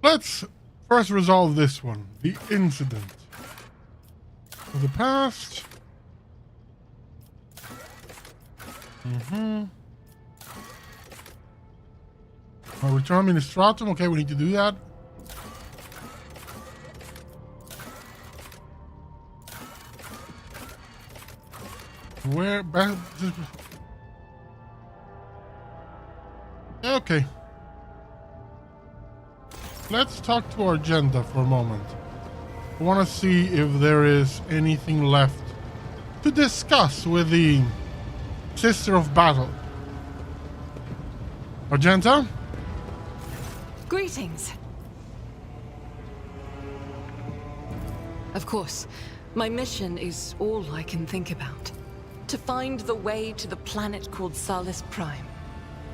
Let's first resolve this one. The incident of the past. Return administratum. Okay, we need to do that. Where? Okay. Let's talk to our agenda for a moment. I want to see if there is anything left to discuss with the Sister of Battle. Argenta? Greetings. Of course, my mission is all I can think about. To find the way to the planet called Salus Prime.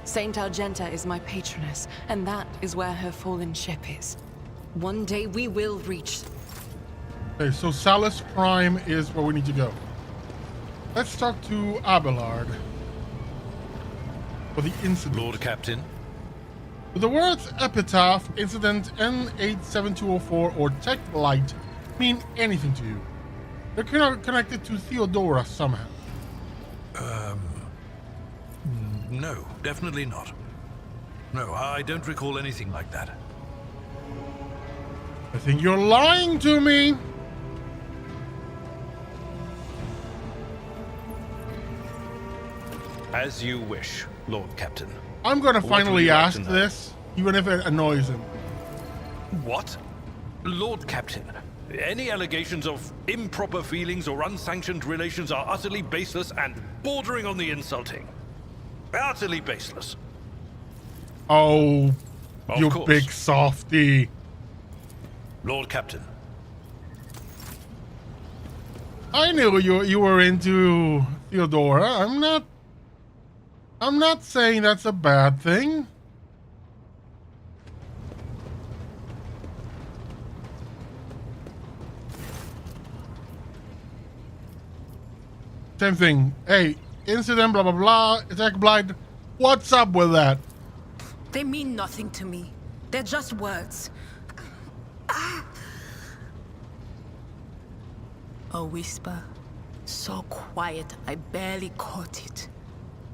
Saint Argenta is my patroness, and that is where her fallen ship is. One day we will reach... Okay, so Salus Prime is where we need to go. Let's talk to Abelard. For the incident. Lord Captain. The words epitaph, incident, N87204, or tech blight mean anything to you. They're connected to Theodora somehow. No, definitely not. No, I don't recall anything like that. I think you're lying to me. As you wish, Lord Captain. I'm gonna What finally would you like ask to know? this, even if it annoys him. What? Lord Captain, any allegations of improper feelings or unsanctioned relations are utterly baseless and bordering on the insulting. Utterly baseless. Oh, Of you course. big softy. Lord Captain. I knew you were into Theodora. I'm not saying that's a bad thing. Same thing. Hey, incident, blah, blah, blah, attack blind. What's up with that? They mean nothing to me. They're just words. A whisper, so quiet I barely caught it.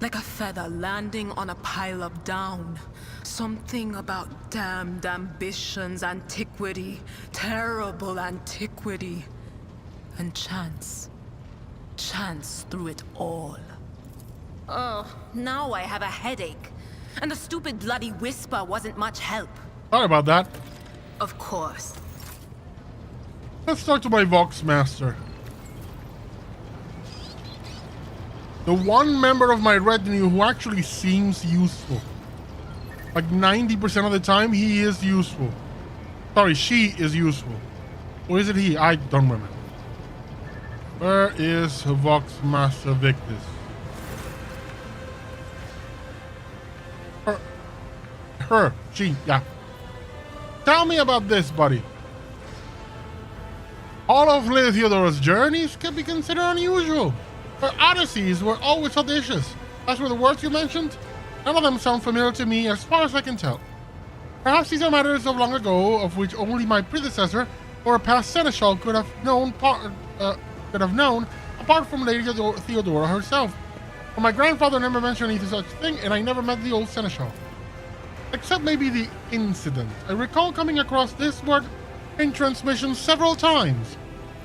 Like a feather landing on a pile of down. Something about damned ambitions, antiquity, terrible antiquity. And chance. Chance through it all. Oh, now I have a headache. And the stupid bloody whisper wasn't much help. Sorry about that. Of course. Let's talk to my Vox Master. The one member of my retinue who actually seems useful. Like 90% of the time, he is useful. Sorry, she is useful. Or is it he? I don't remember. Where is Vox Master Victus? She, yeah. Tell me about this, buddy. All of Lady Theodora's journeys can be considered unusual. Her odysseys were always audacious. As for the words you mentioned, none of them sound familiar to me as far as I can tell. Perhaps these are matters of long ago, of which only my predecessor or a past seneschal could have known, apart from Lady Theodora herself. For my grandfather never mentioned any such thing, and I never met the old seneschal. Except maybe the incident. I recall coming across this word in transmission several times.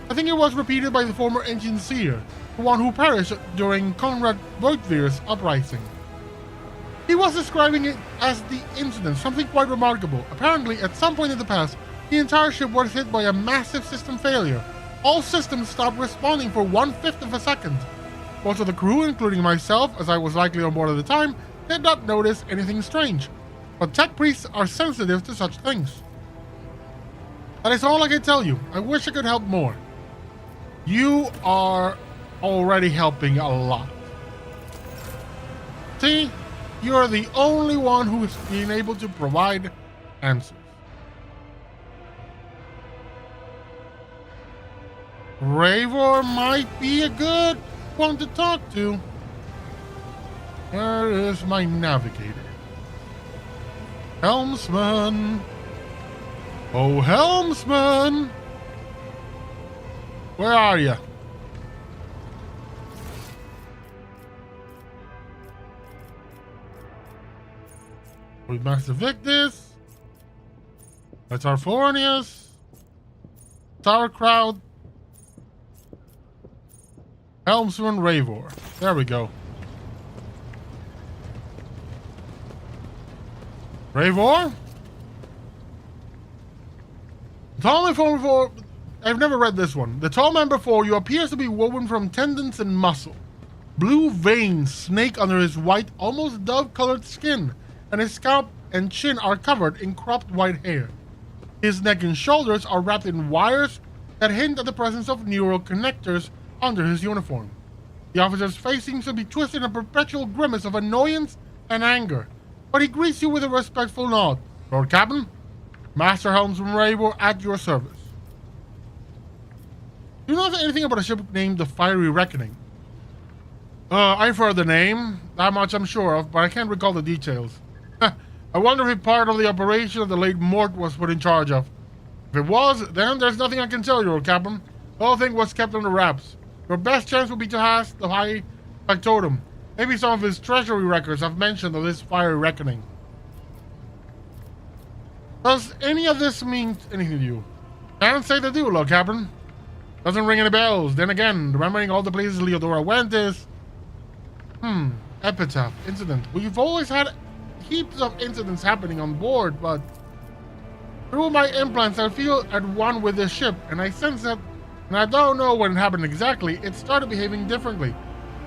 I think it was repeated by the former engineer, the one who perished during Conrad Voigtvir's uprising. He was describing it as the incident, something quite remarkable. Apparently, at some point in the past, the entire ship was hit by a massive system failure. All systems stopped responding for 1/5 of a second. Most of the crew, including myself, as I was likely on board at the time, did not notice anything strange. But tech priests are sensitive to such things. That is all I can tell you. I wish I could help more. You are already helping a lot. See? You're the only one who is being able to provide answers. Ravor might be a good one to talk to. Where is my navigator? Helmsman. Oh, helmsman! Where are you? We Master Victus. That's Arfornius. Sauerkraut. Helmsman Ravor. There we go. Ravor? Tall man before. I've never read this one. The tall man before you appears to be woven from tendons and muscle. Blue veins snake under his white, almost dove-colored skin, and his scalp and chin are covered in cropped white hair. His neck and shoulders are wrapped in wires that hint at the presence of neural connectors under his uniform. The officer's face seems to be twisted in a perpetual grimace of annoyance and anger, but he greets you with a respectful nod. Lord Captain, Master Helmsman Ravor at your service. Do you know anything about a ship named the Fiery Reckoning? I've heard the name. That much I'm sure of, but I can't recall the details. I wonder if part of the operation that the late Mort was put in charge of. If it was, then there's nothing I can tell you, Lord Captain. The whole thing was kept under wraps. Your best chance would be to ask the High Factotum. Maybe some of his treasury records have mentioned of this Fiery Reckoning. Does any of this mean anything to you? Can't say they do, Lord Captain. Doesn't ring any bells. Then again, remembering all the places Leodora went is... Epitaph, incident. We've always had heaps of incidents happening on board, but... through my implants, I feel at one with this ship, and I sense that... and I don't know when it happened exactly, it started behaving differently.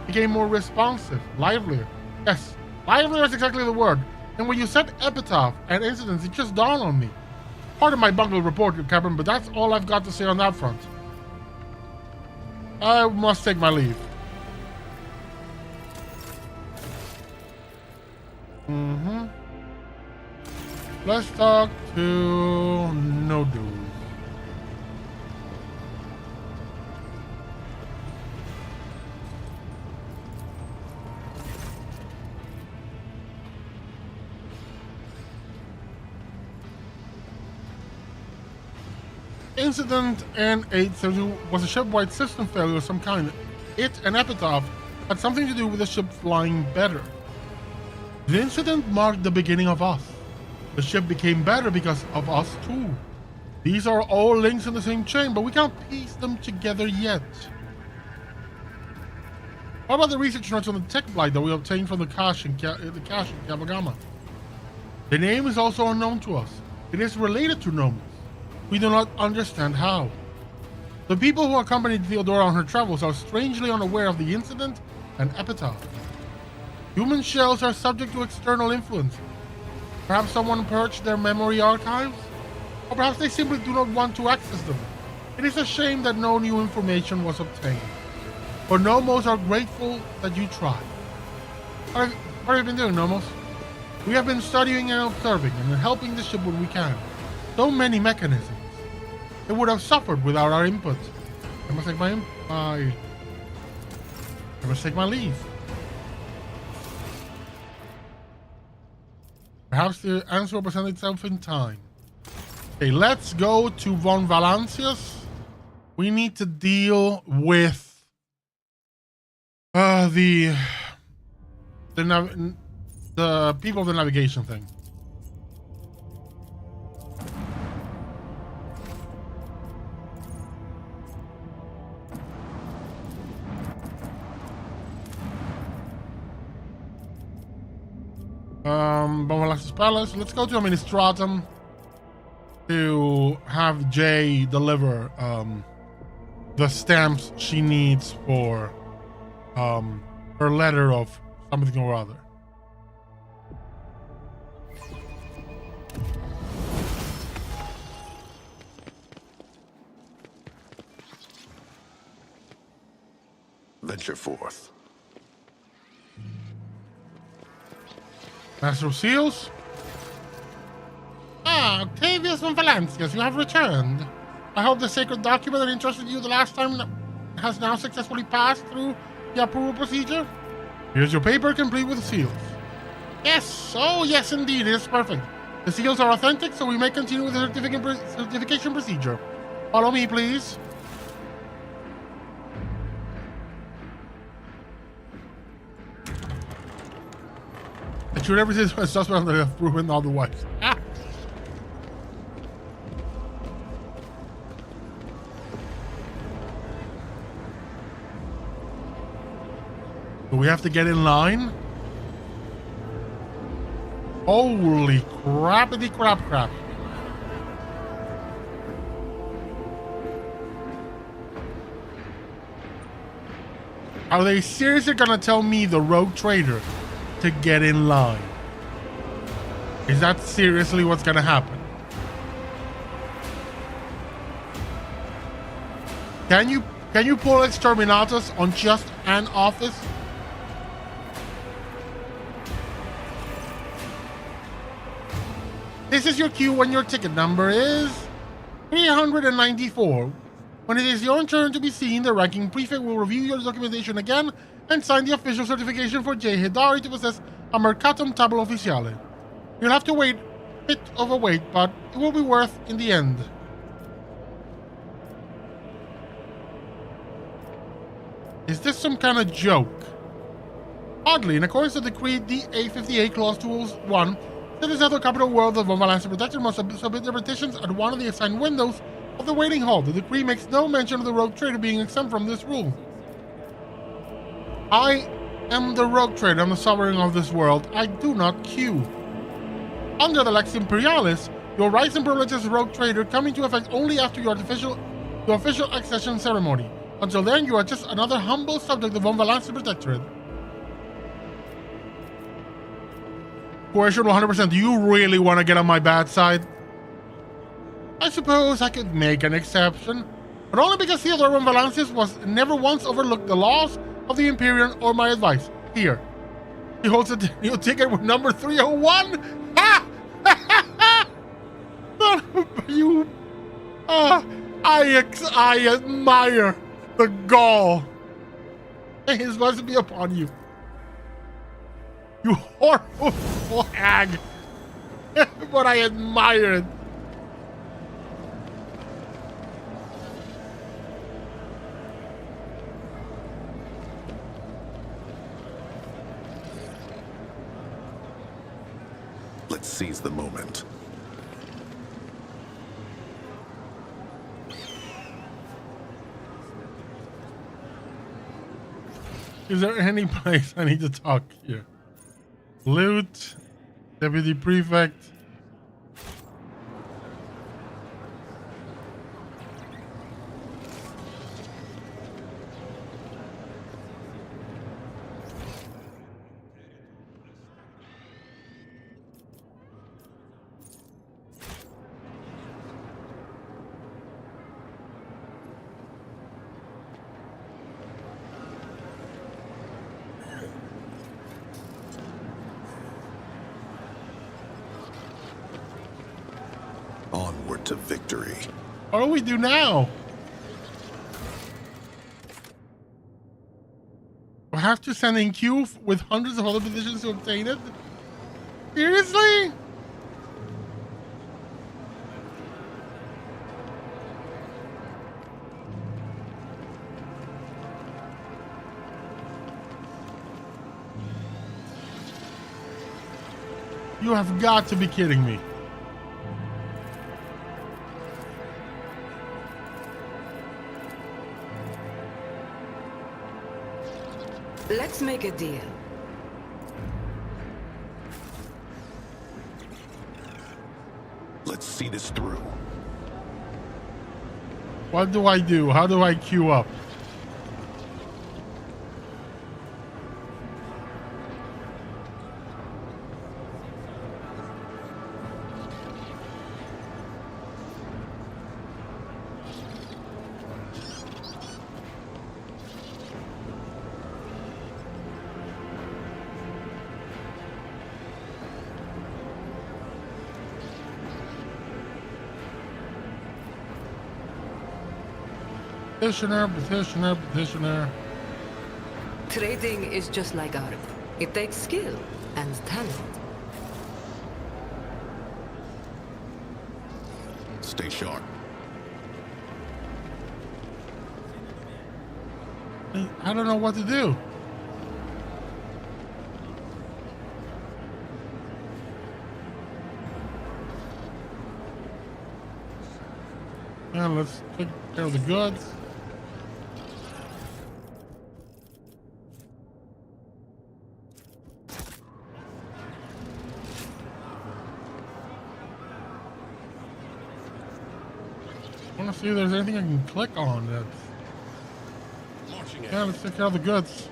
Became more responsive, livelier. Yes, livelier is exactly the word. And when you said epitaph and incidents, it just dawned on me. Pardon my bungled report, Captain, but that's all I've got to say on that front. I must take my leave. Let's talk to no dude. Incident N832 was a ship-wide system failure of some kind. It and Epitaph had something to do with the ship flying better. The incident marked the beginning of us. The ship became better because of us too. These are all links in the same chain, but we can't piece them together yet. What about the research notes on the tech blight that we obtained from the cache in Kabagama? The name is also unknown to us. It is related to Nomus. We do not understand how. The people who accompanied Theodora on her travels are strangely unaware of the incident and Epitaph. Human shells are subject to external influence. Perhaps someone purged their memory archives? Or perhaps they simply do not want to access them. It is a shame that no new information was obtained. But Nomos are grateful that you tried. What have you been doing, Nomos? We have been studying and observing and helping the ship when we can. So many mechanisms. It would have suffered without our input. I must take I must take my leave. Perhaps the answer will present itself in time. Okay, let's go to von Valancius. We need to deal with the people of the navigation thing. Valancius Palace. Let's go to Administratum to have Jay deliver the stamps she needs for her letter of something or other. Venture forth. Master of Seals? Ah, Octavius von Valancius, you have returned. I hope the sacred document that interested you the last time has now successfully passed through the approval procedure. Here's your paper complete with seals. Yes, oh yes indeed, it is perfect. The seals are authentic, so we may continue with the certification procedure. Follow me, please. I should ever say this was suspect that have proven otherwise. Ah. Do we have to get in line? Holy crappity crap. Are they seriously gonna tell me, the rogue trader, to get in line? Is that seriously what's gonna happen? Can you pull Exterminatus on just an office? This is your cue when your ticket number is 394. When it is your turn to be seen, the ranking prefect will review your documentation again and sign the official certification for J. Hidari to possess a Mercatum Tabula Officiale. You'll have to wait a bit of a wait, but it will be worth in the end. Is this some kind of joke? Oddly, in accordance to Decree DA58 Clause 201, citizens of the capital world of Valancius Protector must submit their petitions at one of the assigned windows of the waiting hall. The decree makes no mention of the rogue trader being exempt from this rule. I am the rogue trader. I'm the sovereign of this world. I do not queue. Under the Lex Imperialis, your rights and privileges as rogue trader come into effect only after your official accession ceremony. Until then, you are just another humble subject of Valancius Protectorate. Coercion 100%. Do you really want to get on my bad side? I suppose I could make an exception, but only because Theodore von Valancius was never once overlooked the laws of the Imperium or my advice. Here. He holds a new ticket with number 301. Ha! You. I admire the gall. His blessing be upon you. You horrible hag. But I admire it. Let's seize the moment. Is there any place I need to talk here? Loot, Deputy Prefect. Onward to victory. What do we do now? We'll have to send in queue with hundreds of other positions to obtain it? Seriously? You have got to be kidding me. Let's make a deal. Let's see this through. What do I do? How do I queue up? Petitioner. Trading is just like art. It takes skill and talent. Stay sharp. I don't know what to do. And let's take care of the goods. I want to see if there's anything I can click on that. Yeah, let's take care of the goods.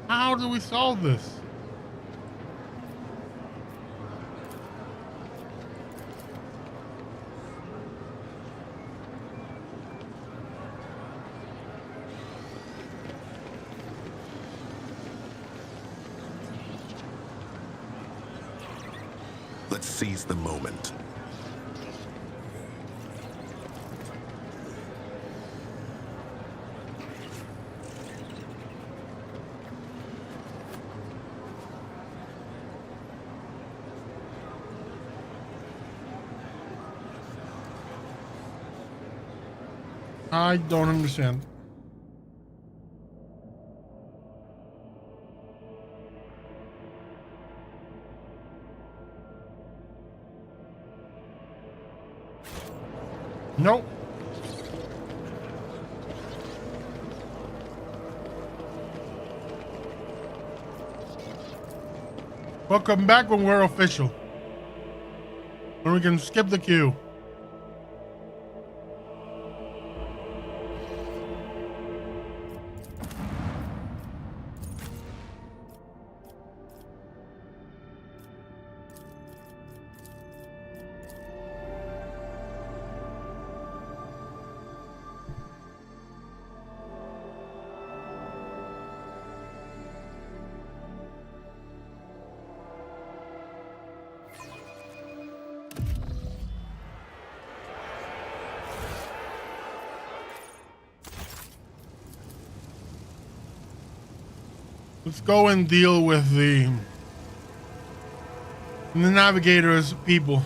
How do we solve this? Let's seize the moment. I don't understand. Nope. Welcome back when we're official. When we can skip the queue. Let's go and deal with the navigators people.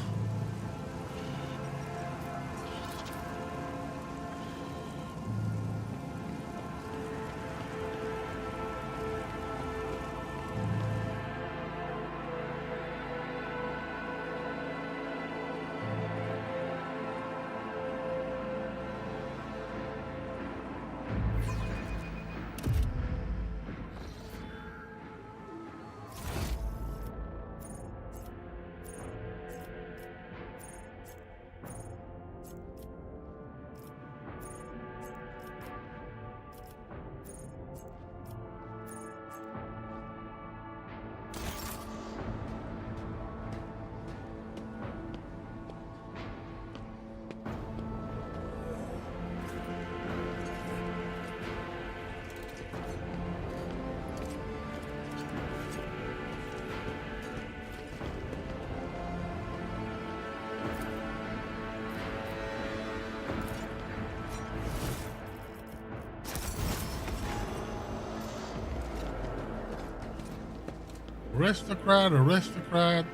Aristocrat.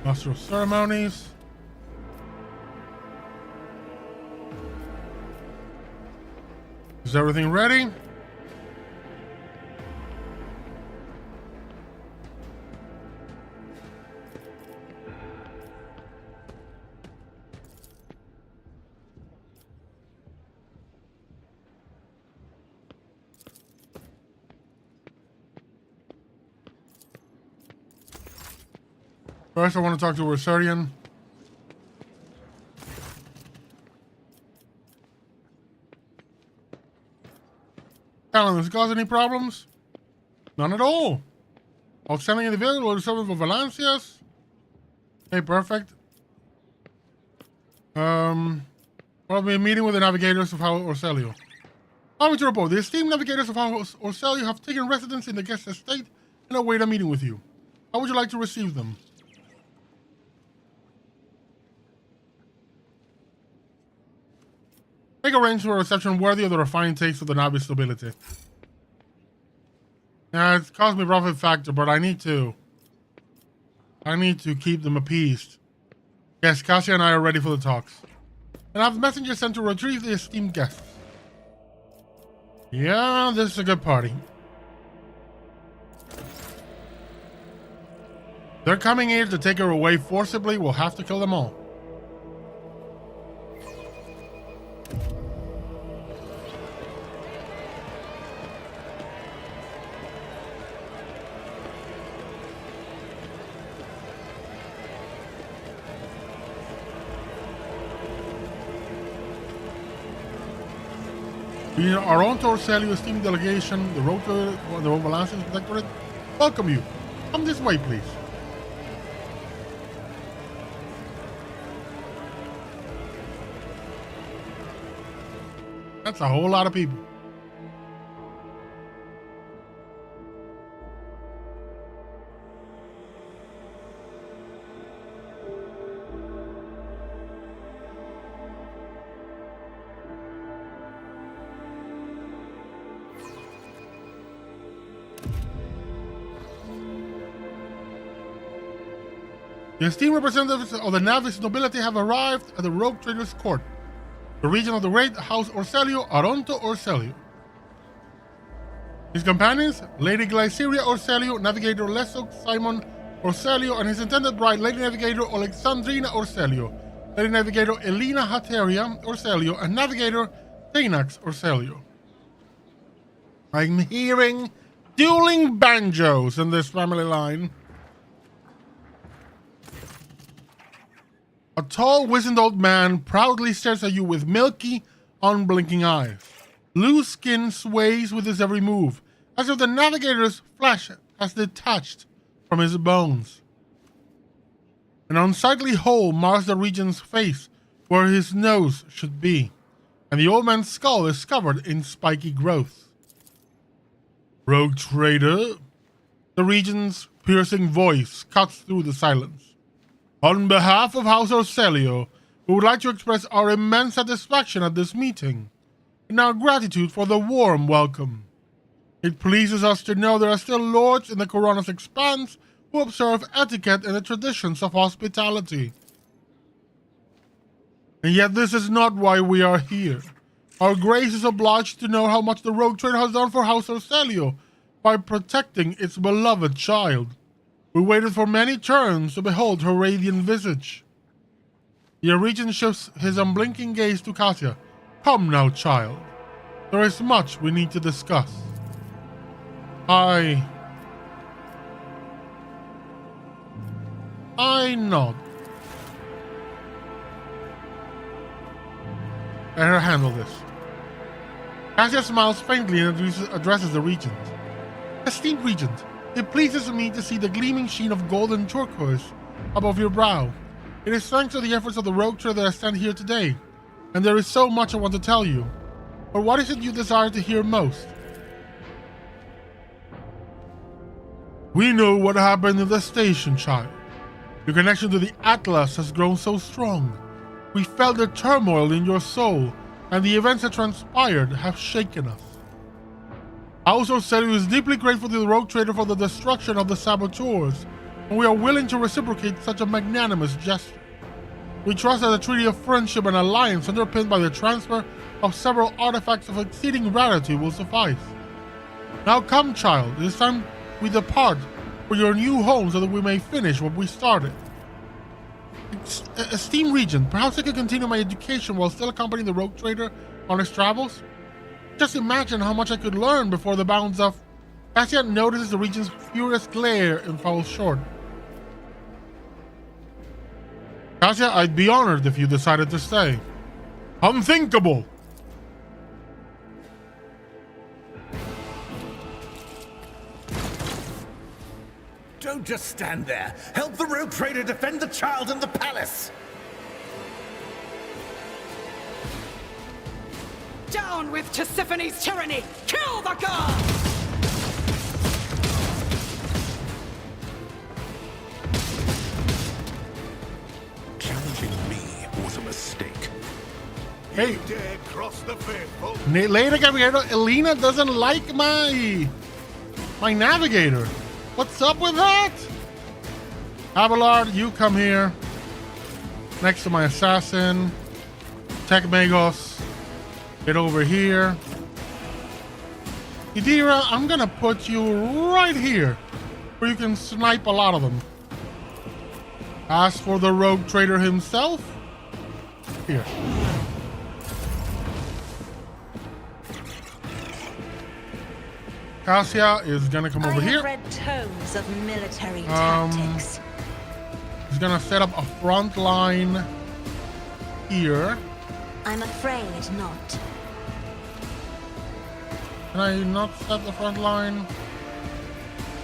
Master of Ceremonies. Is everything ready? First, I want to talk to Rosarian. Alan, has it caused any problems? None at all. Outstanding individual will serve for Valancius. Okay, perfect. I'll be meeting with the navigators of House Orselio. Allow me to report. The esteemed navigators of House Orselio have taken residence in the guest estate and await a meeting with you. How would you like to receive them? Make arrangements for a reception worthy of the refined taste of the Navis nobility. Yeah, it's cost me profit factor, but I need to keep them appeased. Yes, Cassia and I are ready for the talks. And I have messengers sent to retrieve the esteemed guests. Yeah, this is a good party. They're coming here to take her away forcibly. We'll have to kill them all. We need our own Torcelio esteemed delegation, the Valancius Protectorate, welcome you. Come this way, please. That's a whole lot of people. The esteemed representatives of the Navis nobility have arrived at the Rogue Trader's Court, the region of the great House Orcelio, Aronto Orcelio. His companions, Lady Glyceria Orcelio, Navigator Leso Simon Orcelio, and his intended bride, Lady Navigator Alexandrina Orcelio, Lady Navigator Elena Hateria Orcelio, and Navigator Thanax Orcelio. I'm hearing dueling banjos in this family line. A tall, wizened old man proudly stares at you with milky, unblinking eyes. Loose skin sways with his every move, as if the navigator's flesh has detached from his bones. An unsightly hole mars the regent's face where his nose should be, and the old man's skull is covered in spiky growths. Rogue trader, the regent's piercing voice cuts through the silence. On behalf of House Orcelio, we would like to express our immense satisfaction at this meeting and our gratitude for the warm welcome. It pleases us to know there are still lords in the Corona's expanse who observe etiquette and the traditions of hospitality. And yet this is not why we are here. Our grace is obliged to know how much the Rogue Trader has done for House Orcelio by protecting its beloved child. We waited for many turns to behold her radiant visage. The regent shifts his unblinking gaze to Cassia. Come now, child. There is much we need to discuss. I nod. Let her handle this. Cassia smiles faintly and addresses the regent. Esteemed regent, it pleases me to see the gleaming sheen of gold and turquoise above your brow. It is thanks to the efforts of the Rogue Trader that I stand here today, and there is so much I want to tell you. But what is it you desire to hear most? We know what happened in the station, child. Your connection to the Atlas has grown so strong. We felt the turmoil in your soul, and the events that transpired have shaken us. House Orcelio is deeply grateful to the Rogue Trader for the destruction of the saboteurs, and we are willing to reciprocate such a magnanimous gesture. We trust that a treaty of friendship and alliance underpinned by the transfer of several artifacts of exceeding rarity will suffice. Now come, child, it is time we depart for your new home so that we may finish what we started. Esteemed Regent, perhaps I could continue my education while still accompanying the Rogue Trader on his travels? Just imagine how much I could learn before the bounds of... Cassia notices the Regent's furious glare and falls short. Cassia, I'd be honored if you decided to stay. Unthinkable! Don't just stand there. Help the Rogue Trader defend the child and the palace! Down with Tisiphone's tyranny! Kill the guard! Challenging me was a mistake. Hey, Dare cross the faithful? later, Gabriel. Elena doesn't like my navigator. What's up with that? Abelard, you come here. Next to my assassin. Tech Magos. Get over here. Idira, I'm gonna put you right here where you can snipe a lot of them. As for the rogue trader himself, here. Cassia is gonna come over here. Read tomes of military tactics. He's gonna set up a front line here. I'm afraid not. Can I not set the front line?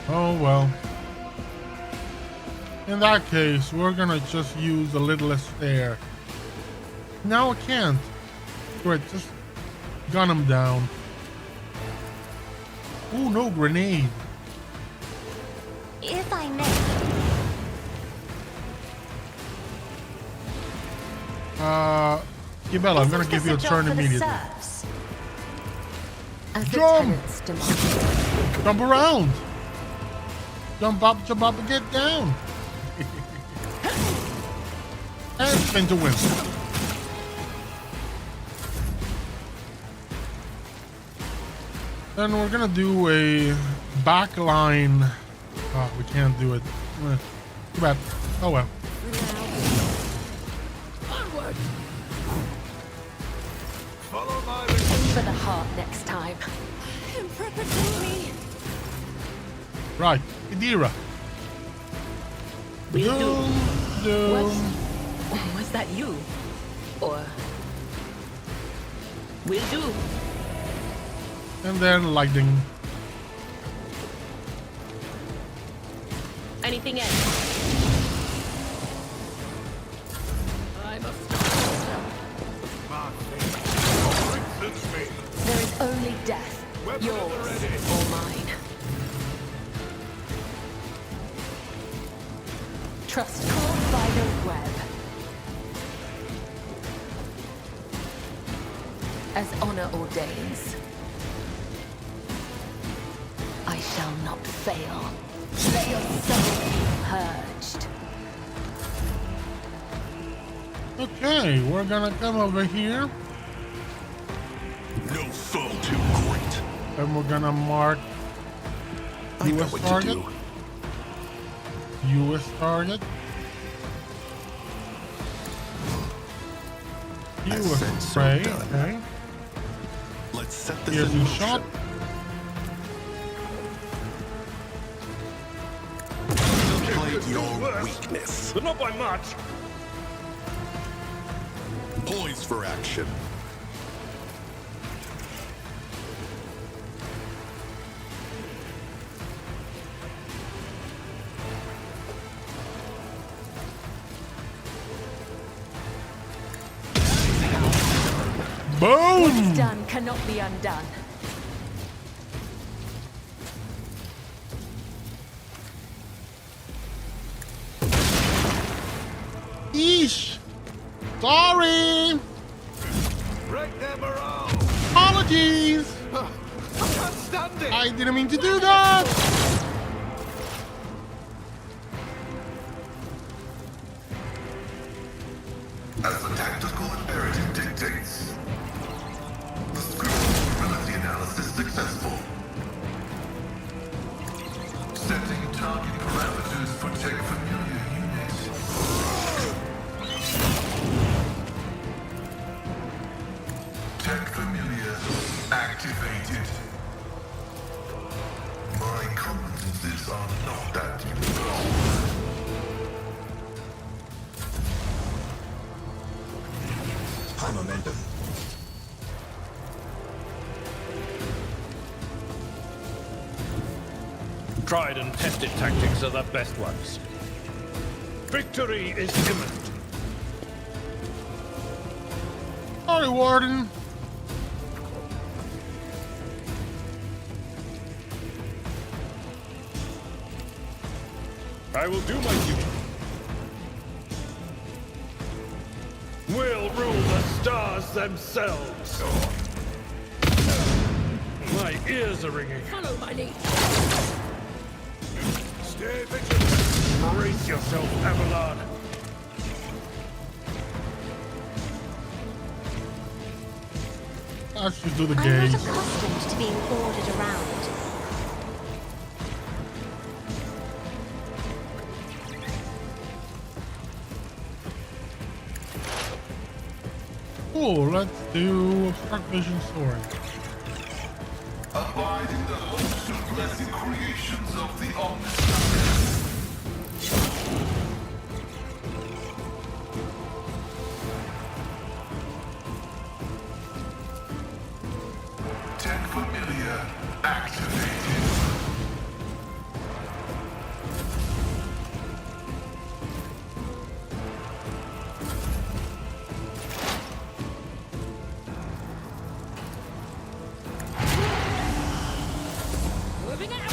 Oh well. In that case, we're gonna just use the littlest there. Now I can't. Great, just gun him down. Oh no, grenade. If I may. Isabella, I'm gonna Isn't give you a this job turn for the immediately. serfs? As the Jump! tenants demand. Jump around. Jump up, and get down. And spin to win. Then we're gonna do a back line. Oh, we can't do it. Too bad. Oh well. Onward! Follow my Aim for the heart next time. Emperor, protect me! Right, Idira. Doom. Was that you? Or... Will do. And then lightning. Anything else? I must... There is only death. Yours or mine. Trust called by the web. As honor ordains. I shall not fail. Let your soul be purged. Okay, we're gonna come over here. No foe too great. And we're gonna mark I know US what target. to do. US target. I US said so spray. done. Okay. Let's set this Here's in your motion. shot. Play your weakness. But not by much. Poise for action. Boom! Done cannot be undone. Eesh! Sorry! break their morale. Apologies! I can't stand it. I didn't mean to do that! As the tactical imperative dictates. The scrutiny analysis successful. Setting target parameters for tech familiar units. Tech familiar activated. My competences are not that involved. High momentum. Tried and tested tactics are the best ones. Victory is imminent. Sorry, Warden. I will do my duty. We'll rule the stars themselves. My ears are ringing. Follow my lead. Stay vigilant. Brace yourself, Avalon. Let's just do the I'm gaze. not accustomed to being ordered around. Cool, let's do obstruct vision sword. Abide in the host of blessed creations of the Omnipotent. Tech Familiar activated. Moving out.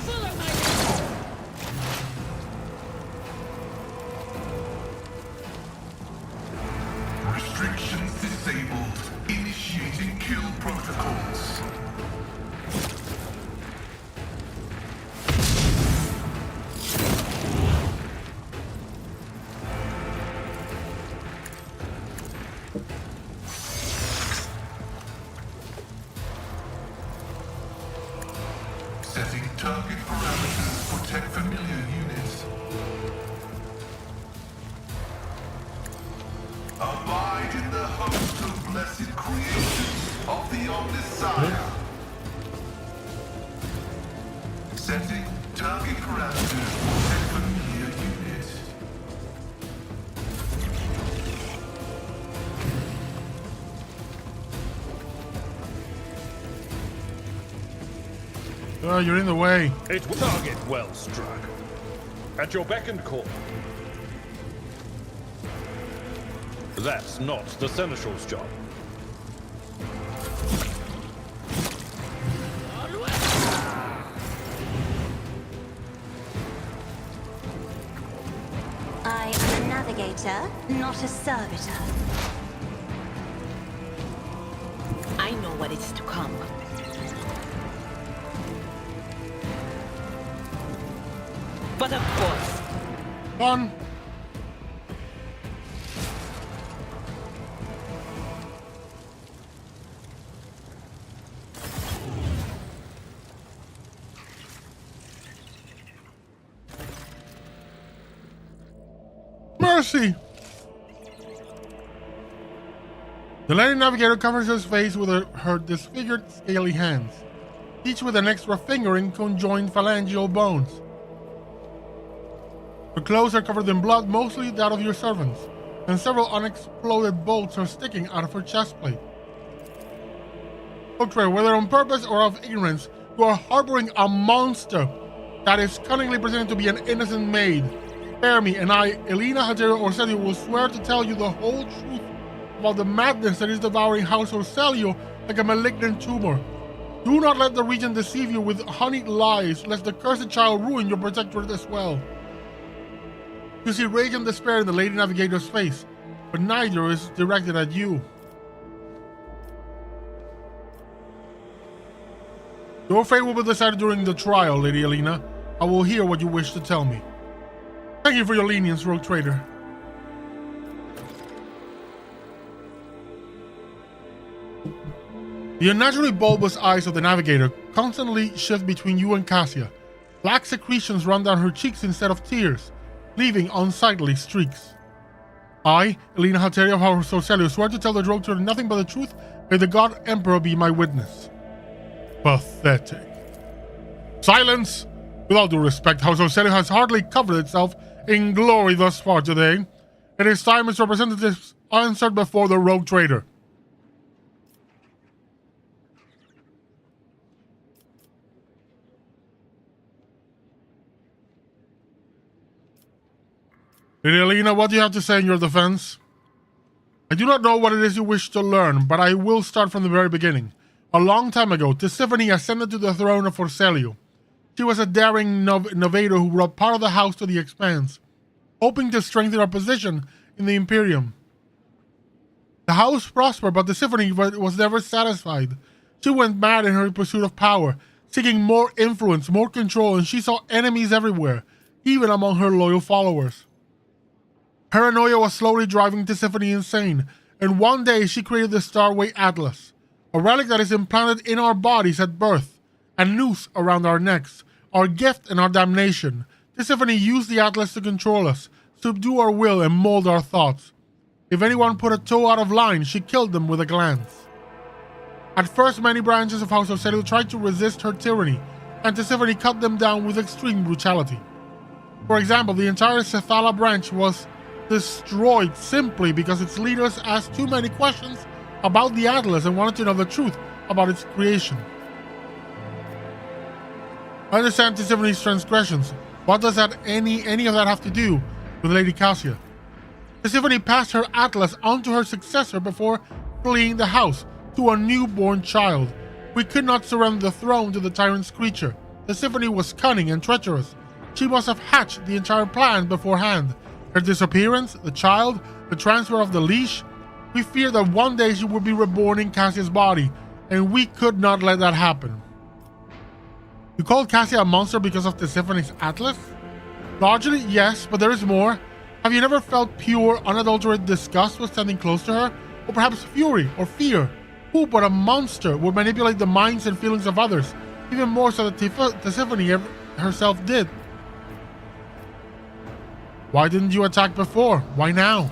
Follow my lead. Restrictions disabled. Initiating kill protocols. Setting target parameters for tech familiar units. Abide in the host of blessed creations of the Omniscient. Setting target parameters for tech familiar units. You're in the way. It was target well struck. At your beck and call. That's not the Seneschal's job. I am a navigator, not a servitor. I know what is to come. But of course, Done. Mercy! The Lady Navigator covers his face with her disfigured, scaly hands, each with an extra finger in conjoined phalangeal bones. Her clothes are covered in blood, mostly that of your servants, and several unexploded bolts are sticking out of her chest plate. Ultra, whether on purpose or of ignorance, you are harboring a monster that is cunningly pretending to be an innocent maid. Spare me, and I, Elena Hatero Orselio, will swear to tell you the whole truth about the madness that is devouring House Orselio like a malignant tumor. Do not let the Regent deceive you with honeyed lies, lest the cursed child ruin your protectorate as well. You see rage and despair in the Lady Navigator's face, but neither is directed at you. Your fate will be decided during the trial, Lady Elena. I will hear what you wish to tell me. Thank you for your lenience, rogue trader. The unnaturally bulbous eyes of the Navigator constantly shift between you and Cassia. Black secretions run down her cheeks instead of tears, leaving unsightly streaks. I, Elena Halteria of House Orselio, swear to tell the rogue trader nothing but the truth. May the God Emperor be my witness. Pathetic. Silence! With all due respect, House Orselio has hardly covered itself in glory thus far today. It is time its representatives answered before the rogue trader. Lady Elena, what do you have to say in your defense? I do not know what it is you wish to learn, but I will start from the very beginning. A long time ago, Tisiphone ascended to the throne of Orselio. She was a daring innovator who brought part of the house to the Expanse, hoping to strengthen her position in the Imperium. The house prospered, but Tisiphone was never satisfied. She went mad in her pursuit of power, seeking more influence, more control, and she saw enemies everywhere, even among her loyal followers. Paranoia was slowly driving Tisiphone insane, and one day she created the Starway Atlas, a relic that is implanted in our bodies at birth, a noose around our necks, our gift and our damnation. Tisiphone used the Atlas to control us, subdue our will, and mold our thoughts. If anyone put a toe out of line, she killed them with a glance. At first, many branches of House of Celio tried to resist her tyranny, and Tisiphone cut them down with extreme brutality. For example, the entire Cephala branch was destroyed simply because its leaders asked too many questions about the Atlas and wanted to know the truth about its creation. I understand Tisiphone's transgressions. What does any of that have to do with Lady Cassia? Tisiphone passed her Atlas on to her successor before fleeing the house to a newborn child. We could not surrender the throne to the tyrant's creature. Tisiphone was cunning and treacherous. She must have hatched the entire plan beforehand. Her disappearance, the child, the transfer of the leash. We feared that one day she would be reborn in Cassia's body, and we could not let that happen. You called Cassia a monster because of Tisiphone's Atlas? Largely, yes, but there is more. Have you never felt pure, unadulterated disgust when standing close to her? Or perhaps fury or fear? Who but a monster would manipulate the minds and feelings of others, even more so than Tisiphone herself did? Why didn't you attack before? Why now?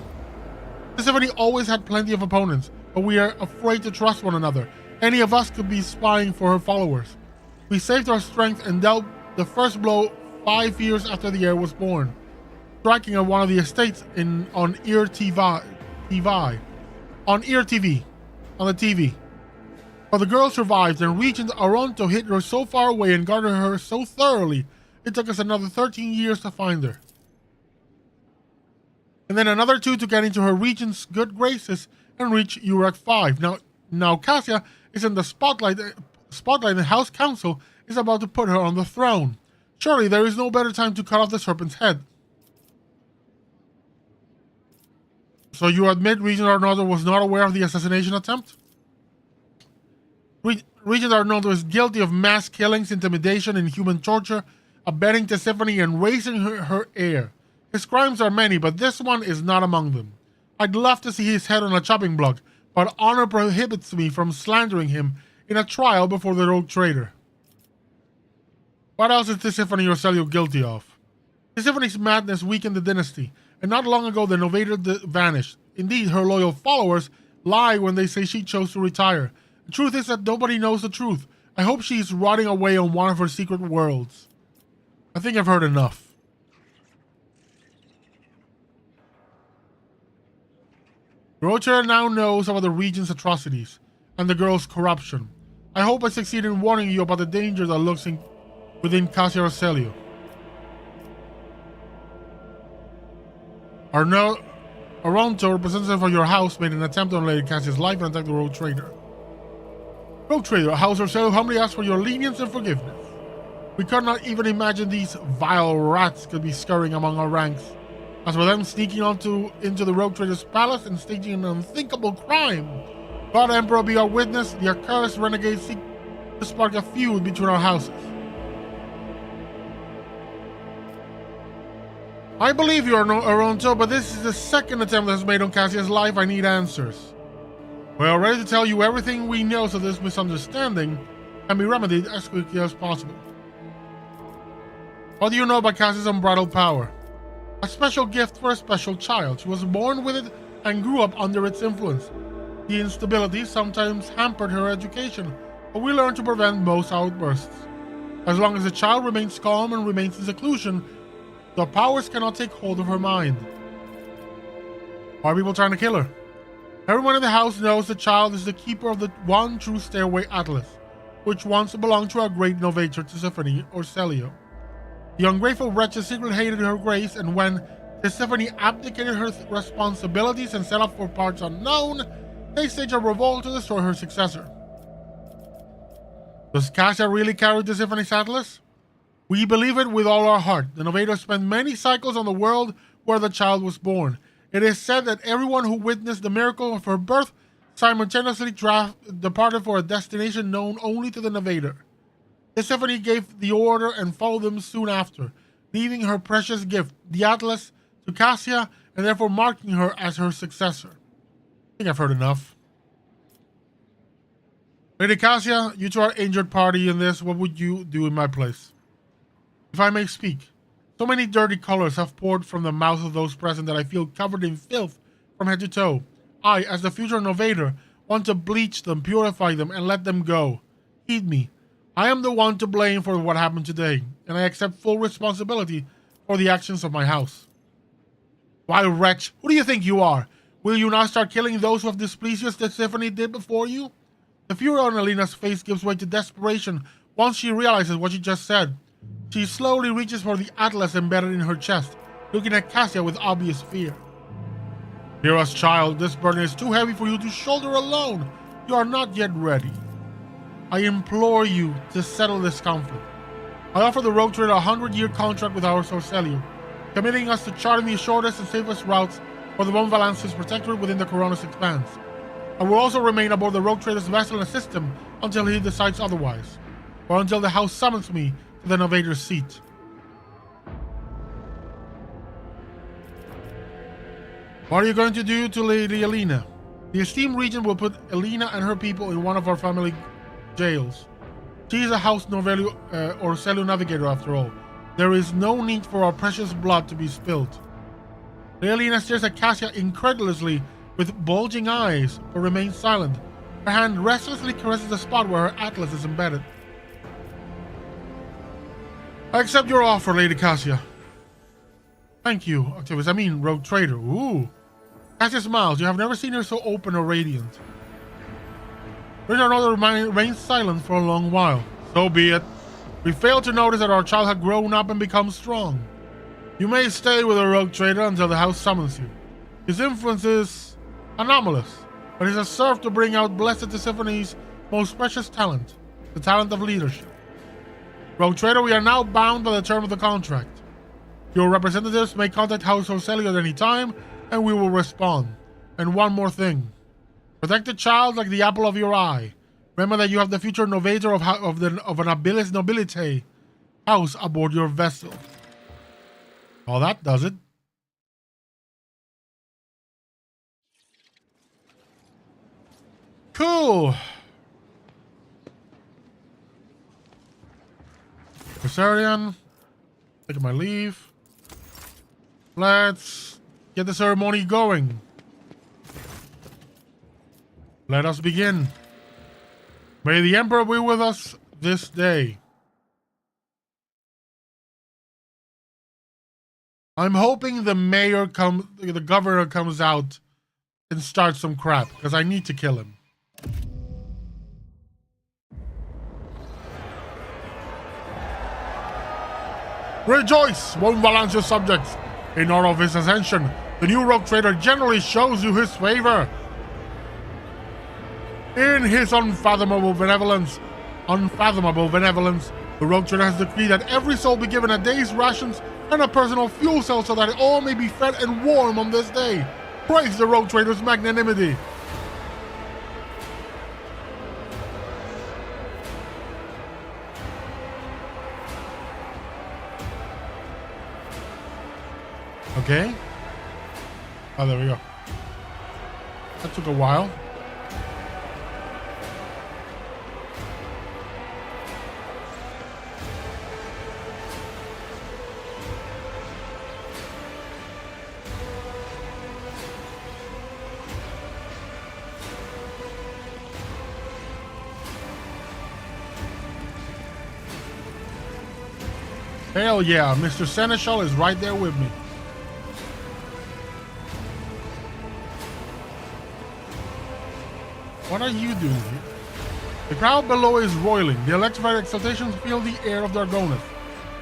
Tisiphone always had plenty of opponents, but we are afraid to trust one another. Any of us could be spying for her followers. We saved our strength and dealt the first blow 5 years after the heir was born, striking at one of the estates on Ear TV. But the girl survived, and Regent Aronto hid her so far away and guarded her so thoroughly, it took us another 13 years to find her. And then another 2 to get into her regent's good graces and reach Uruk 5. Now Cassia is in the spotlight, and the House Council is about to put her on the throne. Surely there is no better time to cut off the serpent's head. So you admit Regent Arnaldo was not aware of the assassination attempt? Regent Arnaldo is guilty of mass killings, intimidation, and human torture, abetting Tisiphone and raising her heir. His crimes are many, but this one is not among them. I'd love to see his head on a chopping block, but honor prohibits me from slandering him in a trial before the rogue traitor. What else is Tisiphone or Celio guilty of? Tisiphone's madness weakened the dynasty, and not long ago the innovator vanished. Indeed, her loyal followers lie when they say she chose to retire. The truth is that nobody knows the truth. I hope she is rotting away on one of her secret worlds. I think I've heard enough. Rocher now knows about the Regent's atrocities and the girl's corruption. I hope I succeed in warning you about the danger that lurks within Cassia or Celio. Aronto, representative of your house, made an attempt on Lady Cassia's life and attacked the rogue trader. Rogue trader, House of Celio humbly asks for your lenience and forgiveness. We could not even imagine these vile rats could be scurrying among our ranks. As for them sneaking into the rogue trader's palace and staging an unthinkable crime, God Emperor be our witness, the accursed renegades seek to spark a feud between our houses. I believe you, Aronto, but this is the second attempt that has made on Cassia's life. I need answers. We are ready to tell you everything we know so this misunderstanding can be remedied as quickly as possible. What do you know about Cassia's unbridled power? A special gift for a special child. She was born with it and grew up under its influence. The instability sometimes hampered her education, but we learned to prevent most outbursts. As long as the child remains calm and remains in seclusion, the powers cannot take hold of her mind. Why are people trying to kill her? Everyone in the house knows the child is the keeper of the one true Stairway Atlas, which once belonged to our great innovator Tisiphone or Celio. The ungrateful wretches secretly hated her grace, and when Tisiphone abdicated her responsibilities and set off for parts unknown, they staged a revolt to destroy her successor. Does Cassia really carry Tisiphone's Atlas? We believe it with all our heart. The Novator spent many cycles on the world where the child was born. It is said that everyone who witnessed the miracle of her birth simultaneously departed for a destination known only to the Novator. Persephone gave the order and followed them soon after, leaving her precious gift, the Atlas, to Cassia, and therefore marking her as her successor. I think I've heard enough. Lady Cassia, you two are injured party in this. What would you do in my place? If I may speak, so many dirty colors have poured from the mouths of those present that I feel covered in filth from head to toe. I, as the future Novator, want to bleach them, purify them, and let them go. Heed me. I am the one to blame for what happened today, and I accept full responsibility for the actions of my house. Why, wretch, who do you think you are? Will you now start killing those who have displeased you as Tiffany did before you? The fury on Alina's face gives way to desperation once she realizes what she just said. She slowly reaches for the atlas embedded in her chest, looking at Cassia with obvious fear. Hear us, child. This burden is too heavy for you to shoulder alone. You are not yet ready. I implore you to settle this conflict. I offer the rogue trader a 100-year contract with our Sorcelio, committing us to charting the shortest and safest routes for the one Valancius protectorate within the Coronis expanse. I will also remain aboard the rogue trader's vessel and assist him until he decides otherwise, or until the house summons me to the Novator's seat. What are you going to do to Lady Alina? The esteemed regent will put Alina and her people in one of our family jails. She is a House Novelio or Celu Navigator after all. There is no need for our precious blood to be spilled. Lady Alina stares at Cassia incredulously with bulging eyes, but remains silent. Her hand restlessly caresses the spot where her atlas is embedded. I accept your offer, Lady Cassia. Thank you, Octavius. I mean, rogue trader. Ooh. Cassia smiles. You have never seen her so open or radiant. Richard remains silent for a long while. So be it. We failed to notice that our child had grown up and become strong. You may stay with the rogue trader until the house summons you. His influence is anomalous, but he has served to bring out Blessed Tisiphony's most precious talent, the talent of leadership. Rogue trader, we are now bound by the term of the contract. Your representatives may contact House Sorcelio at any time, and we will respond. And one more thing. Protect the child like the apple of your eye. Remember that you have the future Novator of an Abilis Nobilite house aboard your vessel. Well, that does it. Cool. Caesarian, taking my leave. Let's get the ceremony going. Let us begin. May the Emperor be with us this day. I'm hoping the governor comes out and starts some crap, because I need to kill him. Rejoice, one Valancius subjects! In honor of his ascension, the new rogue trader generally shows you his favor. In his unfathomable benevolence, the rogue trader has decreed that every soul be given a day's rations and a personal fuel cell so that all may be fed and warm on this day. Praise the rogue trader's magnanimity. Okay. Oh, there we go. That took a while. Hell yeah, Mr. Seneschal is right there with me. What are you doing here? The crowd below is roiling. The electrified exultations fill the air of Dargonis.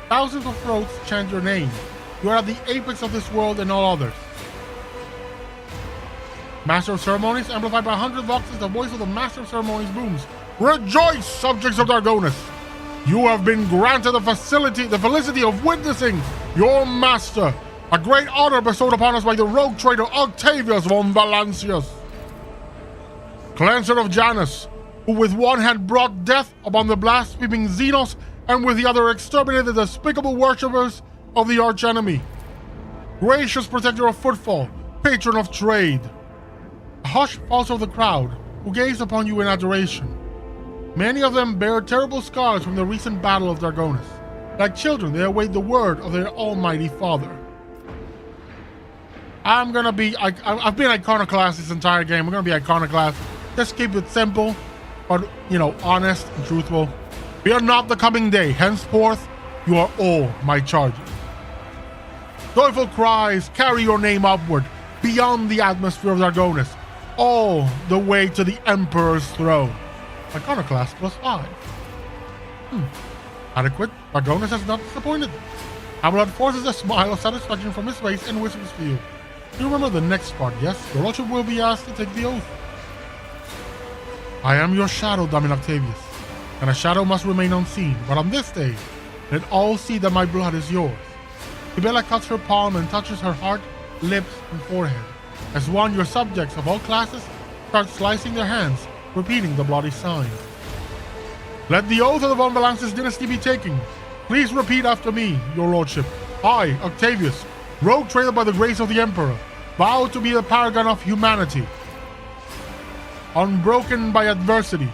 Thousands of throats chant your name. You are at the apex of this world and all others. Master of Ceremonies, amplified by 100 voxes, the voice of the Master of Ceremonies booms. Rejoice, subjects of Dargonis! You have been granted the felicity of witnessing your master, a great honor bestowed upon us by the rogue traitor Octavius von Valancius, cleanser of Janus, who with one hand brought death upon the blaspheming Xenos and with the other exterminated the despicable worshippers of the archenemy. Gracious protector of footfall, patron of trade. A hush falls over the crowd, who gaze upon you in adoration. Many of them bear terrible scars from the recent battle of Dargonus. Like children, they await the word of their almighty father. I've been iconoclast this entire game. I'm gonna be iconoclast. Just keep it simple, but, honest and truthful. Fear not the coming day. Henceforth, you are all my charges. Joyful cries carry your name upward, beyond the atmosphere of Dargonus, all the way to the Emperor's throne. Iconoclast +5. Adequate. Dargonus has not disappointed. Amalot forces a smile of satisfaction from his face and whispers to you. You remember the next part, yes? Your lordship will be asked to take the oath. I am your shadow, Damin Octavius, and a shadow must remain unseen, but on this day, let all see that my blood is yours. Ibella cuts her palm and touches her heart, lips, and forehead. As one, your subjects of all classes start slicing their hands, repeating the bloody sign. Let the oath of the von Valancius dynasty be taken. Please repeat after me, your lordship. I, Octavius, rogue traitor by the grace of the Emperor, vow to be the paragon of humanity, unbroken by adversity,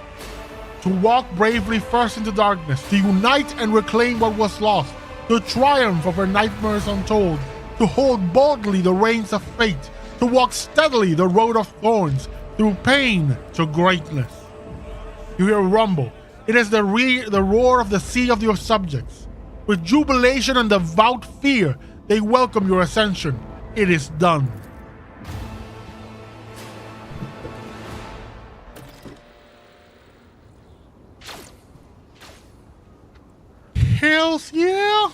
to walk bravely first into darkness, to unite and reclaim what was lost, to triumph over nightmares untold, to hold boldly the reins of fate, to walk steadily the road of thorns, through pain to greatness. You hear a rumble. It is the roar of the sea of your subjects. With jubilation and devout fear, they welcome your ascension. It is done. Hells yeah!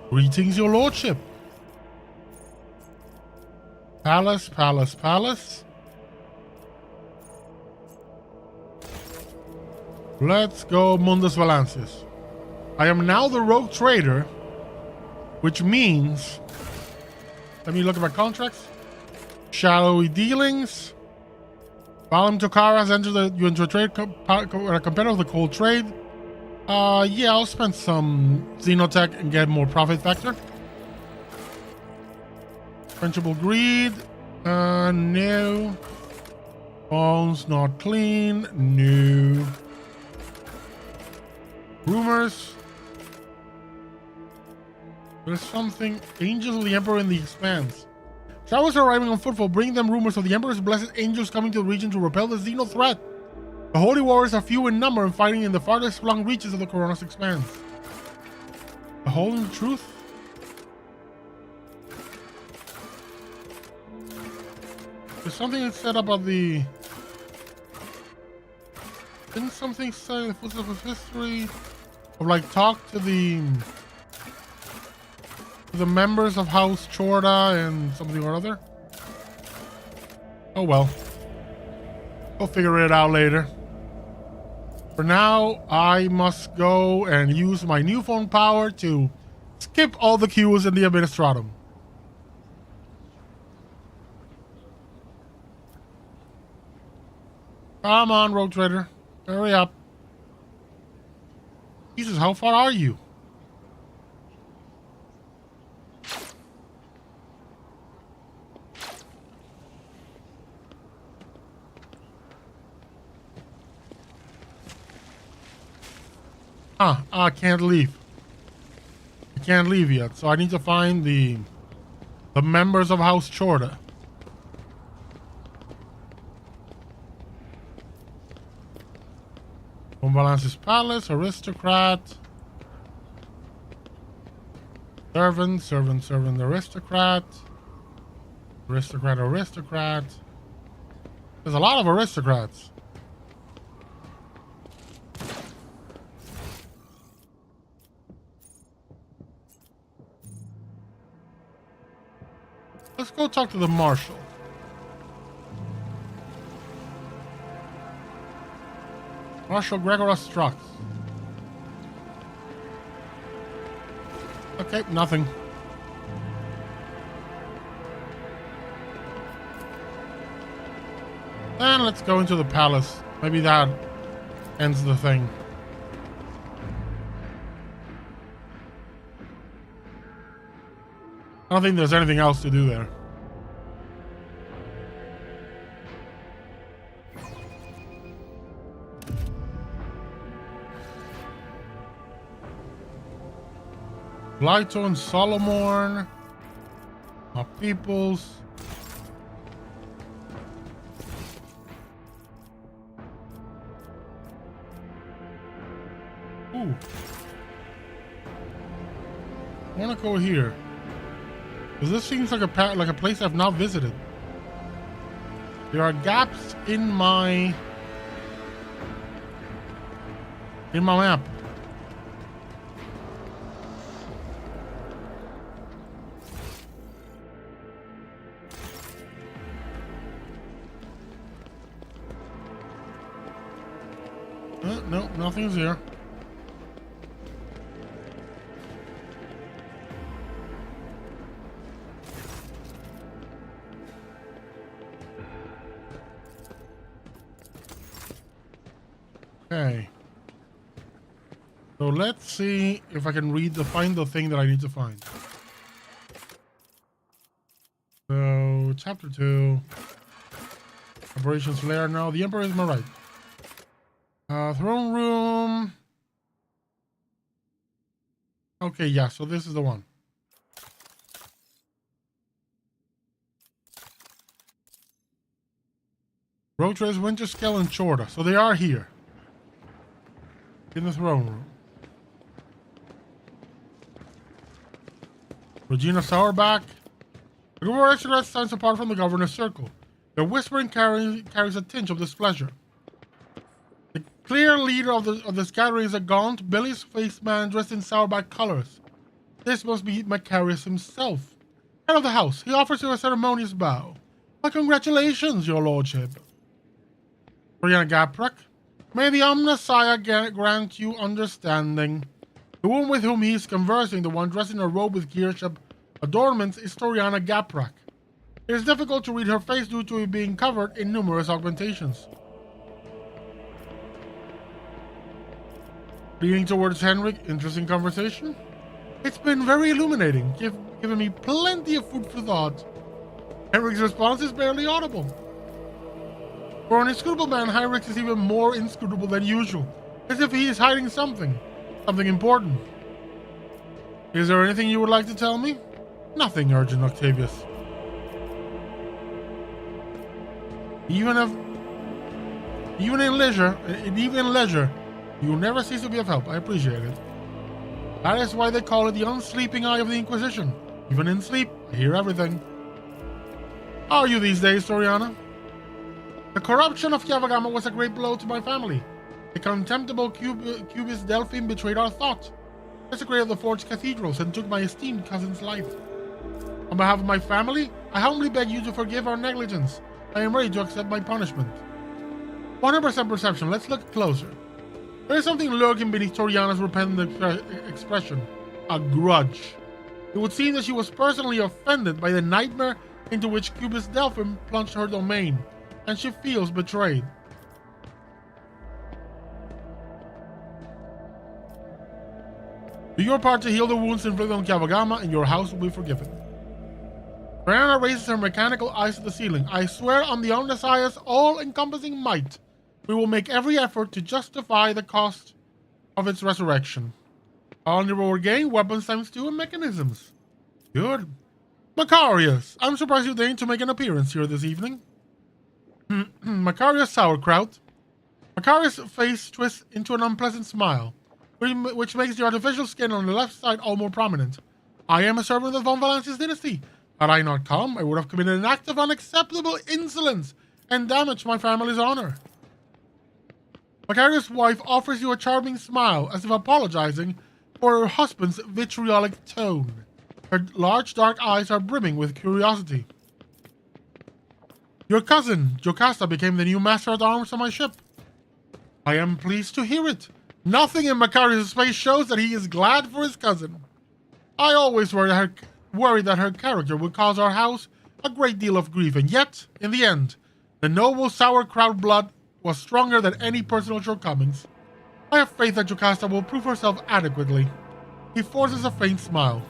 Greetings, your lordship. Palace, palace, palace. Let's go, Mundus Valancius. I am now the rogue trader, which means, let me look at my contracts. Shadowy dealings. Valim Tokara has entered you into a trade competitor of the cold trade. Yeah, I'll spend some Xenotech and get more profit factor. Quenchable greed. No. Bones not clean. No. Rumors. There's something. Angels of the Emperor in the Expanse. Travelers are arriving on footfall, bringing them rumors of the Emperor's blessed angels coming to the region to repel the Xeno threat. The holy warriors are few in number and fighting in the farthest flung reaches of the Coronos Expanse. The whole and the truth? There's something that's said about the... Didn't something say in the footsteps of history? Of like talk to the members of House Chorda and something or other? Oh well. We'll figure it out later. For now, I must go and use my newfound power to skip all the queues in the Administratum. Come on, Rogue Trader. Hurry up. Jesus, how far are you? I can't leave. I can't leave yet, so I need to find the members of House Chorda. Von Valancius Palace, aristocrat. Servant, servant, servant, aristocrat. Aristocrat, aristocrat. There's a lot of aristocrats. Let's go talk to the marshal. Marshal Gregoros Strux. Okay, nothing. And let's go into the palace. Maybe that ends the thing. I don't think there's anything else to do there. Blyto and Solomorn. Our peoples. Ooh. I want to go here. Because this seems like a place I've not visited. There are gaps in my map. No, nothing's here. Okay. So let's see if I can find the thing that I need to find. So chapter 2. Operations Lair. Now the Emperor is my right. Throne room. Okay, yeah, so this is the one. Rotres, Winterscale, and Chorda. So they are here. In the throne room. Regina Sauerback. The group of aristocrats stands apart from the governor's circle. Their whispering carries a tinge of displeasure. The clear leader of this gathering is a gaunt, belly-faced man dressed in Sauerback colors. This must be Macarius himself. Head of the house, he offers you a ceremonious bow. My congratulations, your lordship. Oriana Gaprak. May the Omnissiah grant you understanding. The woman with whom he is conversing, the one dressed in a robe with gearship adornments, is Toriana Gaprak. It is difficult to read her face due to it being covered in numerous augmentations. Leaning towards Henrik, interesting conversation. It's been very illuminating, giving me plenty of food for thought. Henrik's response is barely audible. For an inscrutable man, Heinrich is even more inscrutable than usual, as if he is hiding something important. Is there anything you would like to tell me? Nothing urgent, Octavius. Even in leisure, you never cease to be of help. I appreciate it. That is why they call it the unsleeping eye of the Inquisition. Even in sleep, I hear everything. How are you these days, Toriana? The corruption of Yavagama was a great blow to my family. The contemptible Cubist Delphine betrayed our thought, desecrated the forged cathedrals, and took my esteemed cousin's life. On behalf of my family, I humbly beg you to forgive our negligence. I am ready to accept my punishment. 100% perception. Let's look closer. There is something lurking beneath Toriana's repentant expression. A grudge. It would seem that she was personally offended by the nightmare into which Cubist Delphine plunged her domain, and she feels betrayed. Do your part to heal the wounds inflicted on Kavagama, and your house will be forgiven. Brianna raises her mechanical eyes to the ceiling. I swear on the Omnissiah's all-encompassing might, we will make every effort to justify the cost of its resurrection. All will regain weapons times 2 and mechanisms. Good. Macarius, I'm surprised you deigned to make an appearance here this evening. Macarius Sauerkraut. Macarius' face twists into an unpleasant smile, which makes the artificial skin on the left side all more prominent. I am a servant of the von Valancius dynasty. Had I not come, I would have committed an act of unacceptable insolence and damaged my family's honor. Macarius' wife offers you a charming smile, as if apologizing for her husband's vitriolic tone. Her large dark eyes are brimming with curiosity. Your cousin, Jocasta, became the new master at arms on my ship. I am pleased to hear it. Nothing in Macarius' face shows that he is glad for his cousin. I always worried that her character would cause our house a great deal of grief, and yet, in the end, the noble sauerkraut blood was stronger than any personal shortcomings. I have faith that Jocasta will prove herself adequately. He forces a faint smile.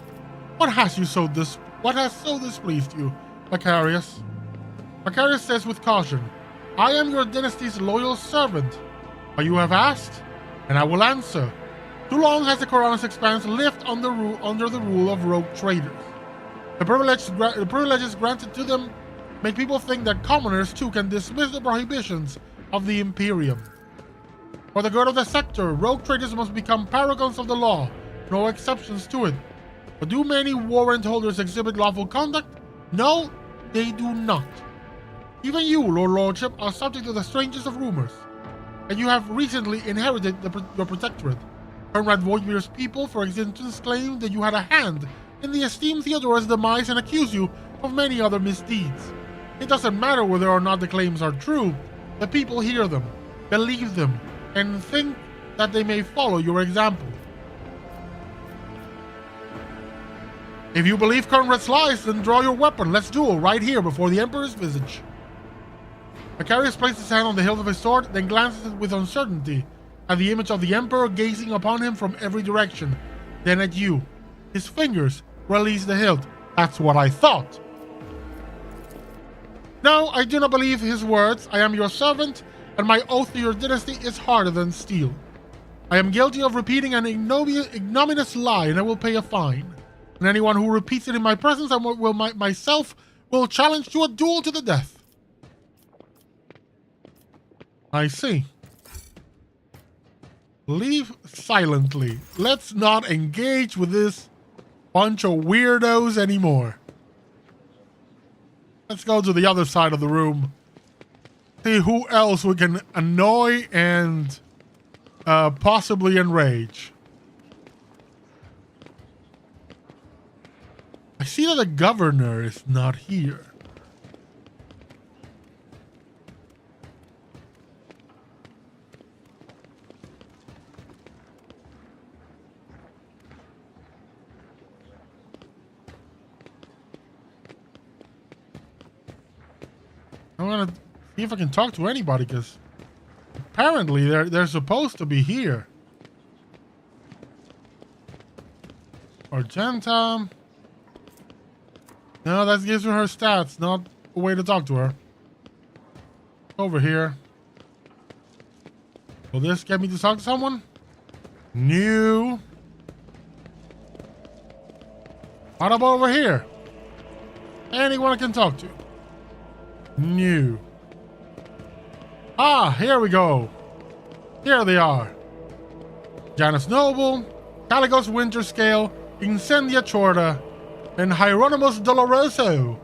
What has so displeased you, Macarius? Macarius says with caution, I am your dynasty's loyal servant. But you have asked, and I will answer. Too long has the Koranos Expanse lived under the rule of rogue traders. The privileges granted to them make people think that commoners too can dismiss the prohibitions of the Imperium. For the good of the sector, rogue traders must become paragons of the law, no exceptions to it. But do many warrant holders exhibit lawful conduct? No, they do not. Even you, Lord Lordship, are subject to the strangest of rumors, and you have recently inherited your protectorate. Conrad Voidmir's people, for instance, claim that you had a hand in the esteemed Theodora's demise and accuse you of many other misdeeds. It doesn't matter whether or not the claims are true. The people hear them, believe them, and think that they may follow your example. If you believe Conrad's lies, then draw your weapon. Let's duel right here before the Emperor's visage. Macarius placed his hand on the hilt of his sword, then glances with uncertainty at the image of the Emperor gazing upon him from every direction, then at you. His fingers release the hilt. That's what I thought. No, I do not believe his words. I am your servant, and my oath to your dynasty is harder than steel. I am guilty of repeating an ignominious lie, and I will pay a fine. And anyone who repeats it in my presence, I will myself challenge to a duel to the death. I see. Leave silently. Let's not engage with this bunch of weirdos anymore. Let's go to the other side of the room. See who else we can annoy and possibly enrage. I see that the governor is not here. I'm gonna see if I can talk to anybody, because apparently they're supposed to be here. Argenta. No, that gives her stats, not a way to talk to her. Over here. Will this get me to talk to someone? New. What about over here? Anyone I can talk to? New. Ah, here we go. Here they are. Janus Noble, Caligos Winterscale, Incendia Chorda, and Hieronymus Doloroso.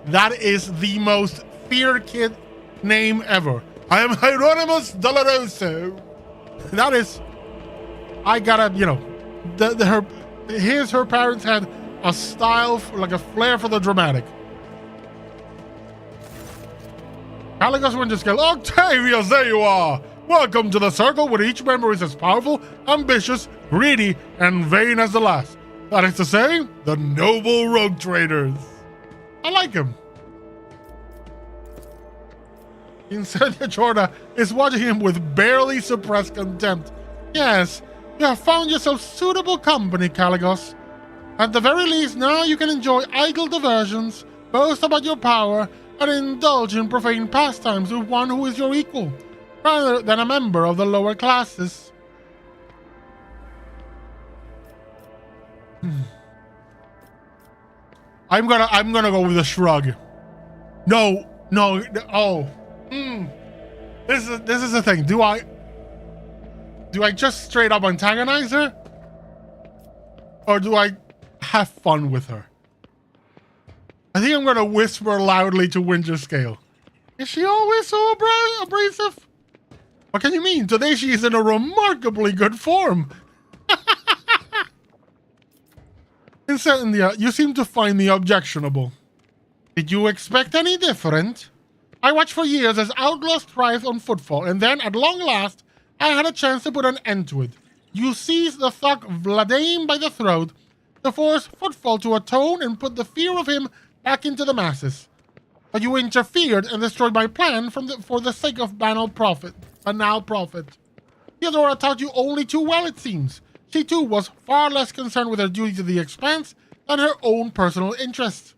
That is the most fear kid name ever. I am Hieronymus Doloroso. That is, I gotta, you know, her parents had a style, like a flair for the dramatic. Caligos Winterscale, Octavius, there you are! Welcome to the circle where each member is as powerful, ambitious, greedy, and vain as the last. That is to say, the noble rogue traders. I like him. Incendia Chorda is watching him with barely suppressed contempt. Yes, you have found yourself suitable company, Caligos. At the very least, now you can enjoy idle diversions, boast about your power, and indulge in profane pastimes with one who is your equal, rather than a member of the lower classes. I'm gonna go with a shrug. No. Oh. This is the thing. Do I just straight up antagonize her? Or do I have fun with her? I think I'm gonna whisper loudly to Winterscale. Is she always so abrasive? What can you mean? Today she is in a remarkably good form. Incendia, you seem to find me objectionable. Did you expect any different? I watched for years as outlaws thrive on footfall, and then, at long last, I had a chance to put an end to it. You seized the thug Vladimir by the throat to force Footfall to atone and put the fear of him back into the masses. But you interfered and destroyed my plan for the sake of banal profit. Theodora taught you only too well, it seems. She too was far less concerned with her duty to the Expanse than her own personal interests.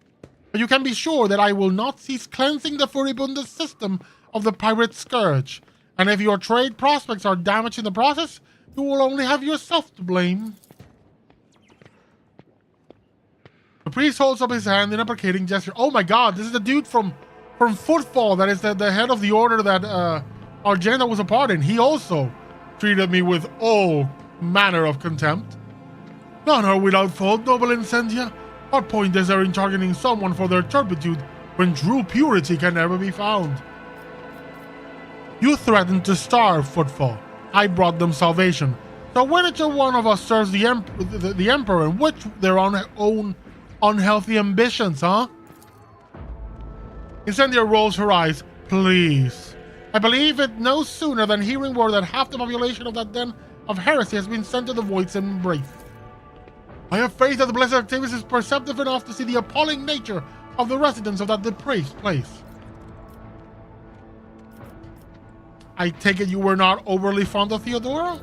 But you can be sure that I will not cease cleansing the furibund system of the pirate scourge. And if your trade prospects are damaged in the process, you will only have yourself to blame. The priest holds up his hand in a imprecating gesture. Oh my god, this is the dude from Footfall that is the head of the order that Argenta was a part in. He also treated me with all manner of contempt. None are without fault, noble Incendia. What point is there in targeting someone for their turpitude when true purity can never be found? You threatened to starve Footfall. I brought them salvation. So when each one of us serves the Emperor and which their own unhealthy ambitions, huh? Incendia rolls her eyes. Please. I believe it no sooner than hearing word that half the population of that den of heresy has been sent to the Void's embrace. I have faith that the Blessed Octavius is perceptive enough to see the appalling nature of the residents of that depraved place. I take it you were not overly fond of Theodora?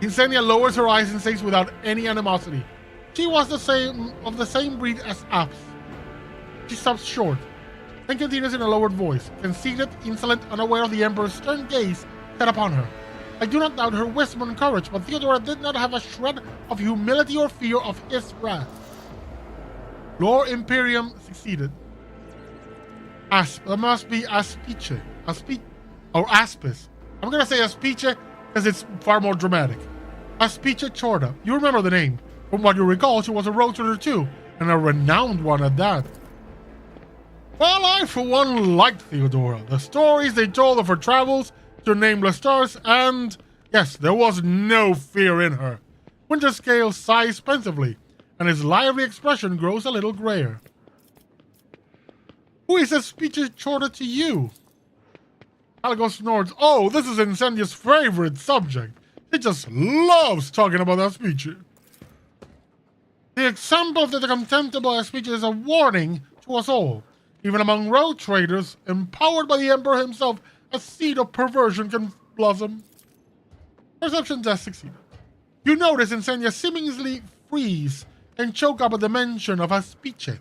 Incendia lowers her eyes and says without any animosity. She was of the same breed as Abs. She stops short, then continues in a lowered voice, conceited, insolent, unaware of the Emperor's stern gaze set upon her. I do not doubt her wisdom and courage, but Theodora did not have a shred of humility or fear of his wrath. Lord Imperium succeeded. That must be Aspice. Or Aspis. I'm gonna say Aspice because it's far more dramatic. Aspice Chorda. You remember the name. From what you recall, she was a road trader too, and a renowned one at that. Well, I for one liked Theodora. The stories they told of her travels to nameless stars, and yes, there was no fear in her. Winterscale sighs pensively, and his lively expression grows a little grayer. Who is Aspice Chorda to you? Caligo snorts. Oh, this is Incendia's favorite subject. He just loves talking about Aspice. The example of the contemptible Aspice is a warning to us all. Even among road traders, empowered by the Emperor himself, a seed of perversion can blossom. Perception test succeeded. You notice Incendia seemingly freeze and choke up at the mention of Aspice.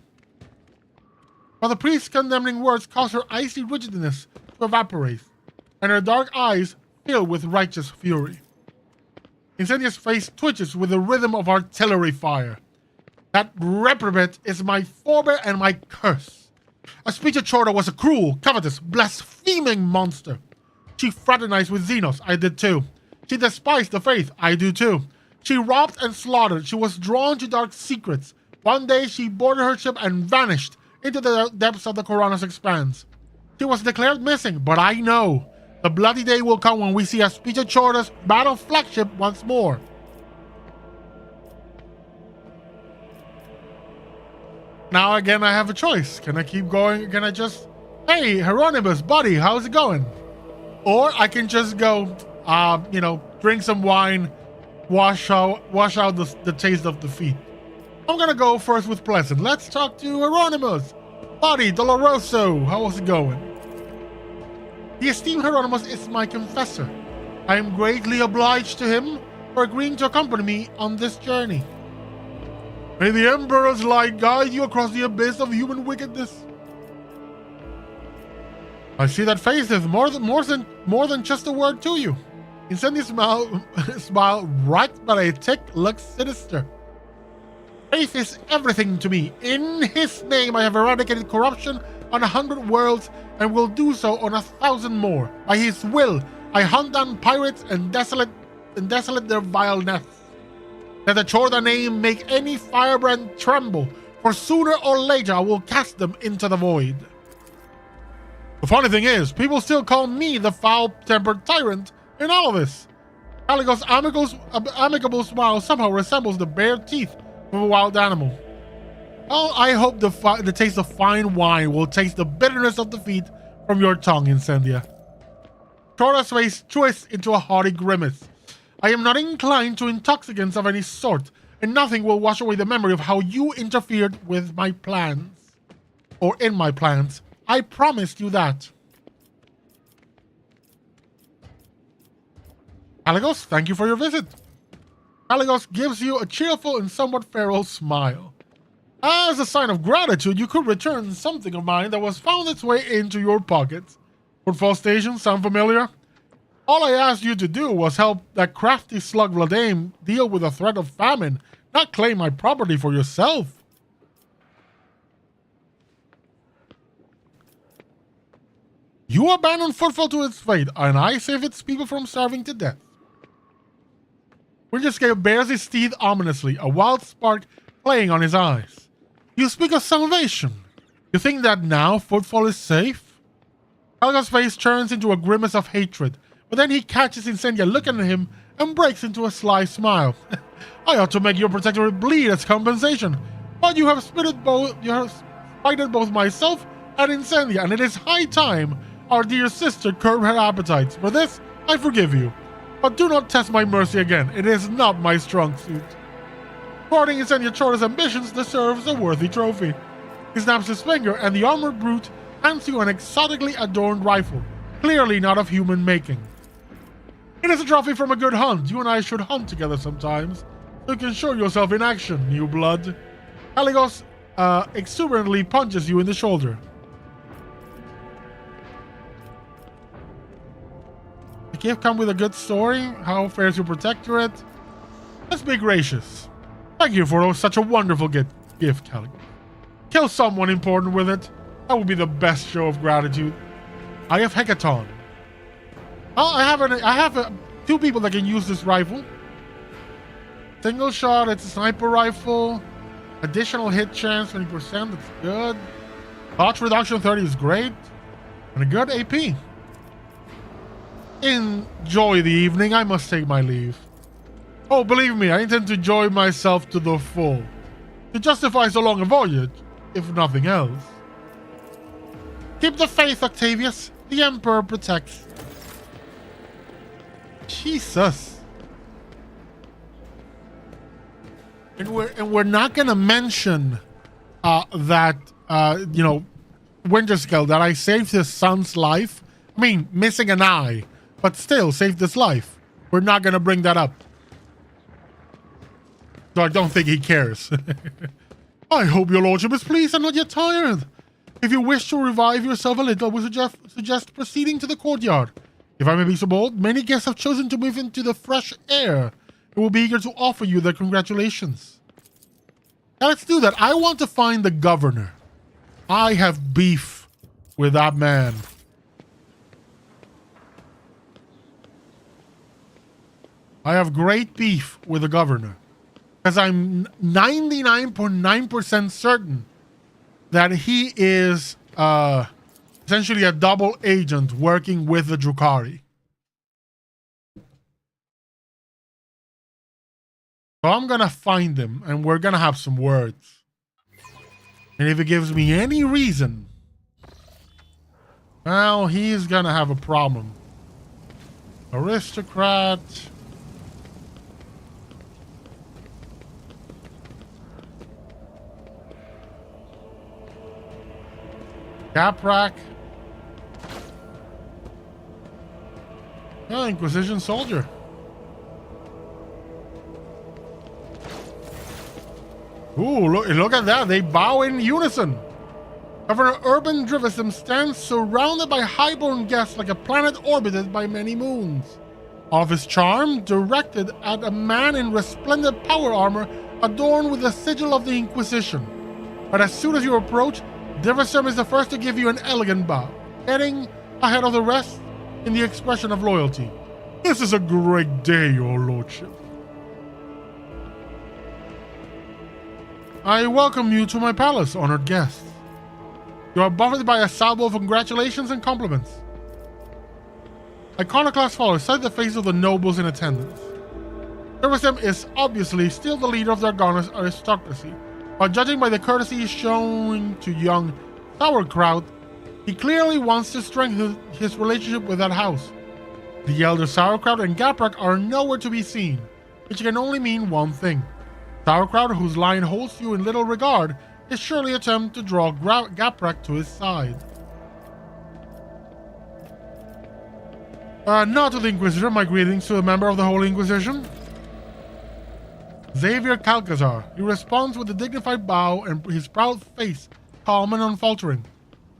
But the priest's condemning words cause her icy rigidness to evaporate, and her dark eyes fill with righteous fury. Incendia's face twitches with the rhythm of artillery fire. That reprobate is my forbear and my curse. Aspice Chorda was a cruel, covetous, blaspheming monster. She fraternized with Xenos. I did too. She despised the faith. I do too. She robbed and slaughtered. She was drawn to dark secrets. One day she boarded her ship and vanished into the depths of the Corona's expanse. She was declared missing, but I know the bloody day will come when we see Aspice Chorda's battle flagship once more. Now again, I have a choice. Can I keep going? Can I just, hey, Hieronymus, buddy, how's it going? Or I can just go, drink some wine, wash out the taste of defeat. I'm gonna go first with pleasant. Let's talk to Hieronymus. Buddy, Doloroso, how's it going? The esteemed Hieronymus is my confessor. I am greatly obliged to him for agreeing to accompany me on this journey. May the Emperor's light guide you across the abyss of human wickedness. I see that faith is more than just a word to you. Incendia's smile right but a tick looks sinister. Faith is everything to me. In his name I have eradicated corruption on 100 worlds and will do so on 1,000 more. By his will, I hunt down pirates and desolate their vile nests. Let the Chorda name make any firebrand tremble, for sooner or later I will cast them into the void. The funny thing is, people still call me the foul-tempered tyrant in all of this. Caligo's amicable smile somehow resembles the bare teeth of a wild animal. Well, I hope the taste of fine wine will taste the bitterness of defeat from your tongue, Incendia. Chora's face twists into a haughty grimace. I am not inclined to intoxicants of any sort, and nothing will wash away the memory of how you interfered with my plans. Or in my plans. I promised you that. Caligos, thank you for your visit. Caligos gives you a cheerful and somewhat feral smile. As a sign of gratitude, you could return something of mine that was found its way into your pocket. Footfall station, sound familiar? All I asked you to do was help that crafty slug Vladame deal with the threat of famine, not claim my property for yourself. You abandoned Footfall to its fate, and I saved its people from starving to death. Winterscale bares his teeth ominously, a wild spark playing on his eyes. You speak of salvation. You think that now Footfall is safe? Helga's face turns into a grimace of hatred, but then he catches Incendia looking at him and breaks into a sly smile. I ought to make your protectorate bleed as compensation, but you have spited both myself and Incendia, and it is high time our dear sister curb her appetites. For this, I forgive you. But do not test my mercy again. It is not my strong suit. Thwarting Incendia Chora's ambitions deserves a worthy trophy. He snaps his finger, and the armored brute hands you an exotically adorned rifle, clearly not of human making. It is a trophy from a good hunt. You and I should hunt together sometimes, so you can show yourself in action, new blood. Caligos exuberantly punches you in the shoulder. The gift come with a good story. How fares your protectorate? Let's be gracious. Thank you for such a wonderful gift, Caligos. Kill someone important with it. That would be the best show of gratitude. I have Hecaton. Oh, I have two people that can use this rifle. Single shot, it's a sniper rifle. Additional hit chance 20%, that's good. Dodge reduction 30 is great. And a good AP. Enjoy the evening. I must take my leave. Oh, believe me, I intend to enjoy myself to the full. To justify so long a voyage, if nothing else. Keep the faith, Octavius. The Emperor protects. Jesus. And we're not gonna mention that Winterscale, that I saved his son's life. I mean, missing an eye, but still saved his life. We're not gonna bring that up. So I don't think he cares. I hope your lordship is pleased and not yet tired. If you wish to revive yourself a little, we suggest proceeding to the courtyard. If I may be so bold, many guests have chosen to move into the fresh air and will be eager to offer you their congratulations. Now let's do that. I want to find the governor. I have beef with that man. I have great beef with the governor. Because I'm 99.9% certain that he is essentially a double agent working with the Drukhari. So I'm going to find him and we're going to have some words. And if it gives me any reason, well, he's going to have a problem. Aristocrat. Caprak. Oh, Inquisition soldier. Ooh, look at that. They bow in unison. Governor Urban Drivisum stands surrounded by highborn guests like a planet orbited by many moons. All of his charm directed at a man in resplendent power armor adorned with the sigil of the Inquisition. But as soon as you approach, Drivisum is the first to give you an elegant bow, heading ahead of the rest in the expression of loyalty. This is a great day, your lordship. I welcome you to my palace, honored guests. You are buffeted by a salvo of congratulations and compliments. Iconoclast followers study the faces of the nobles in attendance. Drivisum is obviously still the leader of the Argona's aristocracy, but judging by the courtesy he's showing to young sauerkraut, he clearly wants to strengthen his relationship with that house. The elder Sauerkraut and Gaprak are nowhere to be seen, which can only mean one thing. Sauerkraut, whose line holds you in little regard, is surely attempt to draw Gaprak to his side. Not to the Inquisitor, my greetings to a member of the Holy Inquisition. Xavier Calcazar. He responds with a dignified bow and his proud face calm and unfaltering.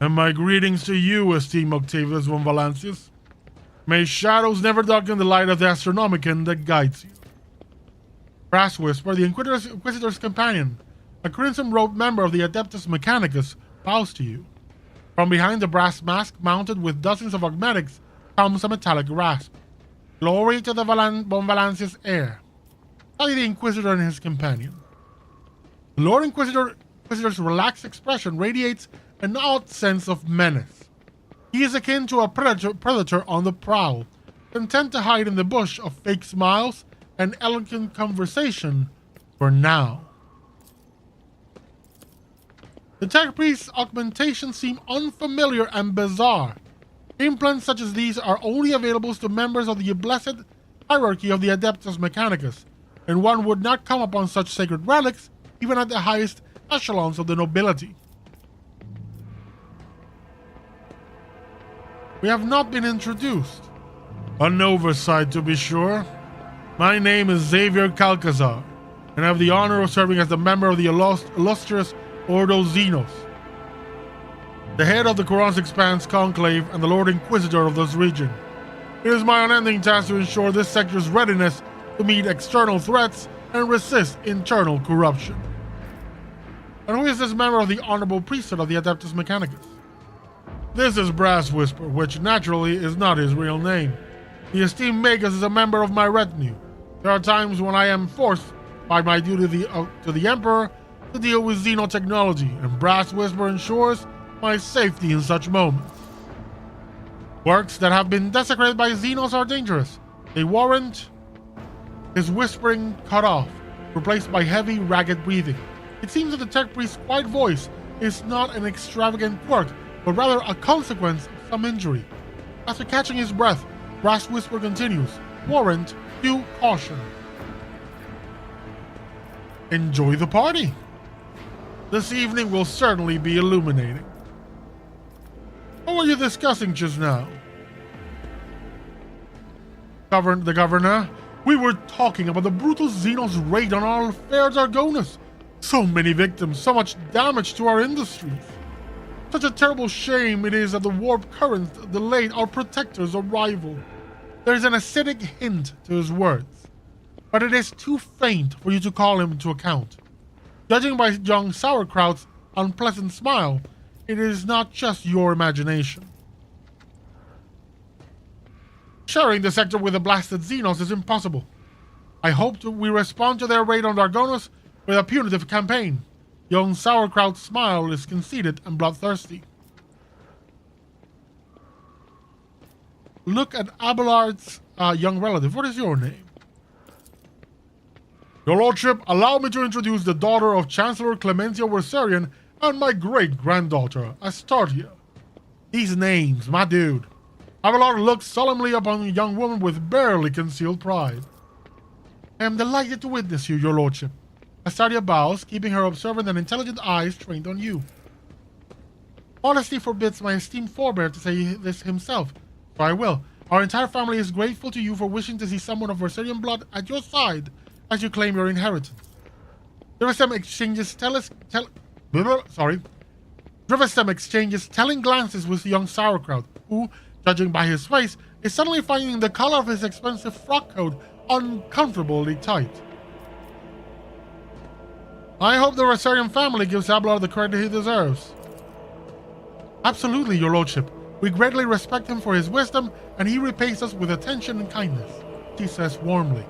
And my greetings to you, esteemed Octavius von Valancius. May shadows never darken the light of the Astronomicon that guides you. Brass Whisper, the Inquisitor's companion, a crimson-robed member of the Adeptus Mechanicus, bows to you. From behind the brass mask mounted with dozens of augmetics comes a metallic rasp. Glory to the von Valancius heir. Study the Inquisitor and his companion. The Lord Inquisitor's relaxed expression radiates an odd sense of menace. He is akin to a predator on the prowl, content to hide in the bush of fake smiles and elegant conversation for now. The Tech Priest's augmentations seem unfamiliar and bizarre. Implants such as these are only available to members of the blessed hierarchy of the Adeptus Mechanicus, and one would not come upon such sacred relics even at the highest echelons of the nobility. We have not been introduced. An oversight, to be sure. My name is Xavier Calcazar, and I have the honor of serving as the member of the illustrious Ordo Xenos, the head of the Quran's Expanse Conclave and the Lord Inquisitor of this region. It is my unending task to ensure this sector's readiness to meet external threats and resist internal corruption. And who is this member of the Honorable Priesthood of the Adeptus Mechanicus? This is Brass Whisper, which naturally is not his real name. The esteemed Magus is a member of my retinue. There are times when I am forced, by my duty to the Emperor, to deal with xenotechnology, and Brass Whisper ensures my safety in such moments. Works that have been desecrated by Xenos are dangerous. They warrant his whispering cut off, replaced by heavy, ragged breathing. It seems that the Tech Priest's quiet voice is not an extravagant quirk, but rather a consequence of some injury. After catching his breath, Brass Whisper continues, warrant due caution. Enjoy the party. This evening will certainly be illuminating. What were you discussing just now? The Governor, we were talking about the brutal Xenos raid on our fair Dargonus. So many victims, so much damage to our industries. Such a terrible shame it is that the warp current delayed our protector's arrival. There is an acidic hint to his words, but it is too faint for you to call him to account. Judging by young Sauerkraut's unpleasant smile, it is not just your imagination. Sharing the sector with the blasted Xenos is impossible. I hope we respond to their raid on Dargonus with a punitive campaign. Young Sauerkraut's smile is conceited and bloodthirsty. Look at Abelard's young relative. What is your name? Your Lordship, allow me to introduce the daughter of Chancellor Clementia Versarian and my great-granddaughter, Astartia. These names, my dude. Abelard looks solemnly upon the young woman with barely concealed pride. I am delighted to witness you, Your Lordship. Astartia bows, keeping her observant and intelligent eyes trained on you. Modesty forbids my esteemed forebear to say this himself, so I will. Our entire family is grateful to you for wishing to see someone of Versarian blood at your side as you claim your inheritance. Drivestem exchanges telling glances with the young Sauerkraut, who, judging by his face, is suddenly finding the collar of his expensive frock coat uncomfortably tight. I hope the Versarian family gives Abelard the credit he deserves. Absolutely, Your Lordship. We greatly respect him for his wisdom, and he repays us with attention and kindness, she says warmly.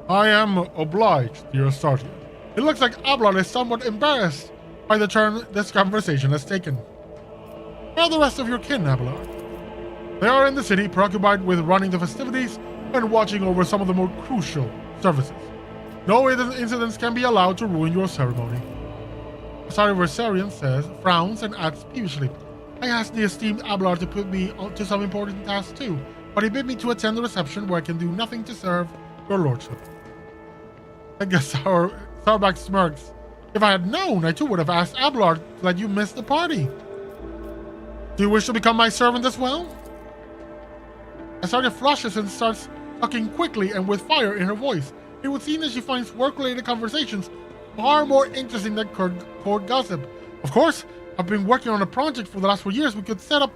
I am obliged, dear Astartia. It looks like Abelard is somewhat embarrassed by the turn this conversation has taken. Where are the rest of your kin, Abelard? They are in the city, preoccupied with running the festivities and watching over some of the more crucial services. No incidents can be allowed to ruin your ceremony. Astartia Versarian frowns and adds peevishly, I asked the esteemed Abelard to put me to some important tasks too. but he bid me to attend the reception where I can do nothing to serve your lordship. I guess Sarback smirks. If I had known, I too would have asked Abelard to let you miss the party. Do you wish to become my servant as well? Astaria flushes and starts talking quickly and with fire in her voice. It would seem that she finds work-related conversations far more interesting than court gossip. Of course, I've been working on a project for the last 4 years. We could set up...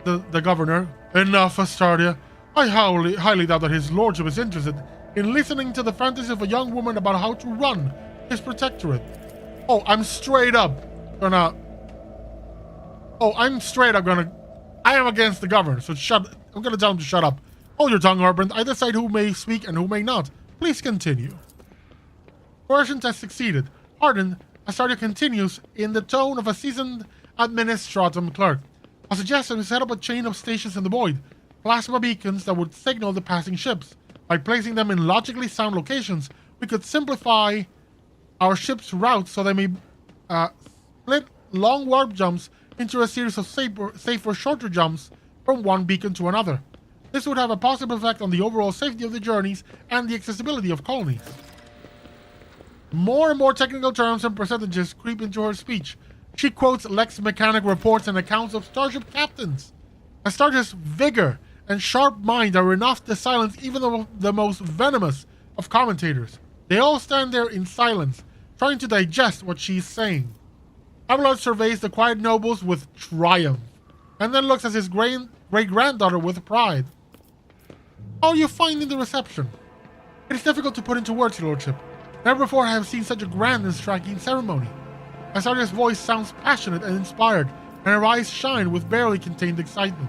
The governor. Enough, Astaria. I highly doubt that his lordship is interested in listening to the fantasies of a young woman about how to run his protectorate. Oh, I'm straight up gonna... I am against the governor, so I'm gonna tell him to shut up. Hold your tongue, Harbin. I decide who may speak and who may not. Please continue. Coercion test succeeded. Hardened, Astaria continues in the tone of a seasoned administratum clerk. I suggest that we set up a chain of stations in the void, plasma beacons that would signal the passing ships. By placing them in logically sound locations, we could simplify our ship's routes so they may split long warp jumps into a series of safer, shorter jumps from one beacon to another. This would have a positive effect on the overall safety of the journeys and the accessibility of colonies. More and more technical terms and percentages creep into her speech. She quotes Lex Mechanic reports and accounts of starship captains. Astaria's vigor and sharp mind are enough to silence even the most venomous of commentators. They all stand there in silence, trying to digest what she's saying. Abelard surveys the quiet nobles with triumph, and then looks at his great-granddaughter with pride. How are you finding the reception? It is difficult to put into words, your lordship. Never before have I seen such a grand and striking ceremony. Astaria's voice sounds passionate and inspired, and her eyes shine with barely contained excitement.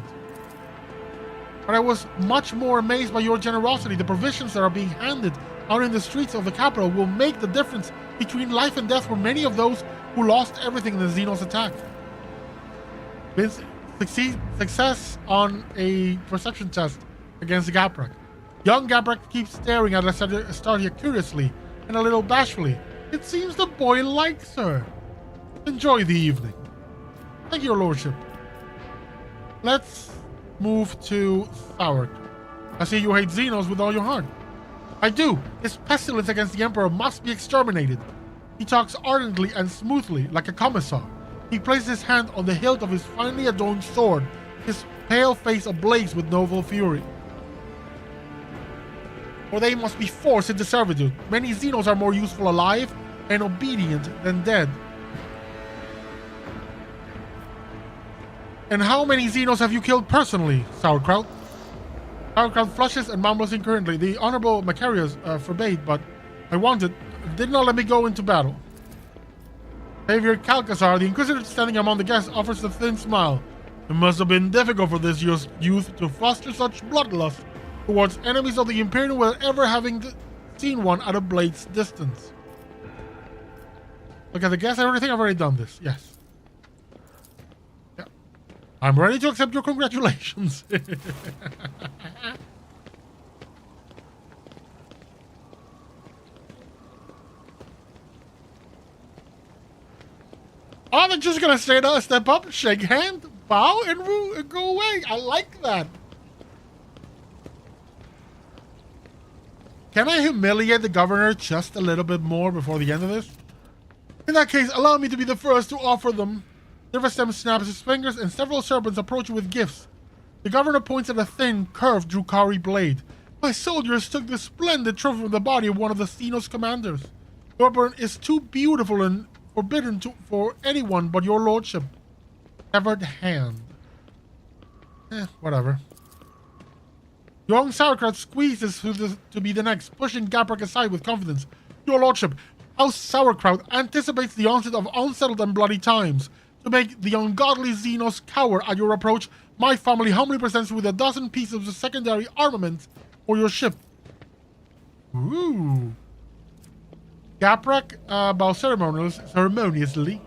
But I was much more amazed by your generosity. The provisions that are being handed out in the streets of the capital will make the difference between life and death for many of those who lost everything in the Xenos attack. Success on a perception test against Gaprak. Young Gaprak keeps staring at Astaria curiously and a little bashfully. It seems the boy likes her. Enjoy the evening. Thank you, your lordship. Let's move to Sauerkraut. I see you hate Xenos with all your heart. I do. This pestilence against the Emperor must be exterminated. He talks ardently and smoothly, like a commissar. He places his hand on the hilt of his finely adorned sword, his pale face ablaze with noble fury. For they must be forced into servitude. Many Xenos are more useful alive and obedient than dead. And how many Xenos have you killed personally, Sauerkraut? Sauerkraut flushes and mumbles incoherently. The Honorable Macarius forbade, but I wanted. Did not let me go into battle. Xavier Calcazar, the Inquisitor standing among the guests, offers a thin smile. It must have been difficult for this youth to foster such bloodlust towards enemies of the Imperium without ever having seen one at a blade's distance. Look at the guests. I think I've already done this. Yes. Yeah. I'm ready to accept your congratulations. Oh, they're just gonna step up, shake hand, bow, and go away. I like that. Can I humiliate the governor just a little bit more before the end of this? In that case, allow me to be the first to offer them. Nervastem snaps his fingers and several servants approach with gifts. The governor points at a thin, curved Drukhari blade. My soldiers took this splendid trophy from the body of one of the Xenos commanders. The weapon is too beautiful and forbidden for anyone but your lordship. Severed hand. Whatever. Young Sauerkraut squeezes to be the next, pushing Gaprak aside with confidence. Your lordship, House Sauerkraut anticipates the onset of unsettled and bloody times. To make the ungodly Xenos cower at your approach, my family humbly presents you with a dozen pieces of secondary armament for your ship. Ooh. Gaprak bows ceremoniously.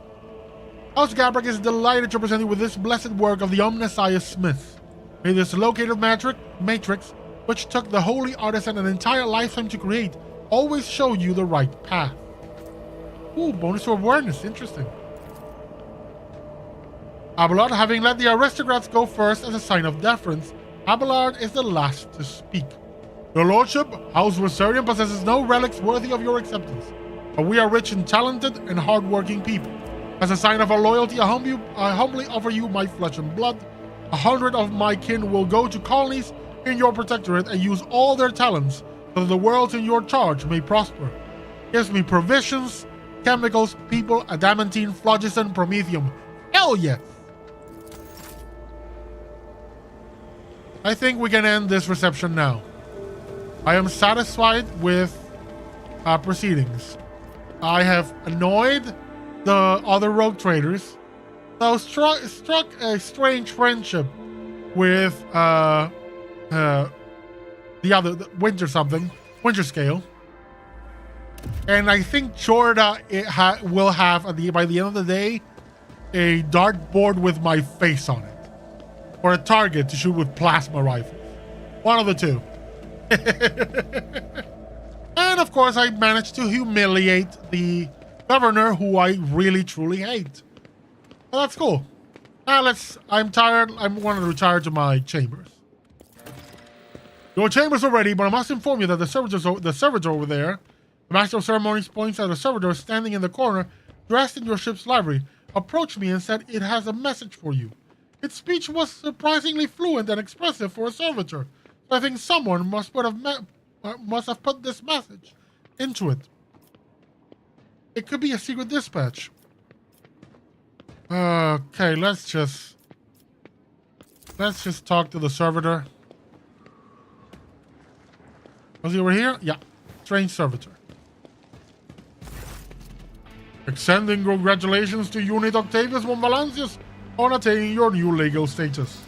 House Gaprak is delighted to present you with this blessed work of the Omnissiah Smith. May this located matrix, which took the holy artisan an entire lifetime to create, always show you the right path. Ooh, bonus to awareness. Interesting. Abelard, having let the aristocrats go first as a sign of deference, Abelard is the last to speak. Your lordship, House Rosarian possesses no relics worthy of your acceptance, but we are rich and talented and hard-working people. As a sign of our loyalty, I humbly offer you my flesh and blood. 100 of my kin will go to colonies in your protectorate and use all their talents so that the worlds in your charge may prosper. Gives me provisions, chemicals, people, adamantine, phlogiston, promethium. Hell yes! I think we can end this reception now. I am satisfied with proceedings. I have annoyed the other rogue traders. I struck a strange friendship with the Winter Scale. And I think Jorda will have, by the end of the day, a dartboard with my face on it. Or a target to shoot with plasma rifles. One of the two. And of course, I managed to humiliate the governor, who I really truly hate. Well, that's cool. I'm tired. I want to retire to my chambers. Your chambers are ready, but I must inform you that the servitor over there, the master of ceremonies, points out a servitor standing in the corner, dressed in your ship's livery, approached me and said it has a message for you. Its speech was surprisingly fluent and expressive for a servitor. So I think someone must have put this message into it. It could be a secret dispatch. Okay, let's just talk to the servitor. Was he over here? Yeah. Strange servitor. Extending congratulations to Unit Octavius von Valancius on attaining your new legal status.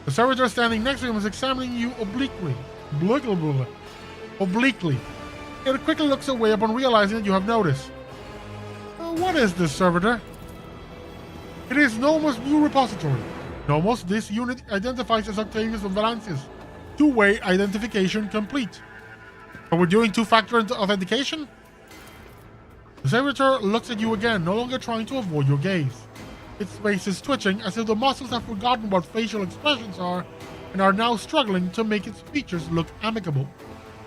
The servitor standing next to him is examining you obliquely. It quickly looks away upon realizing that you have noticed. What is this, servitor? It is Nomos' new repository. Nomos, this unit identifies as Octavius von Valancius. Two-way identification complete. Are we doing two-factor authentication? The servitor looks at you again, no longer trying to avoid your gaze. Its face is twitching as if the muscles have forgotten what facial expressions are and are now struggling to make its features look amicable.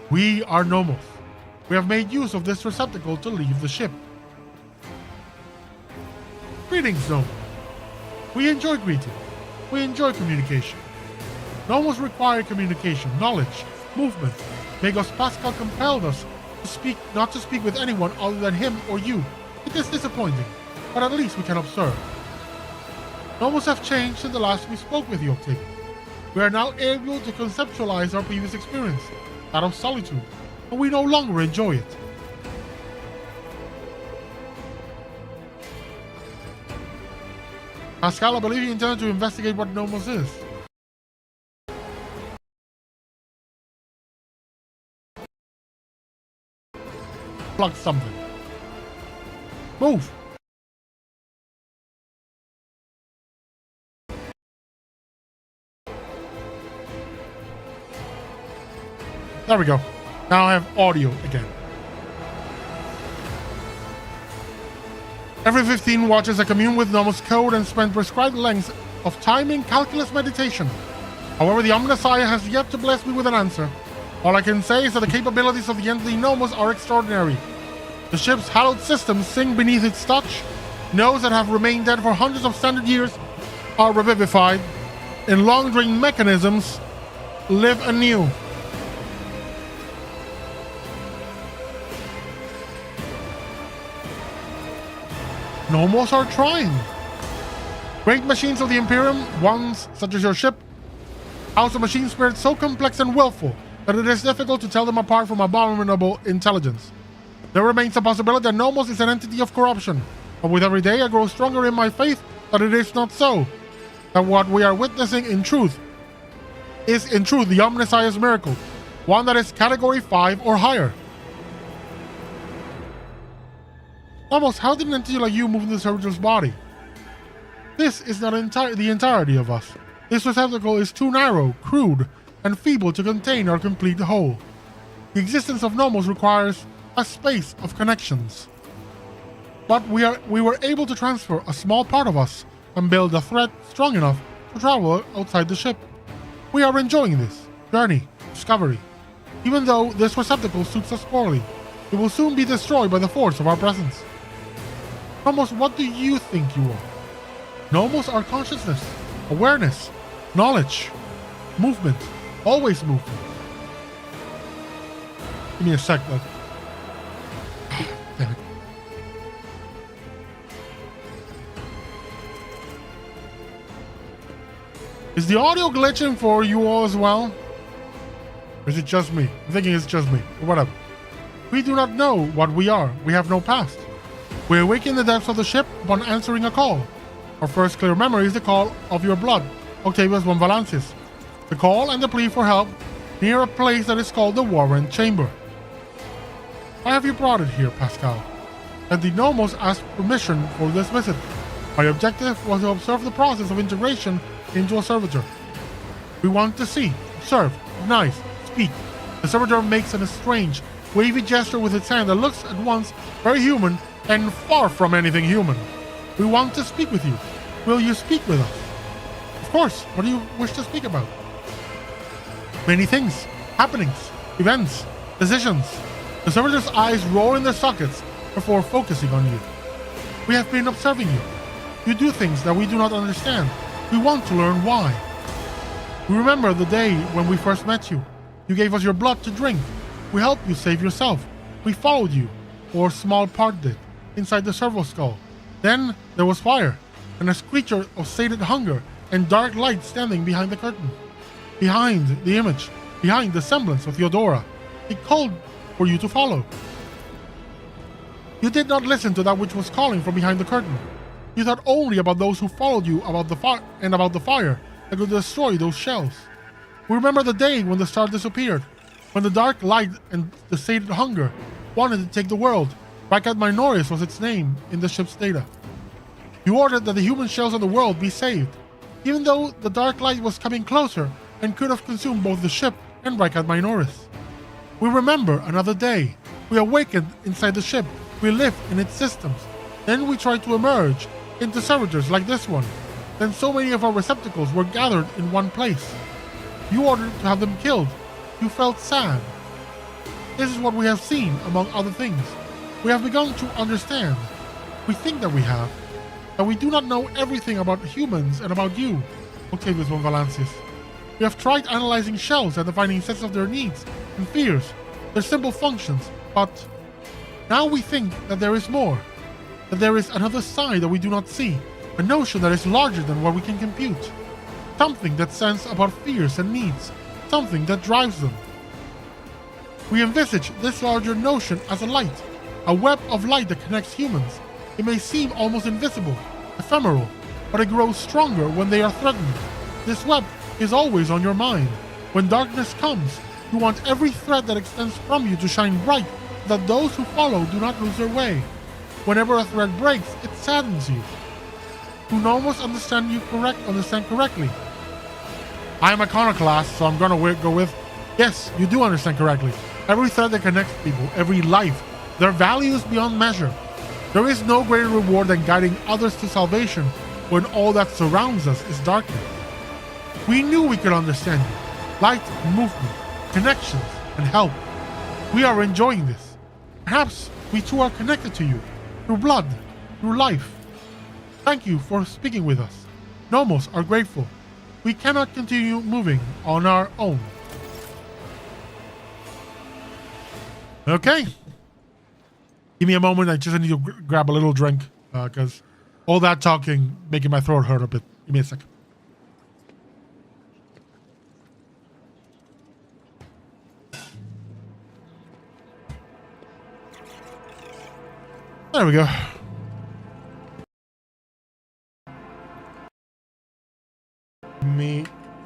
We are Nomos. We have made use of this receptacle to leave the ship. Greetings, Nomos. We enjoy greeting. We enjoy communication. Nomos require communication, knowledge, movement. Magos Pascal compelled us to not to speak with anyone other than him or you. It is disappointing, but at least we can observe. Nomos have changed since the last we spoke with you, Octavius. We are now able to conceptualize our previous experience, that of solitude, and we no longer enjoy it. Pascal, I believe you intended to investigate what Nomos is. Plug something. Move! There we go. Now I have audio again. Every 15 watches I commune with Nomos code and spend prescribed lengths of time in calculus meditation. However, the Omnissiah has yet to bless me with an answer. All I can say is that the capabilities of the entity Nomos are extraordinary. The ship's hallowed systems sing beneath its touch. Nodes that have remained dead for hundreds of standard years are revivified, and long-drained mechanisms live anew. Nomos are trying. Great machines of the Imperium, ones such as your ship, house a machine spirit so complex and willful that it is difficult to tell them apart from abominable intelligence. There remains the possibility that Nomos is an entity of corruption, but with every day I grow stronger in my faith that it is not so. That what we are witnessing is in truth the Omnissiah's miracle, one that is category 5 or higher. Nomos, how did an entity like you move in the servitor's body? This is not the entirety of us. This receptacle is too narrow, crude, and feeble to contain our complete whole. The existence of Nomos requires a space of connections. But we were able to transfer a small part of us and build a threat strong enough to travel outside the ship. We are enjoying this journey, discovery. Even though this receptacle suits us poorly, it will soon be destroyed by the force of our presence. Nomos, what do you think you are? Nomos are consciousness, awareness, knowledge, movement, always movement. Give me a sec, though. Damn it. Is the audio glitching for you all as well? Or is it just me? I'm thinking it's just me, or whatever. We do not know what we are. We have no past. We awake in the depths of the ship upon answering a call. Our first clear memory is the call of your blood, Octavius von Valancius. The call and the plea for help near a place that is called the Warren Chamber. Why have you brought it here, Pascal? And the Nomos asked permission for this visit. My objective was to observe the process of integration into a servitor. We want to see, observe, recognize, speak. The servitor makes a strange, wavy gesture with its hand that looks at once very human and far from anything human. We want to speak with you. Will you speak with us? Of course. What do you wish to speak about? Many things, happenings, events, decisions. The servitor's eyes roll in their sockets before focusing on you. We have been observing you. You do things that we do not understand. We want to learn why. We remember the day when we first met you. You gave us your blood to drink. We helped you save yourself. We followed you, or a small part did, inside the servo skull. Then there was fire, and a creature of sated hunger and dark light standing behind the curtain. Behind the image, behind the semblance of Theodora. It called for you to follow. You did not listen to that which was calling from behind the curtain. You thought only about those who followed you about the fire that could destroy those shells. We remember the day when the star disappeared, when the dark light and the sated hunger wanted to take the world. Rakat Minoris was its name in the ship's data. You ordered that the human shells of the world be saved, even though the dark light was coming closer and could have consumed both the ship and Rakat Minoris. We remember another day. We awakened inside the ship. We lived in its systems. Then we tried to emerge into servitors like this one. Then so many of our receptacles were gathered in one place. You ordered to have them killed. You felt sad. This is what we have seen, among other things. We have begun to understand. We think that we have. That we do not know everything about humans and about you, Octavius von Valancius. We have tried analyzing shells and defining sets of their needs and fears, their simple functions, but now we think that there is more. That there is another side that we do not see, a notion that is larger than what we can compute. Something that stands above fears and needs, something that drives them. We envisage this larger notion as a light, a web of light that connects humans. It may seem almost invisible, ephemeral, but it grows stronger when they are threatened. This web is always on your mind. When darkness comes, you want every thread that extends from you to shine bright, so that those who follow do not lose their way. Whenever a thread breaks, it saddens you. To almost understand correctly. I am iconoclast, so I'm gonna go with, yes, you do understand correctly. Every thread that connects people, every life, their value is beyond measure. There is no greater reward than guiding others to salvation when all that surrounds us is darkness. We knew we could understand you. Light, movement, connections, and help. We are enjoying this. Perhaps we too are connected to you, through blood, through life. Thank you for speaking with us. Nomos are grateful. We cannot continue moving on our own. Okay. Give me a moment. I just need to grab a little drink because all that talking making my throat hurt a bit. Give me a sec. There we go.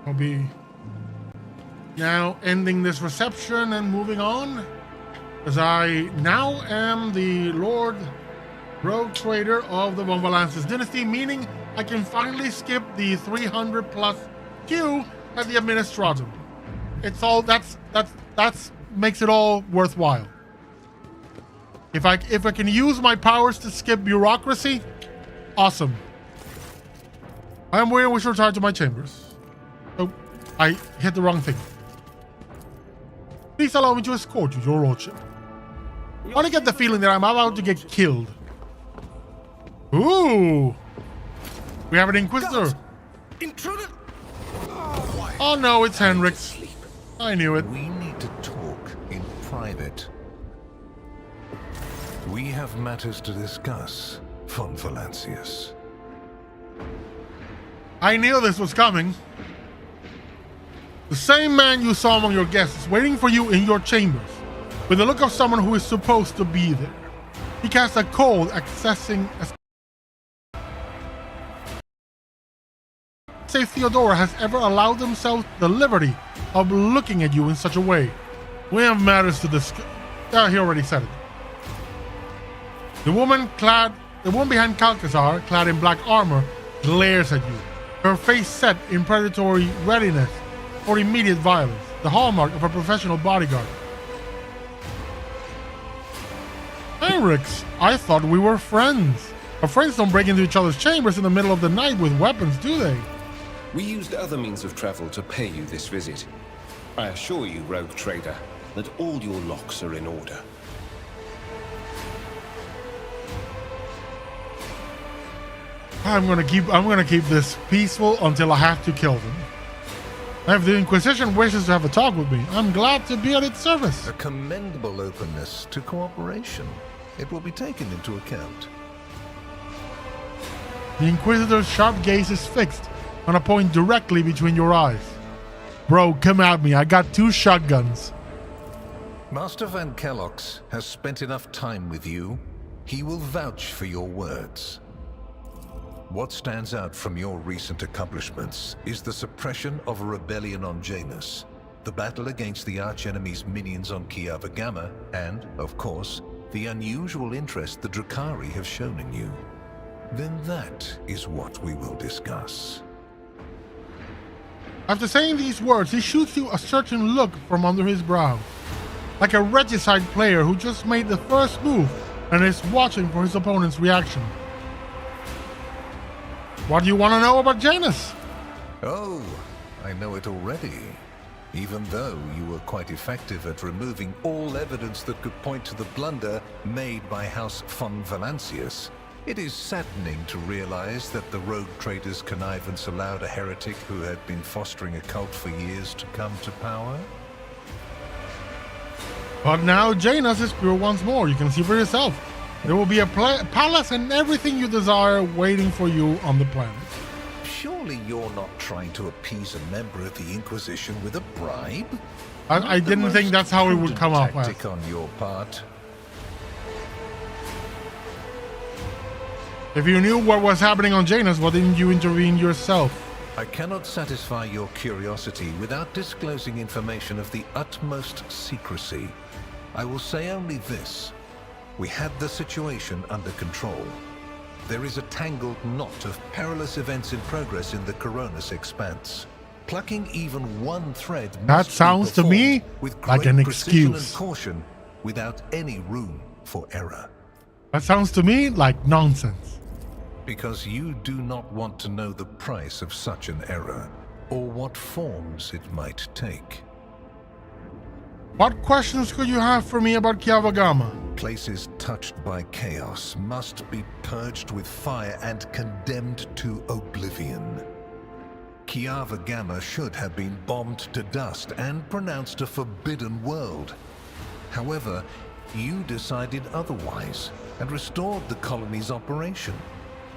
I'll be now ending this reception and moving on, as I now am the Lord Rogue Trader of the von Valancius dynasty, meaning I can finally skip the 300 plus queue at the Administratum. It's all that's makes it all worthwhile. If I can use my powers to skip bureaucracy, awesome. I am waiting with retire to my chambers. Oh, I hit the wrong thing. Please allow me to escort you, your lordship. I only get the feeling that I'm about to get killed. Ooh. We have an Inquisitor. Intruder! Oh no, it's Henrik. I knew it. We need to talk in private. We have matters to discuss, von Valancius. I knew this was coming. The same man you saw among your guests is waiting for you in your chambers, with the look of someone who is supposed to be there. He casts a cold, accessing. Say Theodora has ever allowed himself the liberty of looking at you in such a way. We have matters to discuss. He already said it. The woman behind Calcazar, clad in black armor, glares at you, her face set in predatory readiness for immediate violence, the hallmark of a professional bodyguard. Henriks, I thought we were friends. Our friends don't break into each other's chambers in the middle of the night with weapons, do they? We used other means of travel to pay you this visit. I assure you, rogue trader, that all your locks are in order. I'm gonna keep this peaceful until I have to kill them. If the Inquisition wishes to have a talk with me, I'm glad to be at its service. A commendable openness to cooperation. It will be taken into account. The Inquisitor's sharp gaze is fixed on a point directly between your eyes. Bro, come at me. I got 2 shotguns. Master Van Kellox has spent enough time with you. He will vouch for your words. What stands out from your recent accomplishments is the suppression of a rebellion on Janus, the battle against the archenemy's minions on Kiava Gamma, and, of course, the unusual interest the Drakari have shown in you. Then that is what we will discuss. After saying these words, he shoots you a searching look from under his brow, like a regicide player who just made the first move and is watching for his opponent's reaction. What do you want to know about Janus? Oh, I know it already. Even though you were quite effective at removing all evidence that could point to the blunder made by House von Valancius, it is saddening to realize that the rogue trader's connivance allowed a heretic who had been fostering a cult for years to come to power. But now Janus is pure once more. You can see for yourself. There will be a palace and everything you desire waiting for you on the planet. Surely you're not trying to appease a member of the Inquisition with a bribe? I didn't think that's how it would come off. Tactic on your part. If you knew what was happening on Janus, why didn't you intervene yourself? I cannot satisfy your curiosity without disclosing information of the utmost secrecy. I will say only this. We had the situation under control. There is a tangled knot of perilous events in progress in the Coronis expanse. Plucking even one thread that sounds to me with like an precision excuse. And caution, without any room for error. That sounds to me like nonsense. Because you do not want to know the price of such an error, or what forms it might take. What questions could you have for me about Kiava Gamma? Places touched by chaos must be purged with fire and condemned to oblivion. Kiava Gamma should have been bombed to dust and pronounced a forbidden world. However, you decided otherwise and restored the colony's operation.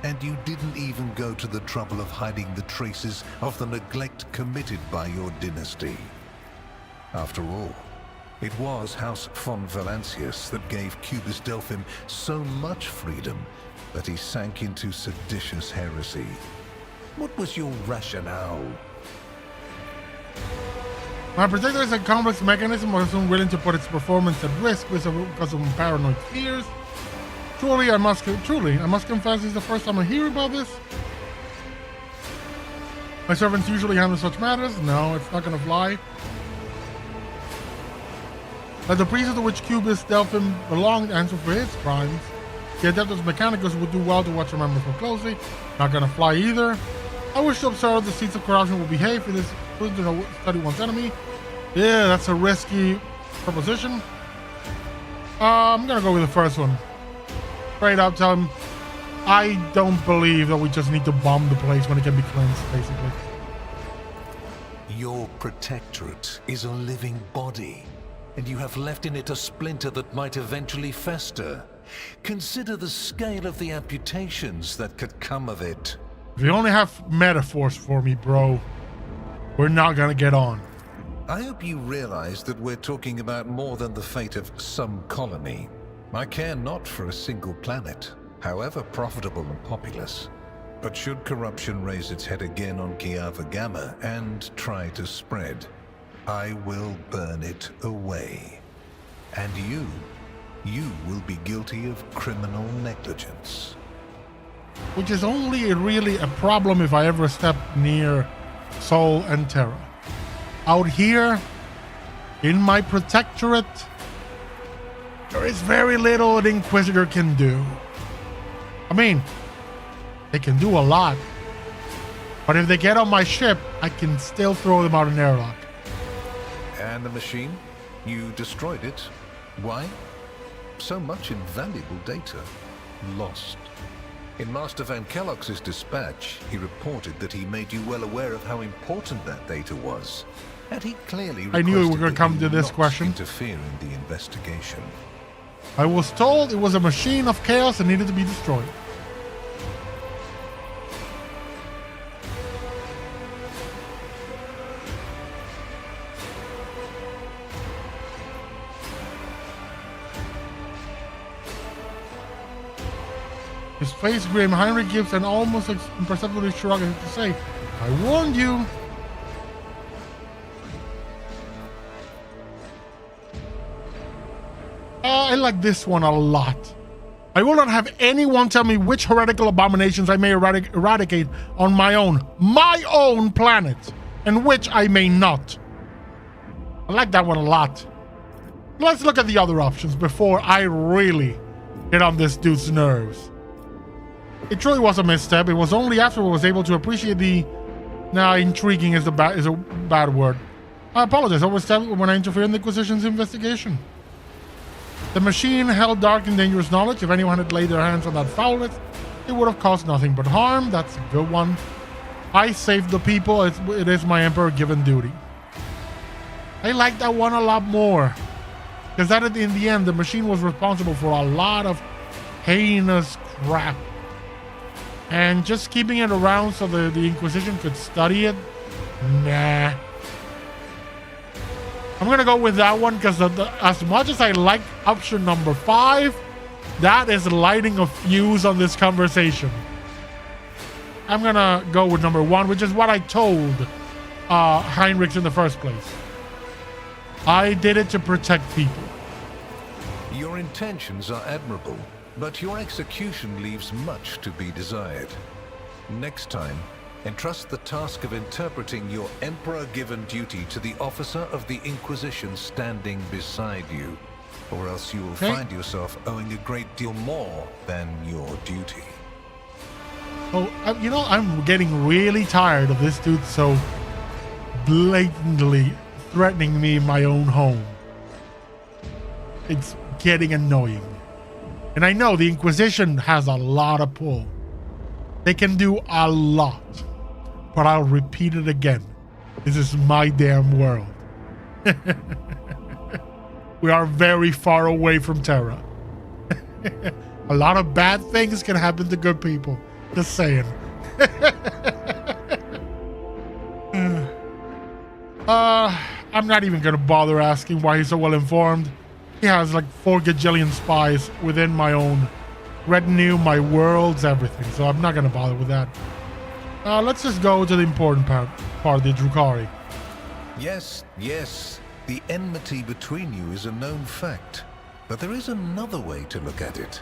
And you didn't even go to the trouble of hiding the traces of the neglect committed by your dynasty. After all, it was House von Valancius that gave Cubis Delphim so much freedom that he sank into seditious heresy. What was your rationale? My protector is a complex mechanism that is unwilling to put its performance at risk because of paranoid fears. Truly, I must confess, this is the first time I hear about this. My servants usually handle such matters. No, it's not gonna fly. Let the priesthood to which Cubis Delphim belonged answer for his crimes. The Adeptus Mechanicus would do well to watch your members more closely. Not gonna fly either. I wish to observe the seeds of corruption will behave. It is good to study one's enemy. Yeah, that's a risky proposition. I'm gonna go with the first one. Straight up tell him, I don't believe that we just need to bomb the place when it can be cleansed, basically. Your protectorate is a living body, and you have left in it a splinter that might eventually fester. Consider the scale of the amputations that could come of it. If you only have metaphors for me, bro, we're not gonna get on. I hope you realize that we're talking about more than the fate of some colony. I care not for a single planet, however profitable and populous. But should corruption raise its head again on Kiava Gamma and try to spread, I will burn it away. And you will be guilty of criminal negligence. Which is only really a problem if I ever step near Sol and Terra. Out here, in my protectorate, there is very little an Inquisitor can do. I mean, they can do a lot. But if they get on my ship, I can still throw them out an airlock. And the machine? You destroyed it. Why? So much invaluable data lost. In Master Van Kellogg's dispatch, he reported that he made you well aware of how important that data was. And he clearly I knew we were requested going to that come you to this not question. interfere in the investigation. I was told it was a machine of chaos and needed to be destroyed. His face grim. Heinrich gives an almost imperceptible shrug as if to say, I warned you. I like this one a lot. I will not have anyone tell me which heretical abominations I may eradicate on my own planet, and which I may not. I like that one a lot. Let's look at the other options before I really get on this dude's nerves. It truly was a misstep. It was only after I was able to appreciate the... Nah, intriguing is a bad word. I apologize. I was stepped when I interfered in the Inquisition's investigation. The machine held dark and dangerous knowledge. If anyone had laid their hands on that foulness, it would have caused nothing but harm. That's a good one. I saved the people. It is my Emperor-given duty. I like that one a lot more. Because that in the end, the machine was responsible for a lot of heinous crap. And just keeping it around so the Inquisition could study it? Nah. I'm gonna go with that one because as much as I like option number 5, that is lighting a fuse on this conversation. I'm gonna go with number 1, which is what I told Heinrich in the first place. I did it to protect people. Your intentions are admirable, but your execution leaves much to be desired. Next time, entrust the task of interpreting your Emperor-given duty to the officer of the Inquisition standing beside you, or else you will find yourself owing a great deal more than your duty. Oh, you know, I'm getting really tired of this dude so blatantly threatening me in my own home. It's getting annoying. And I know the Inquisition has a lot of pull. They can do a lot. But I'll repeat it again. This is my damn world. We are very far away from Terra. A lot of bad things can happen to good people. Just saying. I'm not even gonna bother asking why he's so well informed. He has like 4 gajillion spies within my own retinue, my worlds, everything. So I'm not gonna bother with that. Let's just go to the important part of the Drukhari. Yes, the enmity between you is a known fact, but there is another way to look at it.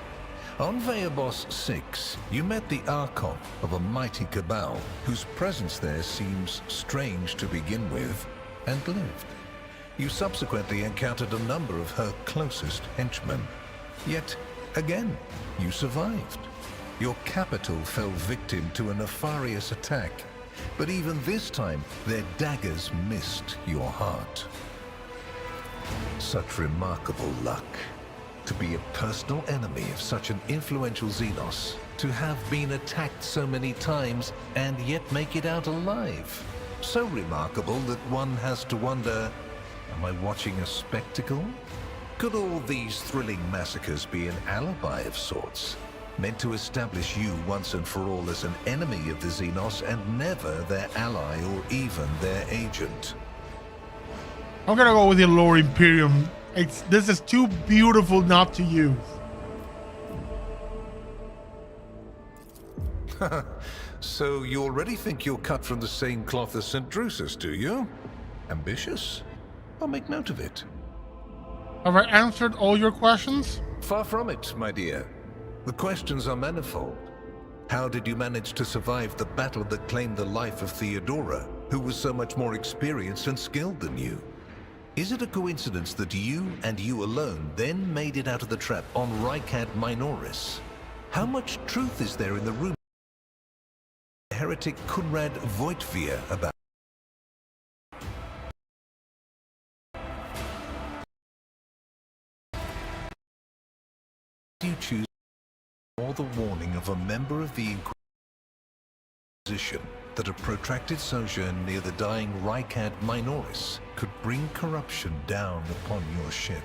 On Veabos 6, you met the Archon of a mighty cabal, whose presence there seems strange to begin with, and lived. You subsequently encountered a number of her closest henchmen. Yet, again, you survived. Your capital fell victim to a nefarious attack, but even this time, their daggers missed your heart. Such remarkable luck. To be a personal enemy of such an influential Xenos, to have been attacked so many times and yet make it out alive. So remarkable that one has to wonder, am I watching a spectacle? Could all these thrilling massacres be an alibi of sorts, meant to establish you once and for all as an enemy of the Xenos and never their ally or even their agent? I'm gonna go with the Lord Imperium. This is too beautiful not to use. So you already think you're cut from the same cloth as St. Drusus, do you? Ambitious? I'll make note of it. Have I answered all your questions? Far from it, my dear. The questions are manifold. How did you manage to survive the battle that claimed the life of Theodora, who was so much more experienced and skilled than you? Is it a coincidence that you and you alone then made it out of the trap on Rykad Minoris? How much truth is there in the rumor of heretic Kunrad Voitvir about? You choose or the warning of a member of the Inquisition that a protracted sojourn near the dying Rykad Minoris could bring corruption down upon your ship.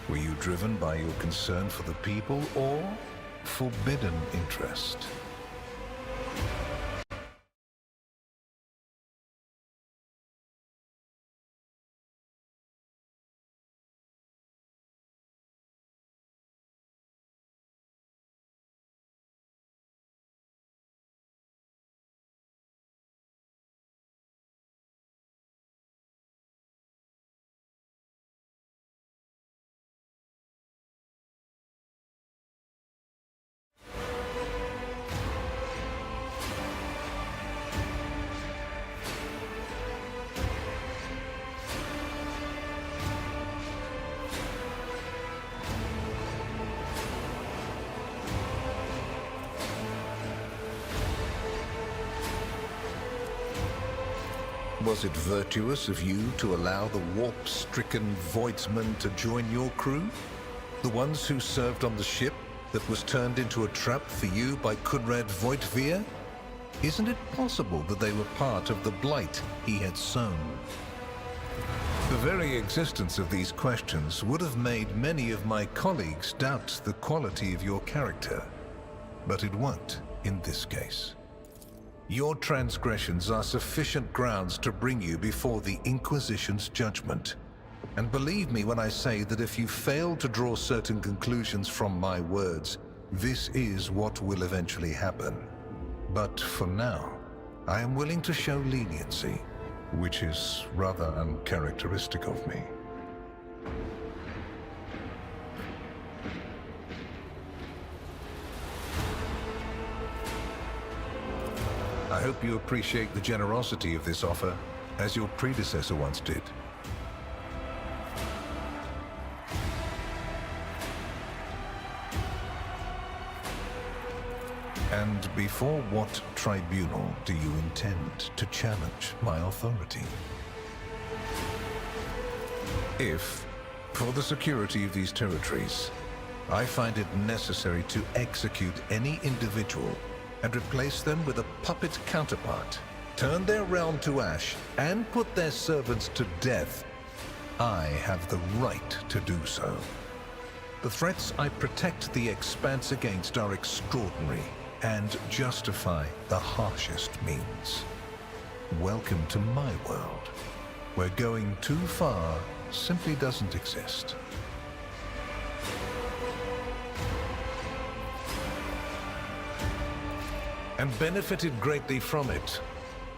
Were you driven by your concern for the people or forbidden interest? Was it virtuous of you to allow the warp-stricken Voidsmen to join your crew? The ones who served on the ship that was turned into a trap for you by Kunrad Voitvir? Isn't it possible that they were part of the blight he had sown? The very existence of these questions would have made many of my colleagues doubt the quality of your character. But it won't in this case. Your transgressions are sufficient grounds to bring you before the Inquisition's judgment. And believe me when I say that if you fail to draw certain conclusions from my words, this is what will eventually happen. But for now, I am willing to show leniency, which is rather uncharacteristic of me. I hope you appreciate the generosity of this offer, as your predecessor once did. And before what tribunal do you intend to challenge my authority? If, for the security of these territories, I find it necessary to execute any individual and replace them with a puppet counterpart, turn their realm to ash, and put their servants to death, I have the right to do so. The threats I protect the Expanse against are extraordinary and justify the harshest means. Welcome to my world, where going too far simply doesn't exist. And benefited greatly from it.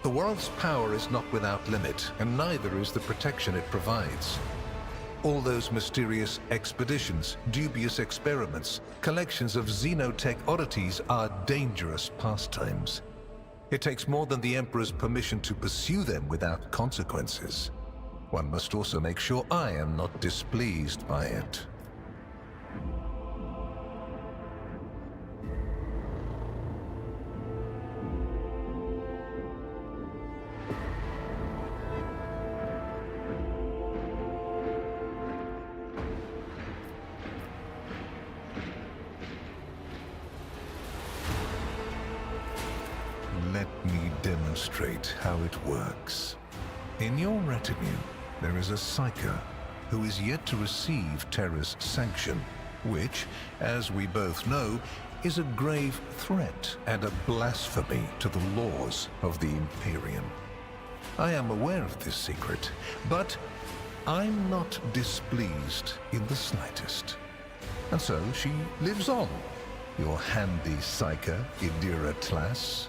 The world's power is not without limit, and neither is the protection it provides. All those mysterious expeditions, dubious experiments, collections of xenotech oddities are dangerous pastimes. It takes more than the Emperor's permission to pursue them without consequences. One must also make sure I am not displeased by it. Let me demonstrate how it works. In your retinue, there is a Psyker who is yet to receive Terra's sanction, which, as we both know, is a grave threat and a blasphemy to the laws of the Imperium. I am aware of this secret, but I'm not displeased in the slightest. And so she lives on, your handy Psyker, Idira Tlass.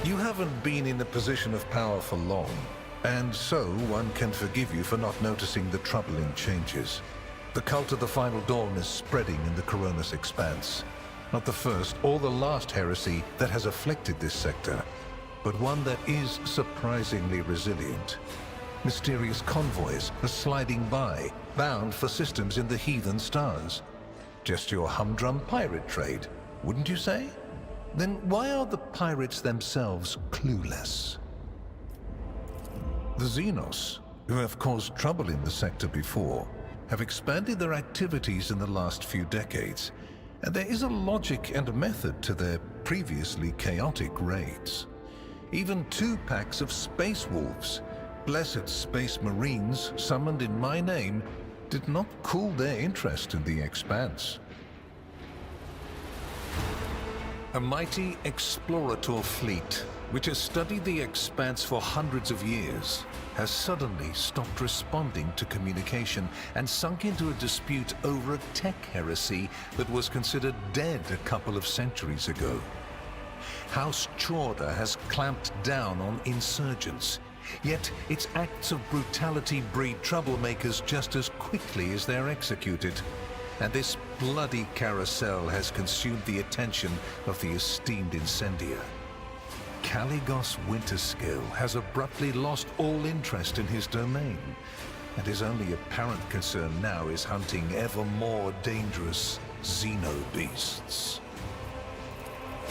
You haven't been in a position of power for long, and so one can forgive you for not noticing the troubling changes. The cult of the Final Dawn is spreading in the Coronis Expanse. Not the first or the last heresy that has afflicted this sector, but one that is surprisingly resilient. Mysterious convoys are sliding by, bound for systems in the heathen stars. Just your humdrum pirate trade, wouldn't you say? Then why are the pirates themselves clueless? The Xenos, who have caused trouble in the sector before, have expanded their activities in the last few decades, and there is a logic and method to their previously chaotic raids. Even 2 packs of Space Wolves, blessed Space Marines summoned in my name, did not cool their interest in the Expanse. A mighty explorator fleet, which has studied the Expanse for hundreds of years, has suddenly stopped responding to communication and sunk into a dispute over a tech heresy that was considered dead a couple of centuries ago. House Chorda has clamped down on insurgents, yet its acts of brutality breed troublemakers just as quickly as they're executed. And this bloody carousel has consumed the attention of the esteemed incendiar. Caligos Winterskill has abruptly lost all interest in his domain, and his only apparent concern now is hunting ever more dangerous xenobeasts.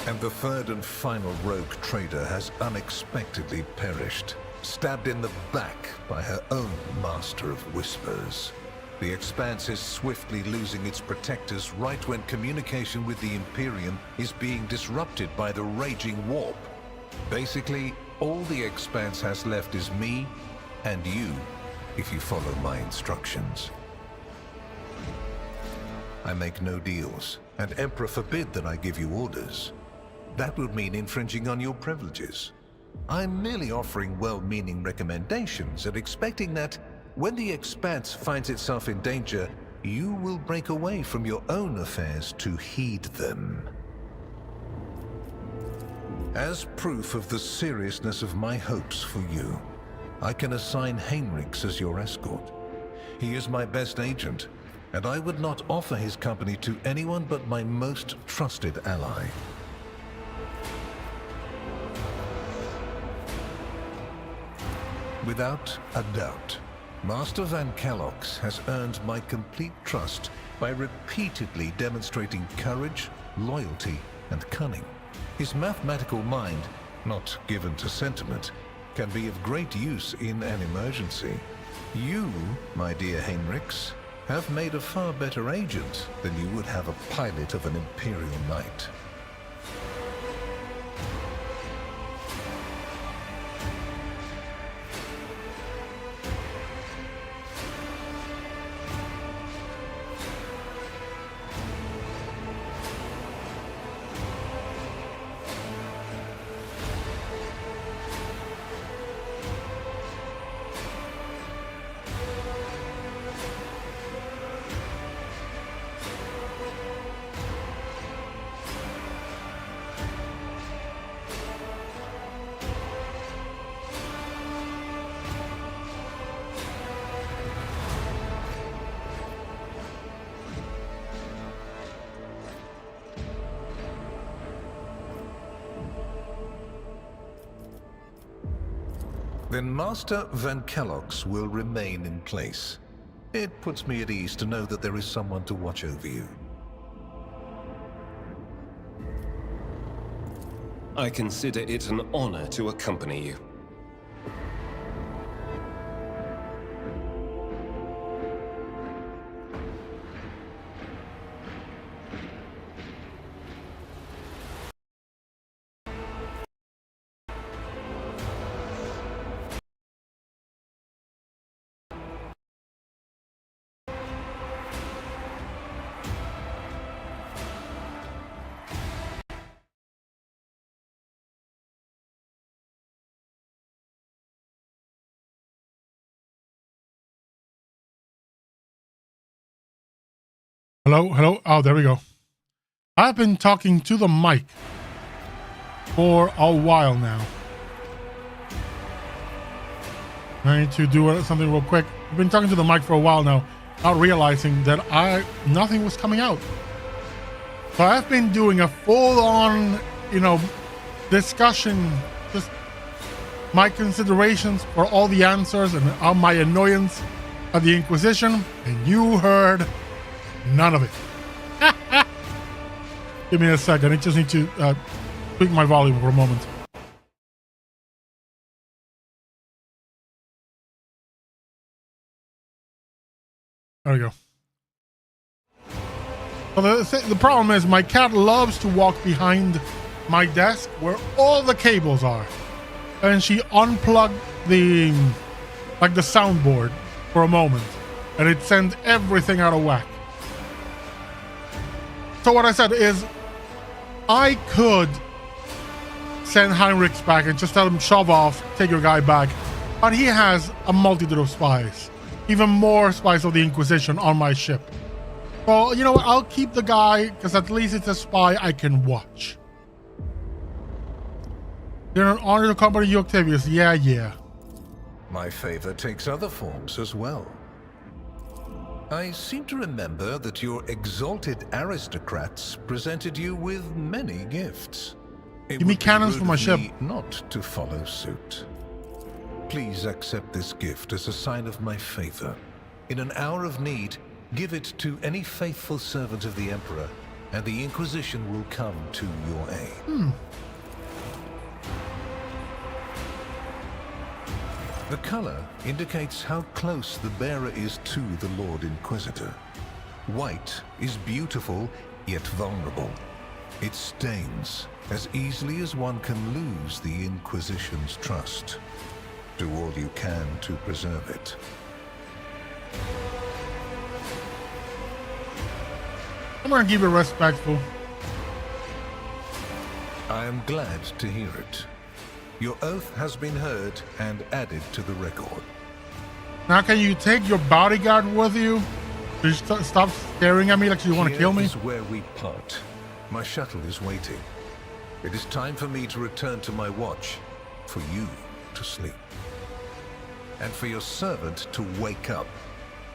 And the third and final rogue trader has unexpectedly perished, stabbed in the back by her own master of whispers. The Expanse is swiftly losing its protectors right when communication with the Imperium is being disrupted by the raging warp. Basically, all the Expanse has left is me and you, if you follow my instructions. I make no deals, and Emperor forbid that I give you orders. That would mean infringing on your privileges. I'm merely offering well-meaning recommendations and expecting that when the Expanse finds itself in danger, you will break away from your own affairs to heed them. As proof of the seriousness of my hopes for you, I can assign Heinrichs as your escort. He is my best agent, and I would not offer his company to anyone but my most trusted ally. Without a doubt, Master Van Kellogg's has earned my complete trust by repeatedly demonstrating courage, loyalty, and cunning. His mathematical mind, not given to sentiment, can be of great use in an emergency. You, my dear Heinrichs, have made a far better agent than you would have a pilot of an Imperial Knight. Then Master Van Kellogg's will remain in place. It puts me at ease to know that there is someone to watch over you. I consider it an honor to accompany you. Hello, hello. Oh, there we go. I've been talking to the mic for a while now. I need to do something real quick. I've been talking to the mic for a while now, not realizing that nothing was coming out. So I've been doing a full-on, discussion, just my considerations for all the answers and my annoyance at the Inquisition, and you heard none of it. Give me a second. I just need to tweak my volume for a moment. There we go. Well, the problem is my cat loves to walk behind my desk where all the cables are. And she unplugged the soundboard for a moment. And it sent everything out of whack. So what I said is, I could send Heinrichs back and just tell him, shove off, take your guy back. But he has a multitude of spies. Even more spies of the Inquisition on my ship. So, you know what? I'll keep the guy, because at least it's a spy I can watch. You're an honor to accompany you, Octavius. Yeah. My favor takes other forms as well. I seem to remember that your exalted aristocrats presented you with many gifts. Give me cannons for my ship. Not to follow suit. Please accept this gift as a sign of my favor. In an hour of need, give it to any faithful servant of the Emperor, and the Inquisition will come to your aid. The color indicates how close the bearer is to the Lord Inquisitor. White is beautiful, yet vulnerable. It stains as easily as one can lose the Inquisition's trust. Do all you can to preserve it. I'm gonna keep it respectful. I am glad to hear it. Your oath has been heard and added to the record. Now can you take your bodyguard with you? Just stop staring at me like you want to kill me? Here is where we part. My shuttle is waiting. It is time for me to return to my watch, for you to sleep, and for your servant to wake up.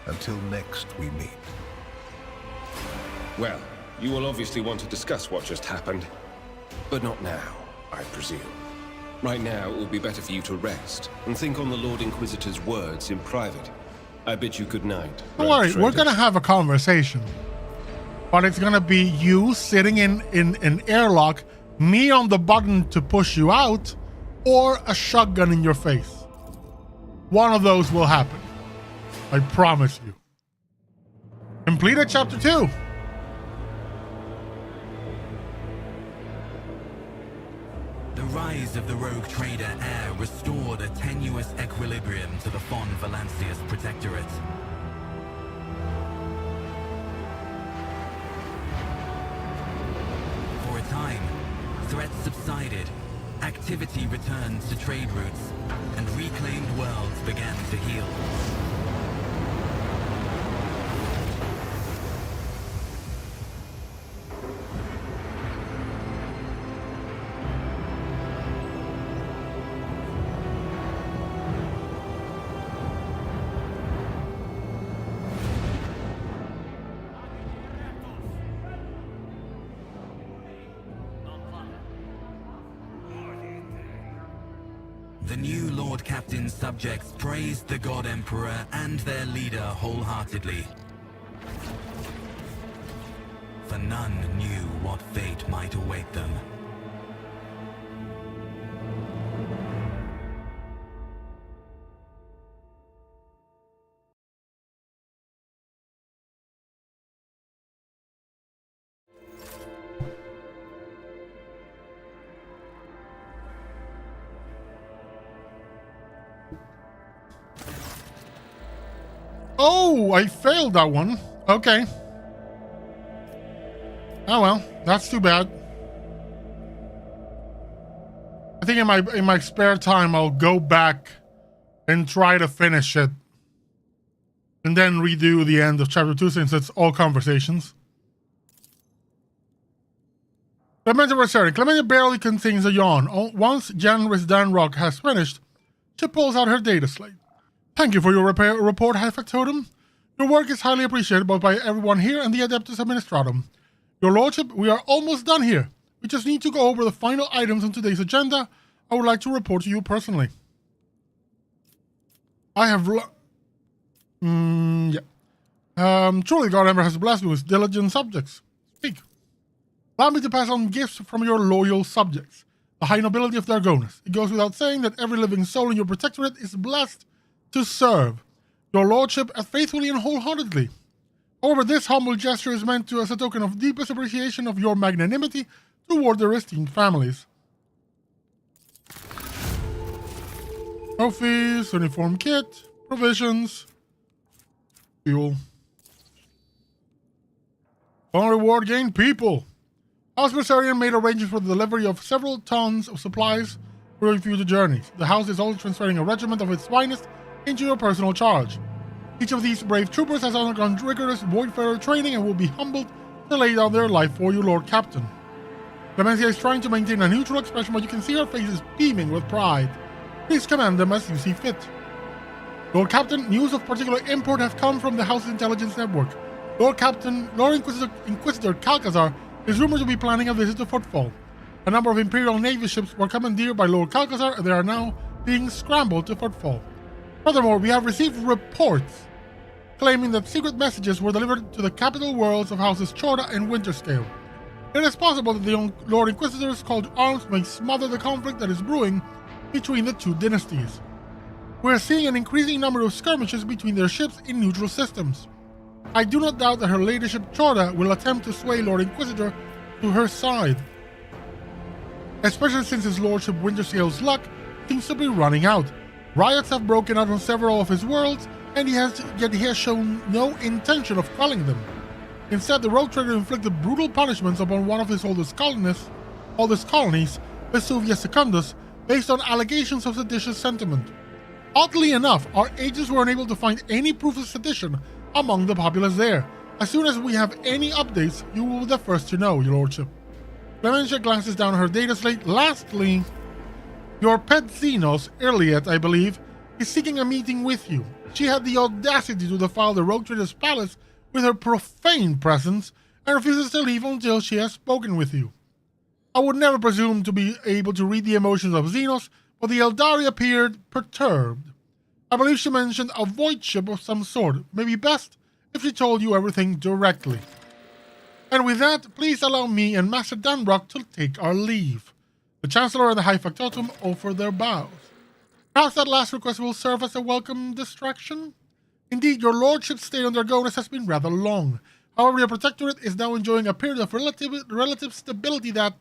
Until next we meet. Well, you will obviously want to discuss what just happened. But not now, I presume. Right now, it will be better for you to rest and think on the Lord Inquisitor's words in private. I bid you good night. Don't worry, we're gonna have a conversation. But it's gonna be you sitting in an airlock, me on the button to push you out, or a shotgun in your face. One of those will happen. I promise you. Completed chapter 2. The rise of the rogue trader heir restored a tenuous equilibrium to the fond Valancius protectorate. For a time, threats subsided, activity returned to trade routes, and reclaimed worlds began to heal. The new Lord Captain's subjects praised the God Emperor and their leader wholeheartedly. For none knew what fate might await them. Oh, I failed that one. Okay. Oh well, that's too bad. I think in my spare time I'll go back and try to finish it. And then redo the end of chapter 2 since it's all conversations. Clemente returning. Clemente barely contains a yawn. Once Generous Danrock has finished, she pulls out her data slate. Thank you for your report, High Factotum. Your work is highly appreciated both by everyone here and the Adeptus Administratum. Your Lordship, we are almost done here. We just need to go over the final items on today's agenda. I would like to report to you personally. I have... Truly, Warhammer has blessed me with diligent subjects. Speak. Allow me to pass on gifts from your loyal subjects, the high nobility of Dargonus. It goes without saying that every living soul in your protectorate is blessed to serve your Lordship as faithfully and wholeheartedly. However, this humble gesture is meant to as a token of deepest appreciation of your magnanimity toward their esteemed families. Trophies, uniform kit, provisions, fuel. Fun reward gain people. House Berserkian made arrangements for the delivery of several tons of supplies for your future journeys. The house is also transferring a regiment of its finest into your personal charge. Each of these brave troopers has undergone rigorous Voidfarer training and will be humbled to lay down their life for you, Lord Captain. Clemencia is trying to maintain a neutral expression, but you can see her face is beaming with pride. Please command them as you see fit. Lord Captain, news of particular import have come from the House's intelligence network. Lord Inquisitor Calcazar is rumored to be planning a visit to Footfall. A number of Imperial Navy ships were commandeered by Lord Calcazar, and they are now being scrambled to Footfall. Furthermore, we have received reports claiming that secret messages were delivered to the capital worlds of Houses Chorda and Winterscale. It is possible that the Lord Inquisitor's called arms may smother the conflict that is brewing between the two dynasties. We are seeing an increasing number of skirmishes between their ships in neutral systems. I do not doubt that her ladyship Chorda will attempt to sway Lord Inquisitor to her side, especially since his lordship Winterscale's luck seems to be running out. Riots have broken out on several of his worlds, and he has shown no intention of quelling them. Instead, the Rogue Trader inflicted brutal punishments upon one of his oldest colonies, Vesuvius Secundus, based on allegations of seditious sentiment. Oddly enough, our agents were unable to find any proof of sedition among the populace there. As soon as we have any updates, you will be the first to know, your lordship. Clemencia glances down her data slate. Lastly, your pet Xenos, Iliad, I believe, is seeking a meeting with you. She had the audacity to defile the Rogue Trader's palace with her profane presence and refuses to leave until she has spoken with you. I would never presume to be able to read the emotions of Xenos, but the Eldari appeared perturbed. I believe she mentioned a void ship of some sort. Maybe best if she told you everything directly. And with that, please allow me and Master Danrock to take our leave. The Chancellor and the High Factotum offer their bows. Perhaps that last request will serve as a welcome distraction? Indeed, your lordship's stay on Dargonus has been rather long. However, your protectorate is now enjoying a period of relative stability that,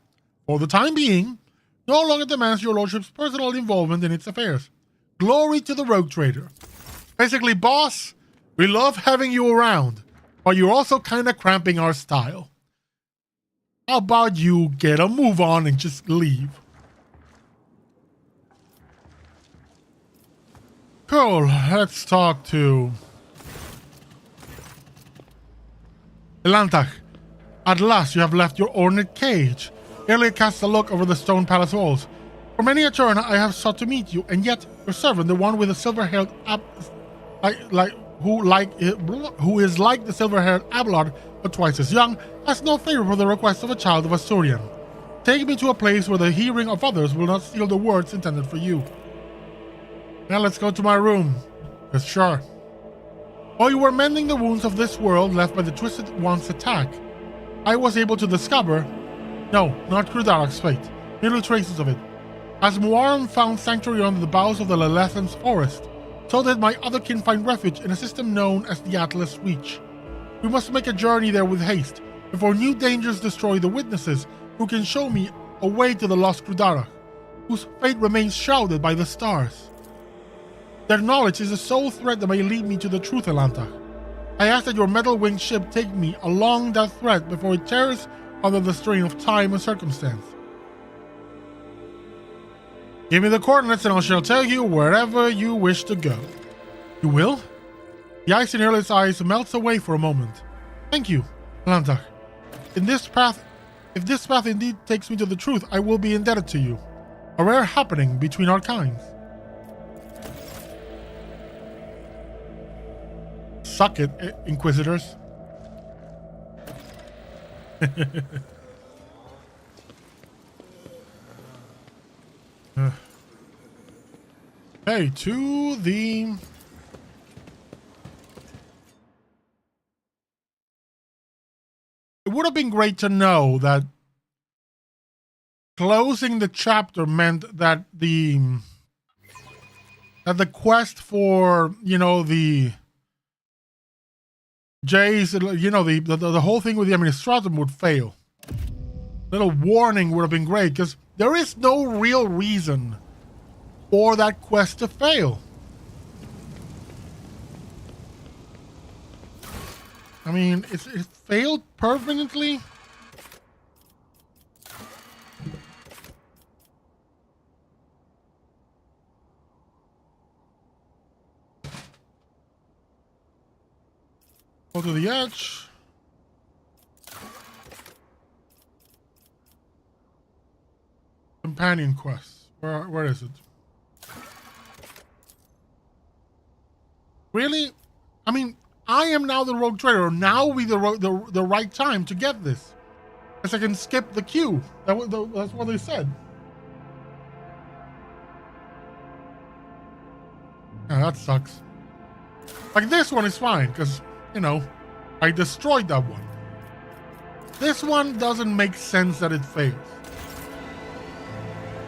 for the time being, no longer demands your lordship's personal involvement in its affairs. Glory to the Rogue Trader. Basically, boss, we love having you around, but you're also kind of cramping our style. How about you get a move on and just leave? Cool, let's talk to Elantach. At last you have left your ornate cage. Iliad casts a look over the stone palace walls. For many a turn I have sought to meet you, and yet your servant, the one with the silver-haired who is like the silver-haired Abelard, but twice as young, has no favor for the request of a child of Asturian. Take me to a place where the hearing of others will not steal the words intended for you. Now let's go to my room. Yes, sure. While you were mending the wounds of this world left by the Twisted One's attack, I was able to discover... No, not Krudarak's fate, merely traces of it. As Muarum found sanctuary under the boughs of the Lelethan's forest, so did my other kin find refuge in a system known as the Atlas Reach. We must make a journey there with haste, before new dangers destroy the witnesses who can show me a way to the lost Krudarak, whose fate remains shrouded by the stars. Their knowledge is the sole thread that may lead me to the truth, Elanta. I ask that your metal-winged ship take me along that thread before it tears under the strain of time and circumstance. Give me the coordinates and I shall tell you wherever you wish to go. You will? The ice in Hurley's eyes melts away for a moment. Thank you, Elanta. If this path indeed takes me to the truth, I will be indebted to you. A rare happening between our kinds. Suck it, Inquisitors. Hey, to the... It would have been great to know that closing the chapter meant that the quest for, you know, the Jays, you know, the whole thing with the Administratum would fail. Little warning would have been great, because there is no real reason for that quest to fail. I mean, it failed permanently. Go to the edge. Companion quest. Where is it? Really? I mean, I am now the rogue trader. Now would be the right time to get this. Because I can skip the queue. That's what they said. Yeah, that sucks. Like, this one is fine, because, you know, I destroyed that one. This one doesn't make sense that it fails.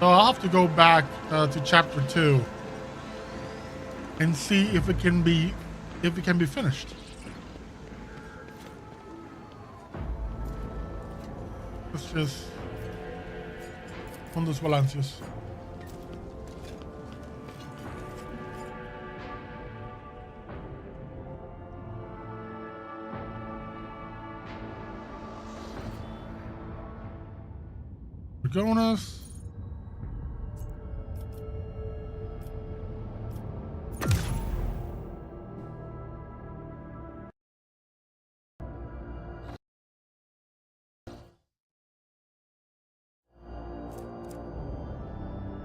So I'll have to go back to chapter 2 and see if it can be finished. Let's just on this Valancius. Dragonas.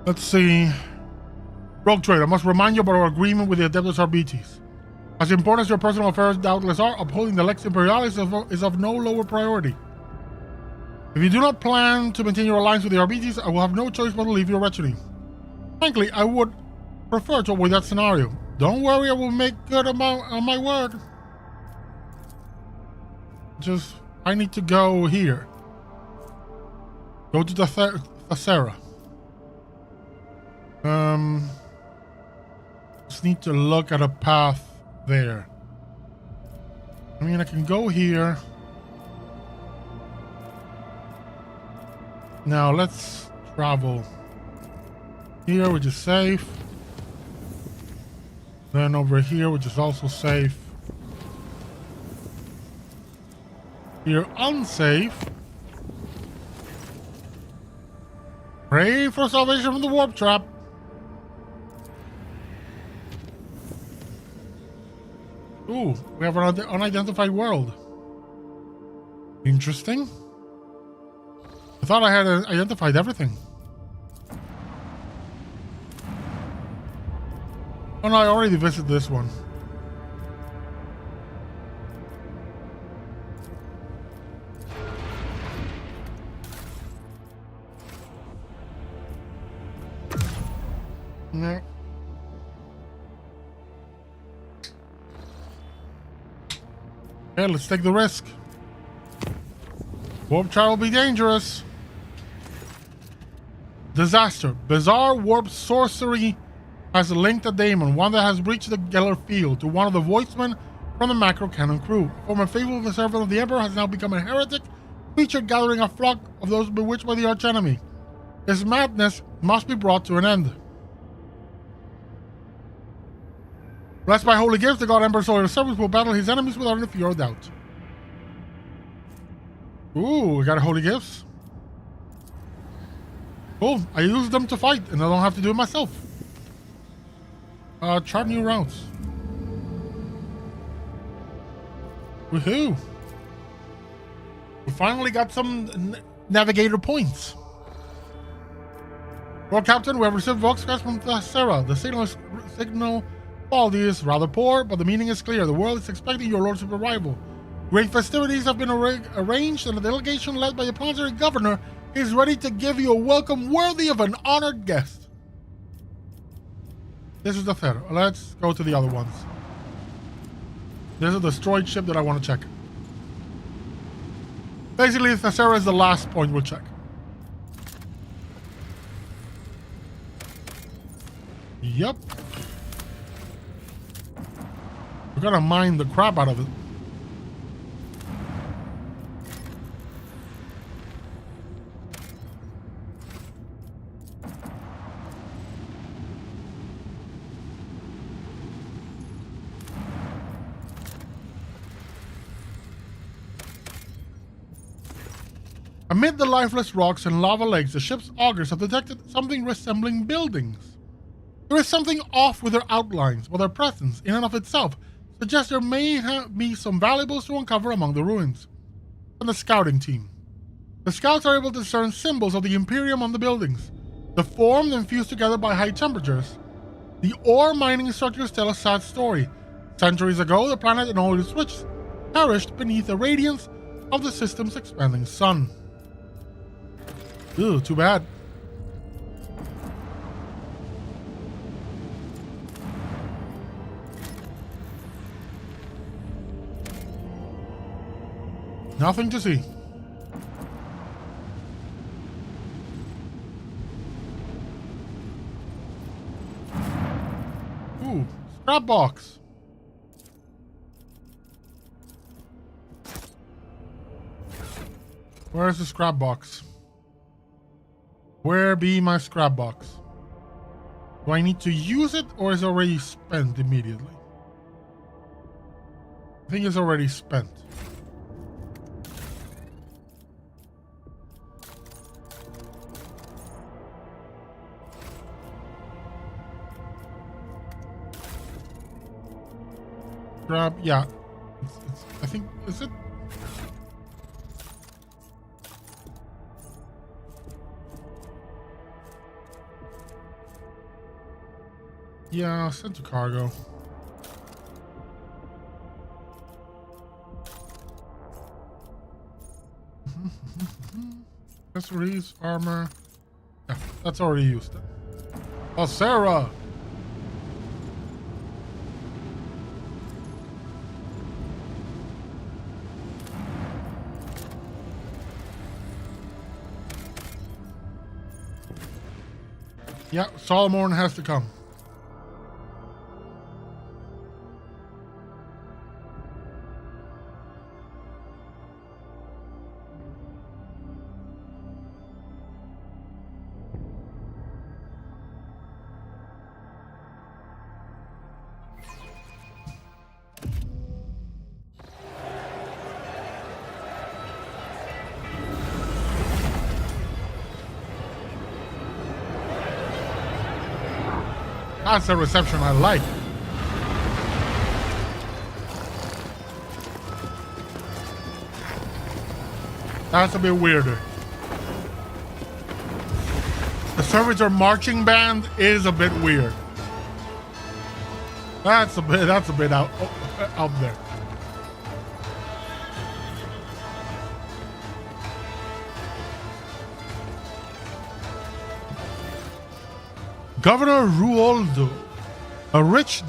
Let's see. Rogue Trader, I must remind you about our agreement with the Adeptus Arbites. As important as your personal affairs doubtless are, upholding the Lex Imperialis is of no lower priority. If you do not plan to maintain your alliance with the Arbites, I will have no choice but to leave your wretched. Frankly, I would prefer to avoid that scenario. Don't worry, I will make good on my word. Just, I need to go here. Go to Thessera. Just need to look at a path there. I mean, I can go here. Now let's travel here, which is safe. Then over here, which is also safe. Here, unsafe. Pray for salvation from the warp trap. Ooh, we have an unidentified world. Interesting. I thought I had identified everything. Oh no, I already visited this one. No. Okay, let's take the risk. Warp trap will be dangerous. Disaster. Bizarre warp sorcery has linked a daemon, one that has breached the Geller field, to one of the voicemen from the macro cannon crew. Former faithful servant of the Emperor has now become a heretic creature gathering a flock of those bewitched by the archenemy. His madness must be brought to an end. Blessed by holy gifts, the god Emperor Solar Service will battle his enemies without any fear or doubt. Ooh, we got holy gifts. Cool. I use them to fight, and I don't have to do it myself. Chart new routes. Woohoo! We finally got some navigator points. Lord Captain, we have received voxcast from Sarah. The signal quality is rather poor, but the meaning is clear. The world is expecting your lordship arrival. Great festivities have been arranged, and a delegation led by the planetary governor is ready to give you a welcome worthy of an honored guest. This is the third. Let's go to the other ones. This is the destroyed ship that I want to check. Basically, Thessera is the last point we'll check. Yep. We're gonna mine the crap out of it. Amid the lifeless rocks and lava lakes, the ship's augurs have detected something resembling buildings. There is something off with their outlines, but their presence, in and of itself, suggests there may be some valuables to uncover among the ruins. And the scouting team. The scouts are able to discern symbols of the Imperium on the buildings, deformed and fused together by high temperatures. The ore mining structures tell a sad story. Centuries ago, the planet and all its riches perished beneath the radiance of the system's expanding sun. Ew, too bad. Nothing to see. Ooh, scrap box. Where's the scrap box? Where be my scrap box? Do I need to use it, or is it already spent immediately? I think it's already spent. Grab, yeah. I think, is it? Yeah, send to cargo. Accessories, armor. Yeah, that's already used. Oh, Sarah! Yeah, Solomon has to come. That's a reception I like. That's a bit weirder. The servitor marching band is a bit weird. That's a bit out there. Governor Ruoldo, a richly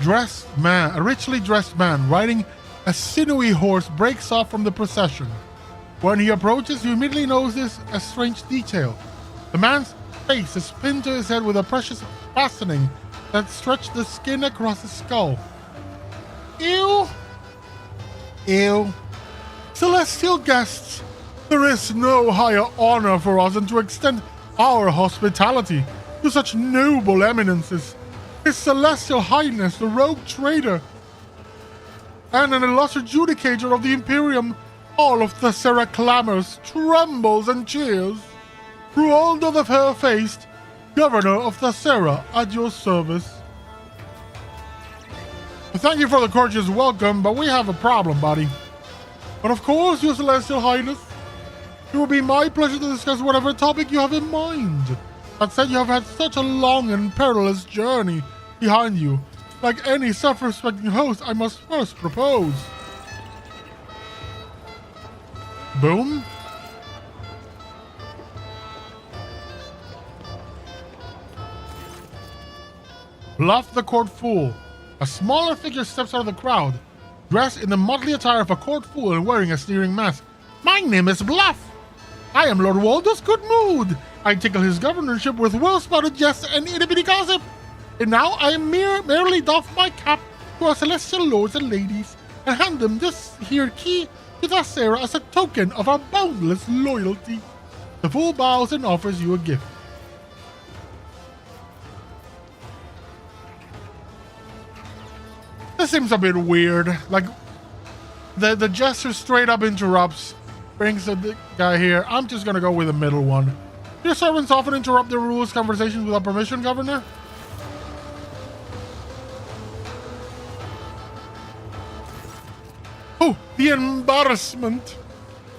dressed man riding a sinewy horse, breaks off from the procession. When he approaches, you immediately notice a strange detail. The man's face is pinned to his head with a precious fastening that stretched the skin across his skull. Ew! Ew. Celestial guests, there is no higher honor for us than to extend our hospitality to such noble eminences. His Celestial Highness, the rogue traitor, and an illustrious judicator of the Imperium, all of Thessera clamors, trembles, and cheers. Rualdo the Fair-Faced, Governor of Thessera, at your service. Thank you for the courteous welcome, but we have a problem, buddy. But of course, Your Celestial Highness, it will be my pleasure to discuss whatever topic you have in mind. That said, you have had such a long and perilous journey behind you. Like any self-respecting host, I must first propose. Boom. Bluff the court fool. A smaller figure steps out of the crowd, dressed in the motley attire of a court fool and wearing a sneering mask. My name is Bluff. I am Lord Waldo's good mood. I tickle his governorship with well-spotted jests and itty-bitty gossip. And now I merely doff my cap to our celestial lords and ladies and hand them this here key to Thessera as a token of our boundless loyalty. The fool bows and offers you a gift. This seems a bit weird. Like, the gesture straight up interrupts, brings the guy here. I'm just gonna go with the middle one. Your servants often interrupt their rules conversations without permission, Governor? Oh, the embarrassment!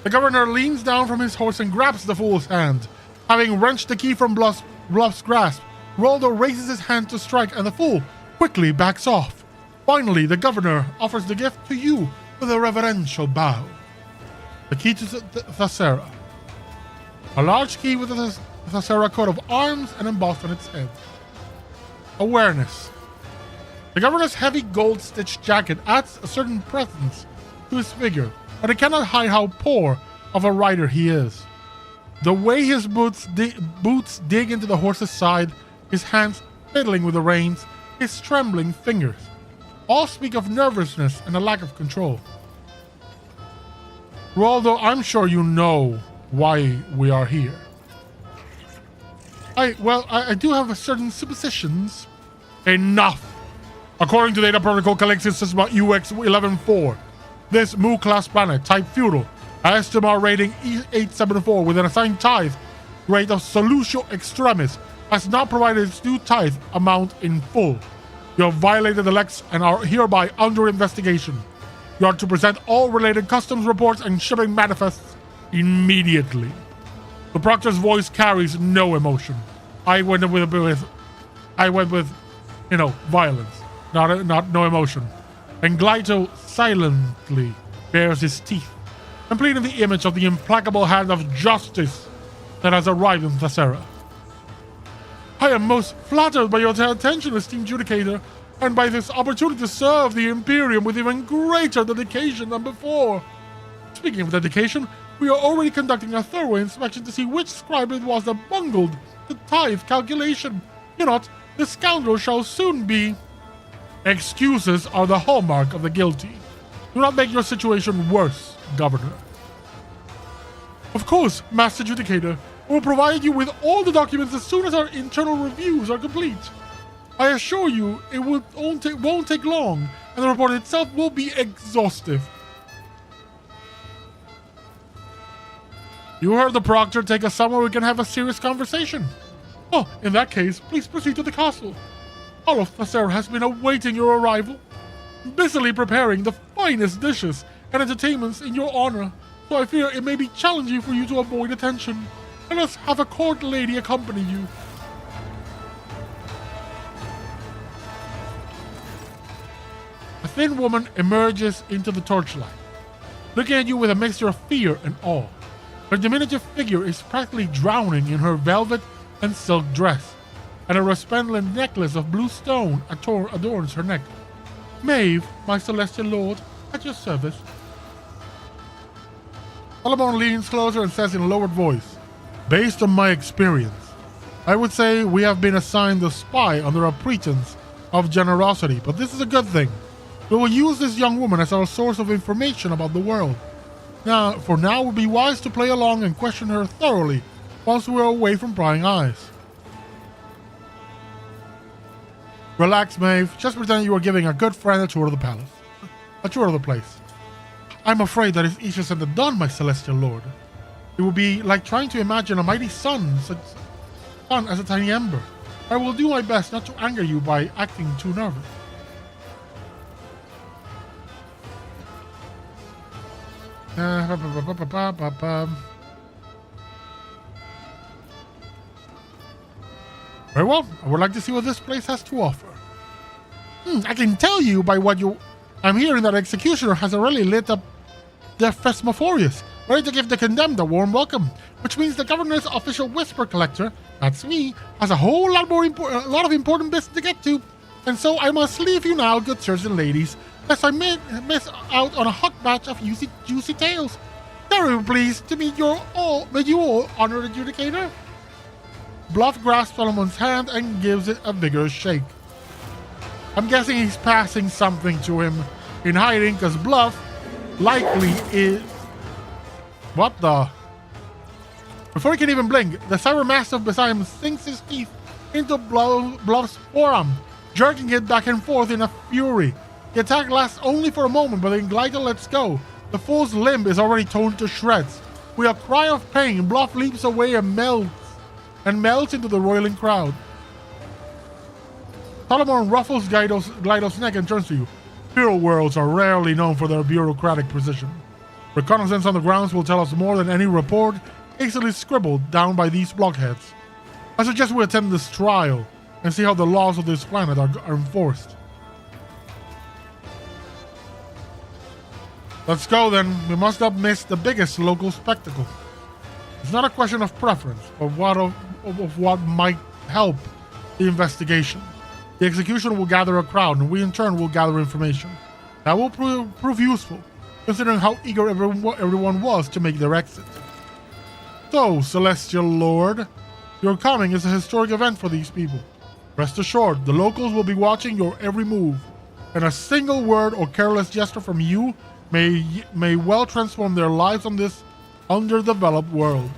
The governor leans down from his horse and grabs the fool's hand. Having wrenched the key from Bluff's grasp, Roldo raises his hand to strike and the fool quickly backs off. Finally, the governor offers the gift to you with a reverential bow. The key to Thessera. A large key with a Thessera coat of arms and embossed on its head. Awareness. The governor's heavy gold-stitched jacket adds a certain presence to his figure, but it cannot hide how poor of a rider he is. The way his boots dig into the horse's side, his hands fiddling with the reins, his trembling fingers, all speak of nervousness and a lack of control. Roldo, I'm sure you know why we are here. I do have certain suppositions. Enough! According to data protocol Calexius says about UX 11-4, this Mu-class planet, type feudal, Estimar rating E874 with an assigned tithe rate of Solutio Extremis, has not provided its due tithe amount in full. You have violated the Lex and are hereby under investigation. You are to present all related customs reports and shipping manifests immediately. The proctor's voice carries no emotion. I went with violence, not no emotion. And Glyto silently bares his teeth, completing the image of the implacable hand of justice that has arrived in Thessera. I am most flattered by your attention, esteemed judicator, and by this opportunity to serve the Imperium with even greater dedication than before. Speaking of dedication, we are already conducting a thorough inspection to see which scribe it was that bungled the tithe calculation. You know, the scoundrel shall soon be... Excuses are the hallmark of the guilty. Do not make your situation worse, Governor. Of course, Master Judicator, we will provide you with all the documents as soon as our internal reviews are complete. I assure you, it won't take long, and the report itself will be exhaustive. You heard the proctor. Take us somewhere we can have a serious conversation. Oh, in that case, please proceed to the castle. All of Thessera has been awaiting your arrival, busily preparing the finest dishes and entertainments in your honor, so I fear it may be challenging for you to avoid attention. Let us have a court lady accompany you. A thin woman emerges into the torchlight, looking at you with a mixture of fear and awe. Her diminutive figure is practically drowning in her velvet and silk dress, and a resplendent necklace of blue stone adorns her neck. Maeve, my celestial lord, at your service. Solomon leans closer and says in a lowered voice, based on my experience, I would say we have been assigned a spy under a pretense of generosity, but this is a good thing. We will use this young woman as our source of information about the world. For now, it would be wise to play along and question her thoroughly once we are away from prying eyes. Relax, Maeve. Just pretend you are giving a good friend a tour of the palace. A tour of the place. I'm afraid that is easier said than done, my celestial lord. It would be like trying to imagine a mighty sun as a tiny ember. I will do my best not to anger you by acting too nervous. Very well. I would like to see what this place has to offer. I can tell you by what I'm hearing that Executioner has already lit up the Phasmophorius, ready to give the condemned a warm welcome, which means the governor's official whisper collector, that's me, has a whole lot of important business to get to. And so I must leave you now, good sirs and ladies, lest I miss out on a hot batch of juicy tales. Very pleased to meet you all, honored adjudicator. Bluff grasps Solomon's hand and gives it a vigorous shake. I'm guessing he's passing something to him in hiding, because Bluff likely is... What the... Before he can even blink, the cyber mastiff beside him sinks his teeth into Bluff's forearm, jerking it back and forth in a fury. The attack lasts only for a moment, but then Glyta lets go. The fool's limb is already torn to shreds. With a cry of pain, Bluff leaps away and melts into the roiling crowd. Solomon ruffles Glyto's neck and turns to you. Hero worlds are rarely known for their bureaucratic precision. Reconnaissance on the grounds will tell us more than any report hastily scribbled down by these blockheads. I suggest we attend this trial and see how the laws of this planet are enforced. Let's go then. We must not miss the biggest local spectacle. It's not a question of preference, but of what might help the investigation. The execution will gather a crowd, and we in turn will gather information. That will prove useful, considering how eager everyone was to make their exit. So, Celestial Lord, your coming is a historic event for these people. Rest assured, the locals will be watching your every move, and a single word or careless gesture from you may well transform their lives on this underdeveloped world.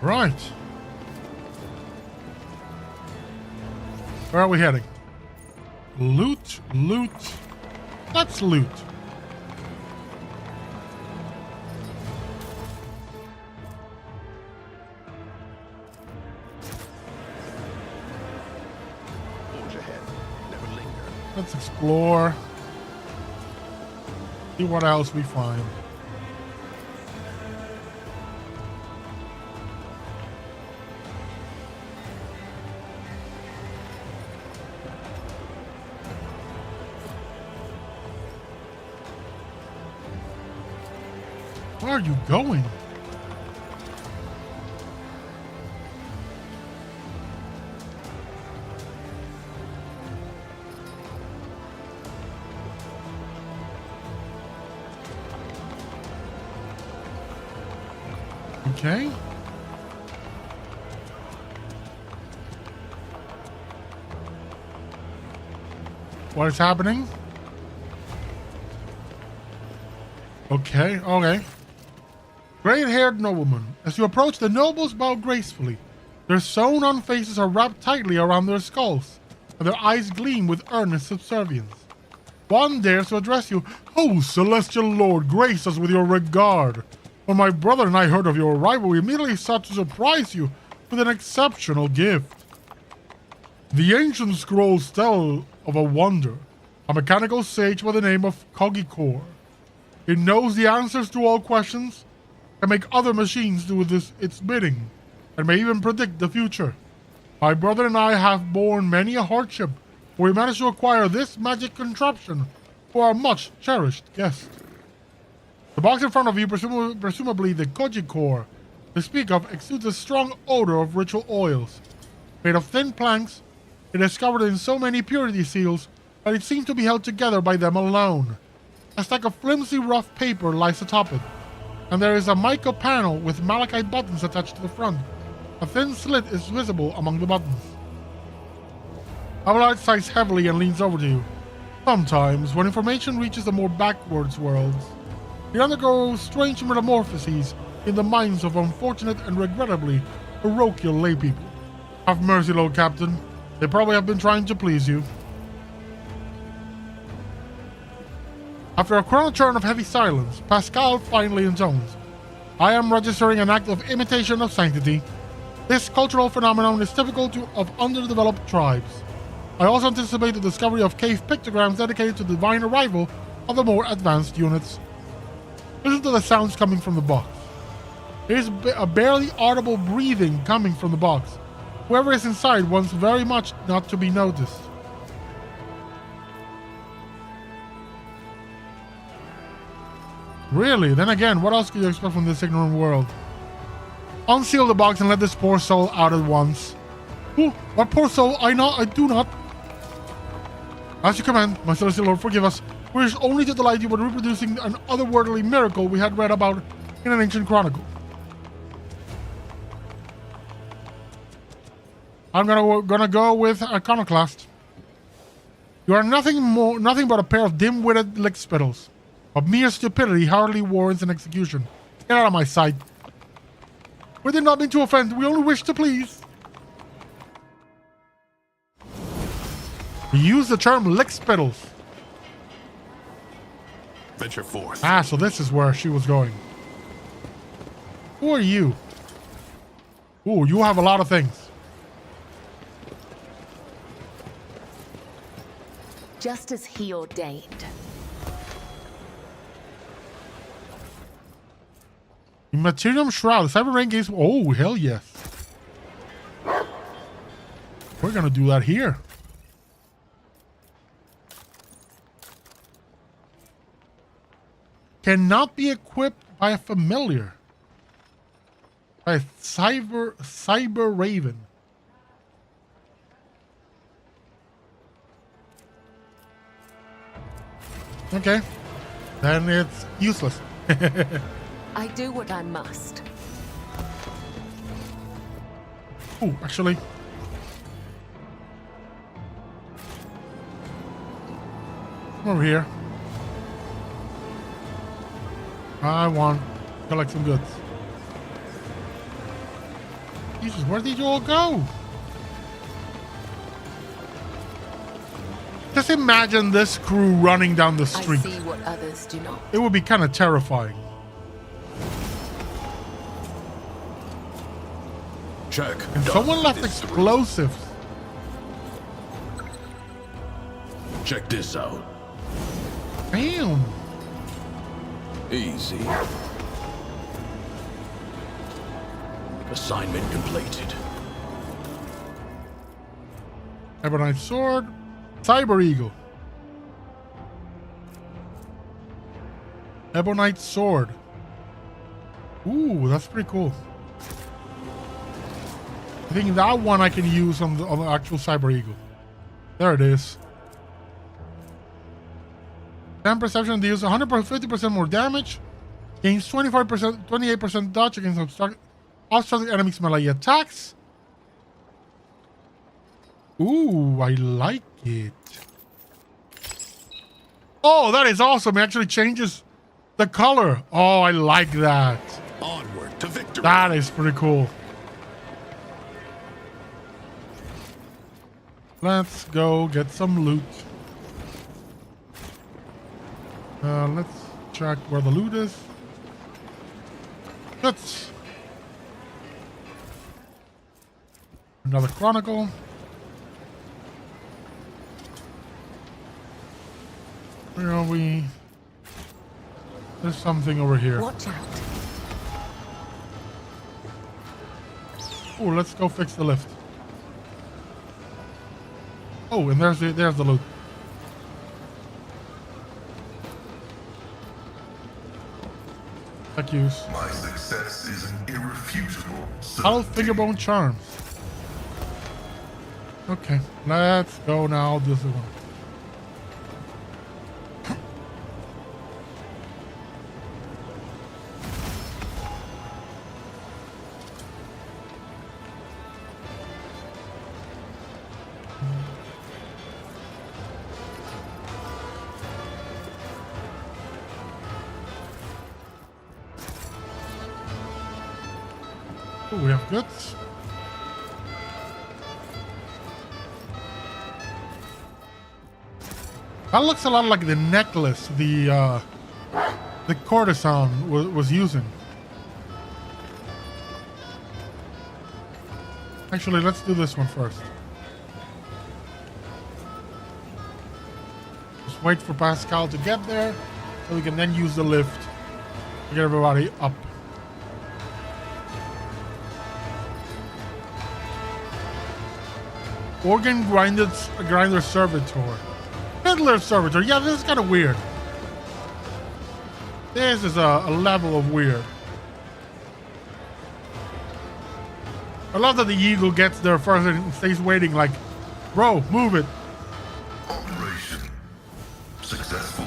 Right. Where are we heading? Loot. Let's loot. Forge ahead. Never linger. Let's explore. See what else we find. Where are you going? Okay. What is happening? Okay. Gray-haired nobleman. As you approach, the nobles bow gracefully. Their sewn-on faces are wrapped tightly around their skulls, and their eyes gleam with earnest subservience. One dares to address you. Oh, Celestial Lord, grace us with your regard. When my brother and I heard of your arrival, we immediately sought to surprise you with an exceptional gift. The ancient scrolls tell of a wonder, a mechanical sage by the name of Kogikor. It knows the answers to all questions, can make other machines do its bidding, and may even predict the future. My brother and I have borne many a hardship, but we managed to acquire this magic contraption for our much cherished guest. The box in front of you, presumably the Koji core they speak of, exudes a strong odor of ritual oils. Made of thin planks, it is covered in so many purity seals that it seems to be held together by them alone. A stack of flimsy rough paper lies atop it, and there is a mica panel with malachite buttons attached to the front. A thin slit is visible among the buttons. Abelard sighs heavily and leans over to you. Sometimes, when information reaches the more backwards worlds, it undergoes strange metamorphoses in the minds of unfortunate and regrettably parochial laypeople. Have mercy, Lord Captain. They probably have been trying to please you. After a chronoturn of heavy silence, Pascal finally intones, I am registering an act of imitation of sanctity. This cultural phenomenon is typical of underdeveloped tribes. I also anticipate the discovery of cave pictograms dedicated to the divine arrival of the more advanced units. Listen to the sounds coming from the box. There is a barely audible breathing coming from the box. Whoever is inside wants very much not to be noticed. Really? Then again, what else could you expect from this ignorant world? Unseal the box and let this poor soul out at once. Ooh, what poor soul? I do not. As you command, my celestial Lord, forgive us. We wish only to delight you with reproducing an otherworldly miracle we had read about in an ancient chronicle. I'm gonna go with Iconoclast. You are nothing but a pair of dim-witted lickspittles. Of mere stupidity hardly warrants an execution. Get out of my sight. We did not mean to offend. We only wish to please. We use the term lickspittles. Venture forth. Ah, so this is where she was going. Who are you? Ooh, you have a lot of things. Just as he ordained. Materium Shroud. Cyber Rain Gates. Oh, hell yes. We're gonna do that here. Cannot be equipped by a familiar. By a cyber raven. Okay. Then it's useless. I do what I must. Oh, actually. Come over here. I want to collect some goods. Jesus, where did you all go? Just imagine this crew running down the street. I see what others do not. It would be kind of terrifying. Check. And someone left explosives. Check this out. Damn. Easy. Assignment completed. Ebonite sword. Cyber eagle. Ebonite sword. Ooh, that's pretty cool. I think that one I can use on the actual Cyber Eagle. There it is. 10 perception deals 150% more damage. Gains 28% dodge against obstructed enemies melee attacks. Ooh, I like it. Oh, that is awesome. It actually changes the color. Oh, I like that. Onward to victory. That is pretty cool. Let's go get some loot. Let's check where the loot is. Let's... Another chronicle. Where are we? There's something over here. Watch out. Oh, let's go fix the lift. Oh, and there's the loot. Thank you. My success is an irrefutable Hollow fingerbone charms. Okay, let's go now. This one. Ooh, we have goods. That looks a lot like the necklace the courtesan was using. Actually, let's do this one first. Just wait for Pascal to get there, so we can then use the lift to get everybody up. Organ grinder servitor. Fiddler servitor. Yeah, this is kind of weird. This is a level of weird. I love that the eagle gets there first and stays waiting like, bro, move it. Operation successful.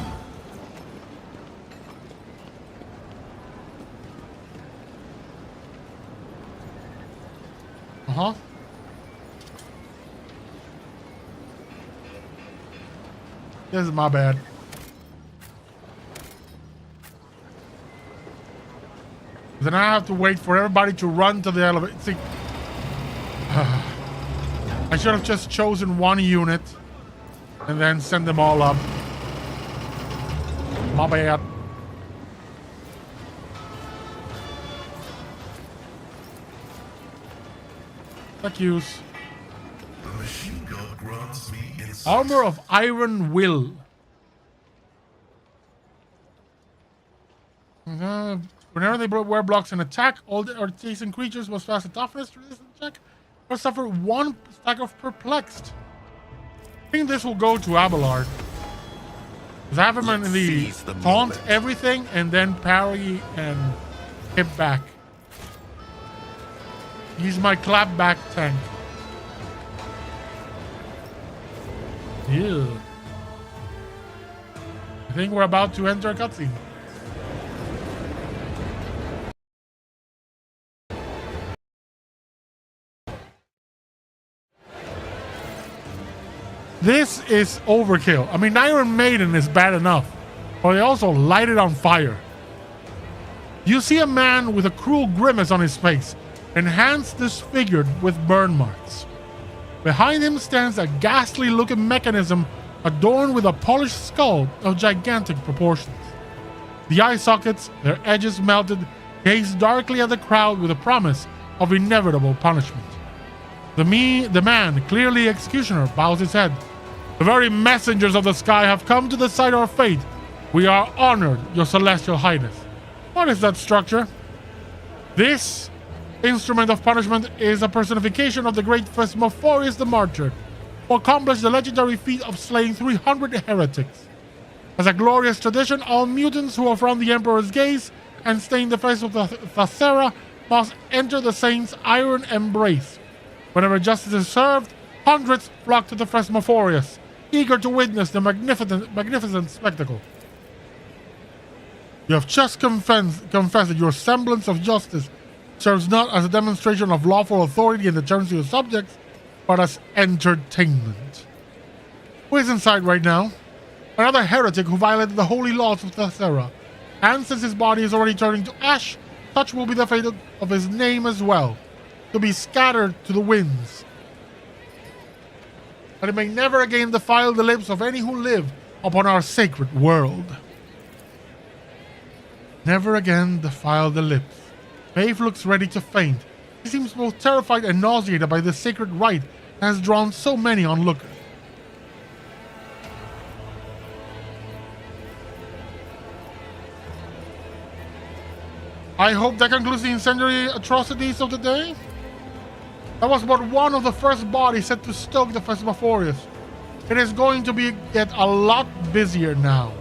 Uh-huh. This is my bad. Then I have to wait for everybody to run to the elevator. See, I should have just chosen one unit and then send them all up. My bad. Thank yous. The machine gun grants me insight. Armor of Iron Will. Whenever they wear blocks and attack, all the adjacent creatures must pass a toughness resistance check or suffer one stack of perplexed. I think this will go to Abelard. Because I have him in the taunt everything and then parry and hit back. He's my clap back tank. Ew. I think we're about to enter a cutscene. This is overkill. I mean, Iron Maiden is bad enough, but they also light it on fire. You see a man with a cruel grimace on his face and hands disfigured with burn marks. Behind him stands a ghastly-looking mechanism adorned with a polished skull of gigantic proportions. The eye sockets, their edges melted, gaze darkly at the crowd with a promise of inevitable punishment. The man, clearly executioner, bows his head. The very messengers of the sky have come to decide our fate. We are honored, your celestial highness. What is that structure? This instrument of punishment is a personification of the great Phasmophorius the Martyr, who accomplished the legendary feat of slaying 300 heretics. As a glorious tradition, all mutants who affront the Emperor's gaze and stain the face of the Thasera must enter the saint's iron embrace. Whenever justice is served, hundreds flock to the Phasmophorius, eager to witness the magnificent spectacle. You have just confessed that your semblance of justice serves not as a demonstration of lawful authority in the terms of your subjects, but as entertainment. Who is inside right now? Another heretic who violated the holy laws of Thasera. And since his body is already turning to ash, such will be the fate of his name as well, to be scattered to the winds. That it may never again defile the lips of any who live upon our sacred world. Never again defile the lips. Maeve looks ready to faint. She seems both terrified and nauseated by the sacred rite that has drawn so many onlookers. I hope that concludes the incendiary atrocities of the day. That was but one of the first bodies set to stoke the Phasmophorius. It is going to get a lot busier now.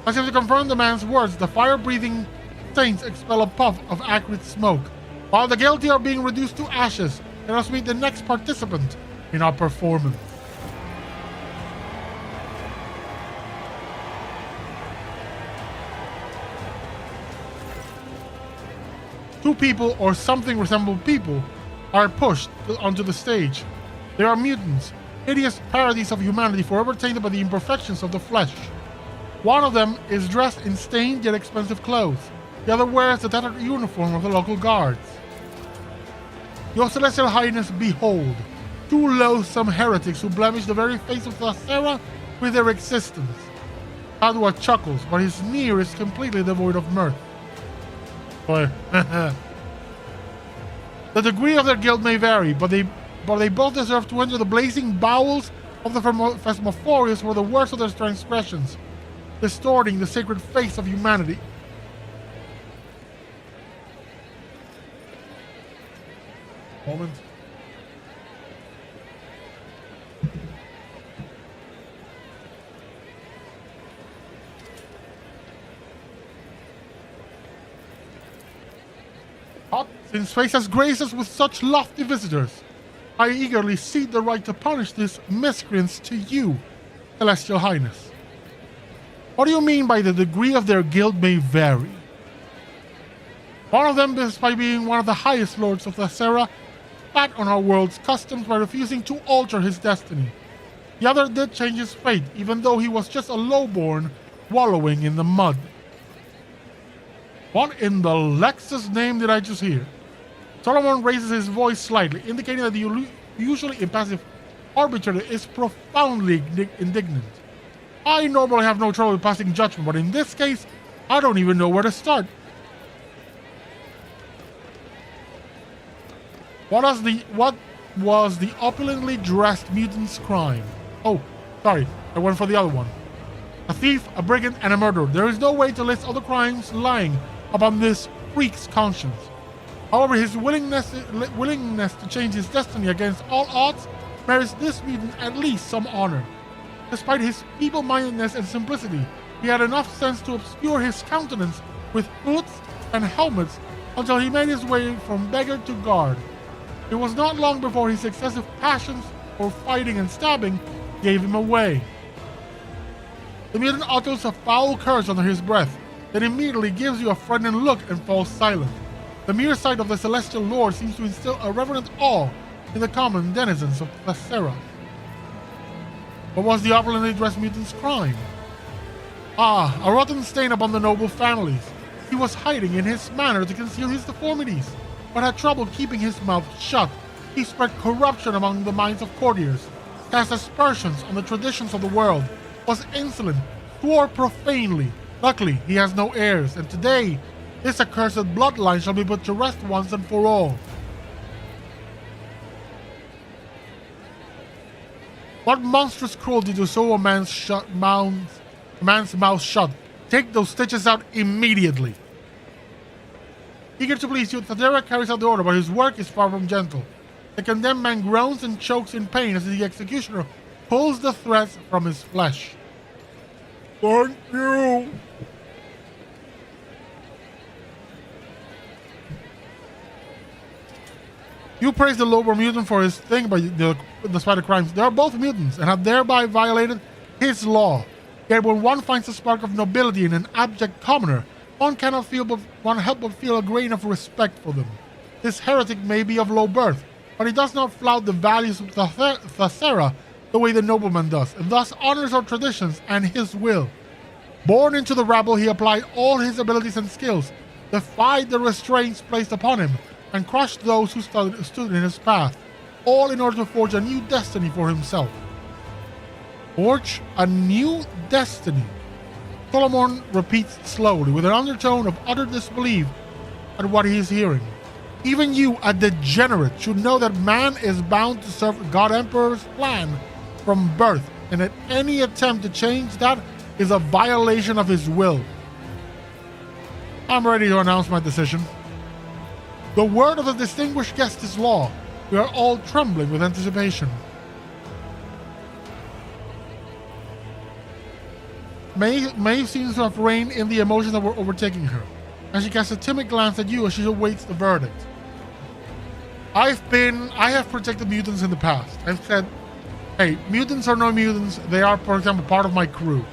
As if to confirm the man's words, the fire-breathing saints expel a puff of acrid smoke. While the guilty are being reduced to ashes, let us meet the next participant in our performance. Two people, or something resembling people, are pushed onto the stage. They are mutants, hideous parodies of humanity forever tainted by the imperfections of the flesh. One of them is dressed in stained yet expensive clothes. The other wears the tattered uniform of the local guards. Your Celestial Highness, behold, two loathsome heretics who blemish the very face of Thessera with their existence. Padua chuckles, but his sneer is completely devoid of mirth. Boy. The degree of their guilt may vary, but they both deserve to enter the blazing bowels of the Phasmophorius for the worst of their transgressions, distorting the sacred face of humanity. Moment. Since fate has graced us with such lofty visitors, I eagerly cede the right to punish these miscreants to you, Celestial Highness. What do you mean by the degree of their guilt may vary? One of them, despite being one of the highest lords of Thessera, spat on our world's customs by refusing to alter his destiny. The other did change his fate, even though he was just a lowborn wallowing in the mud. What in the Lexus name did I just hear? Solomon raises his voice slightly, indicating that the usually impassive arbitrator is profoundly indignant. I normally have no trouble passing judgment, but in this case, I don't even know where to start. What was the opulently dressed mutant's crime? Oh, sorry, I went for the other one. A thief, a brigand, and a murderer. There is no way to list other crimes lying upon this freak's conscience. However, his willingness to change his destiny against all odds merits this mutant at least some honor. Despite his feeble-mindedness and simplicity, he had enough sense to obscure his countenance with hoods and helmets until he made his way from beggar to guard. It was not long before his excessive passions for fighting and stabbing gave him away. The mutant utters a foul curse under his breath, then immediately gives you a frightened look and falls silent. The mere sight of the Celestial Lord seems to instill a reverent awe in the common denizens of Thessera. What was the opulently dressed mutant's crime? Ah, a rotten stain upon the noble families. He was hiding in his manner to conceal his deformities, but had trouble keeping his mouth shut. He spread corruption among the minds of courtiers, cast aspersions on the traditions of the world, was insolent, swore profanely. Luckily, he has no heirs, and today, this accursed bloodline shall be put to rest once and for all. What monstrous cruelty to sew a man's mouth shut. Take those stitches out immediately. Eager to please you, Thadera carries out the order, but his work is far from gentle. The condemned man groans and chokes in pain as the executioner pulls the threads from his flesh. Thank you. You praise the lowborn mutant for his thing, but despite the crimes, they are both mutants and have thereby violated his law. Yet when one finds a spark of nobility in an abject commoner, one cannot help but feel a grain of respect for them. This heretic may be of low birth, but he does not flout the values of Thessera the way the nobleman does, and thus honors our traditions and his will. Born into the rabble, he applied all his abilities and skills, defied the restraints placed upon him, and crushed those who stood in his path, all in order to forge a new destiny for himself. Forge a new destiny? Solomon repeats slowly, with an undertone of utter disbelief at what he is hearing. Even you, a degenerate, should know that man is bound to serve God Emperor's plan from birth, and that any attempt to change that is a violation of his will. I'm ready to announce my decision. The word of the distinguished guest is law. We are all trembling with anticipation. Maeve seems to have reigned in the emotions that were overtaking her, and she casts a timid glance at you as she awaits the verdict. I have protected mutants in the past. I've said, hey, mutants are no mutants. They are, for example, part of my crew.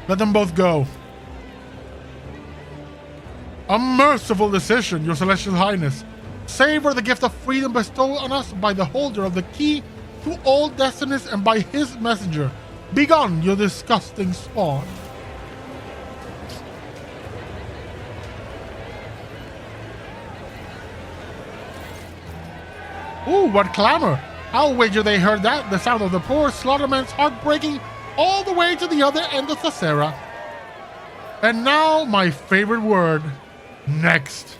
Let them both go. A merciful decision, Your Celestial Highness. Savor the gift of freedom bestowed on us by the holder of the key to all destinies and by his messenger. Begone, you disgusting spawn. Ooh, what clamor! I'll wager they heard that, the sound of the poor slaughterman's heart breaking all the way to the other end of Thessera. And now, my favorite word, next.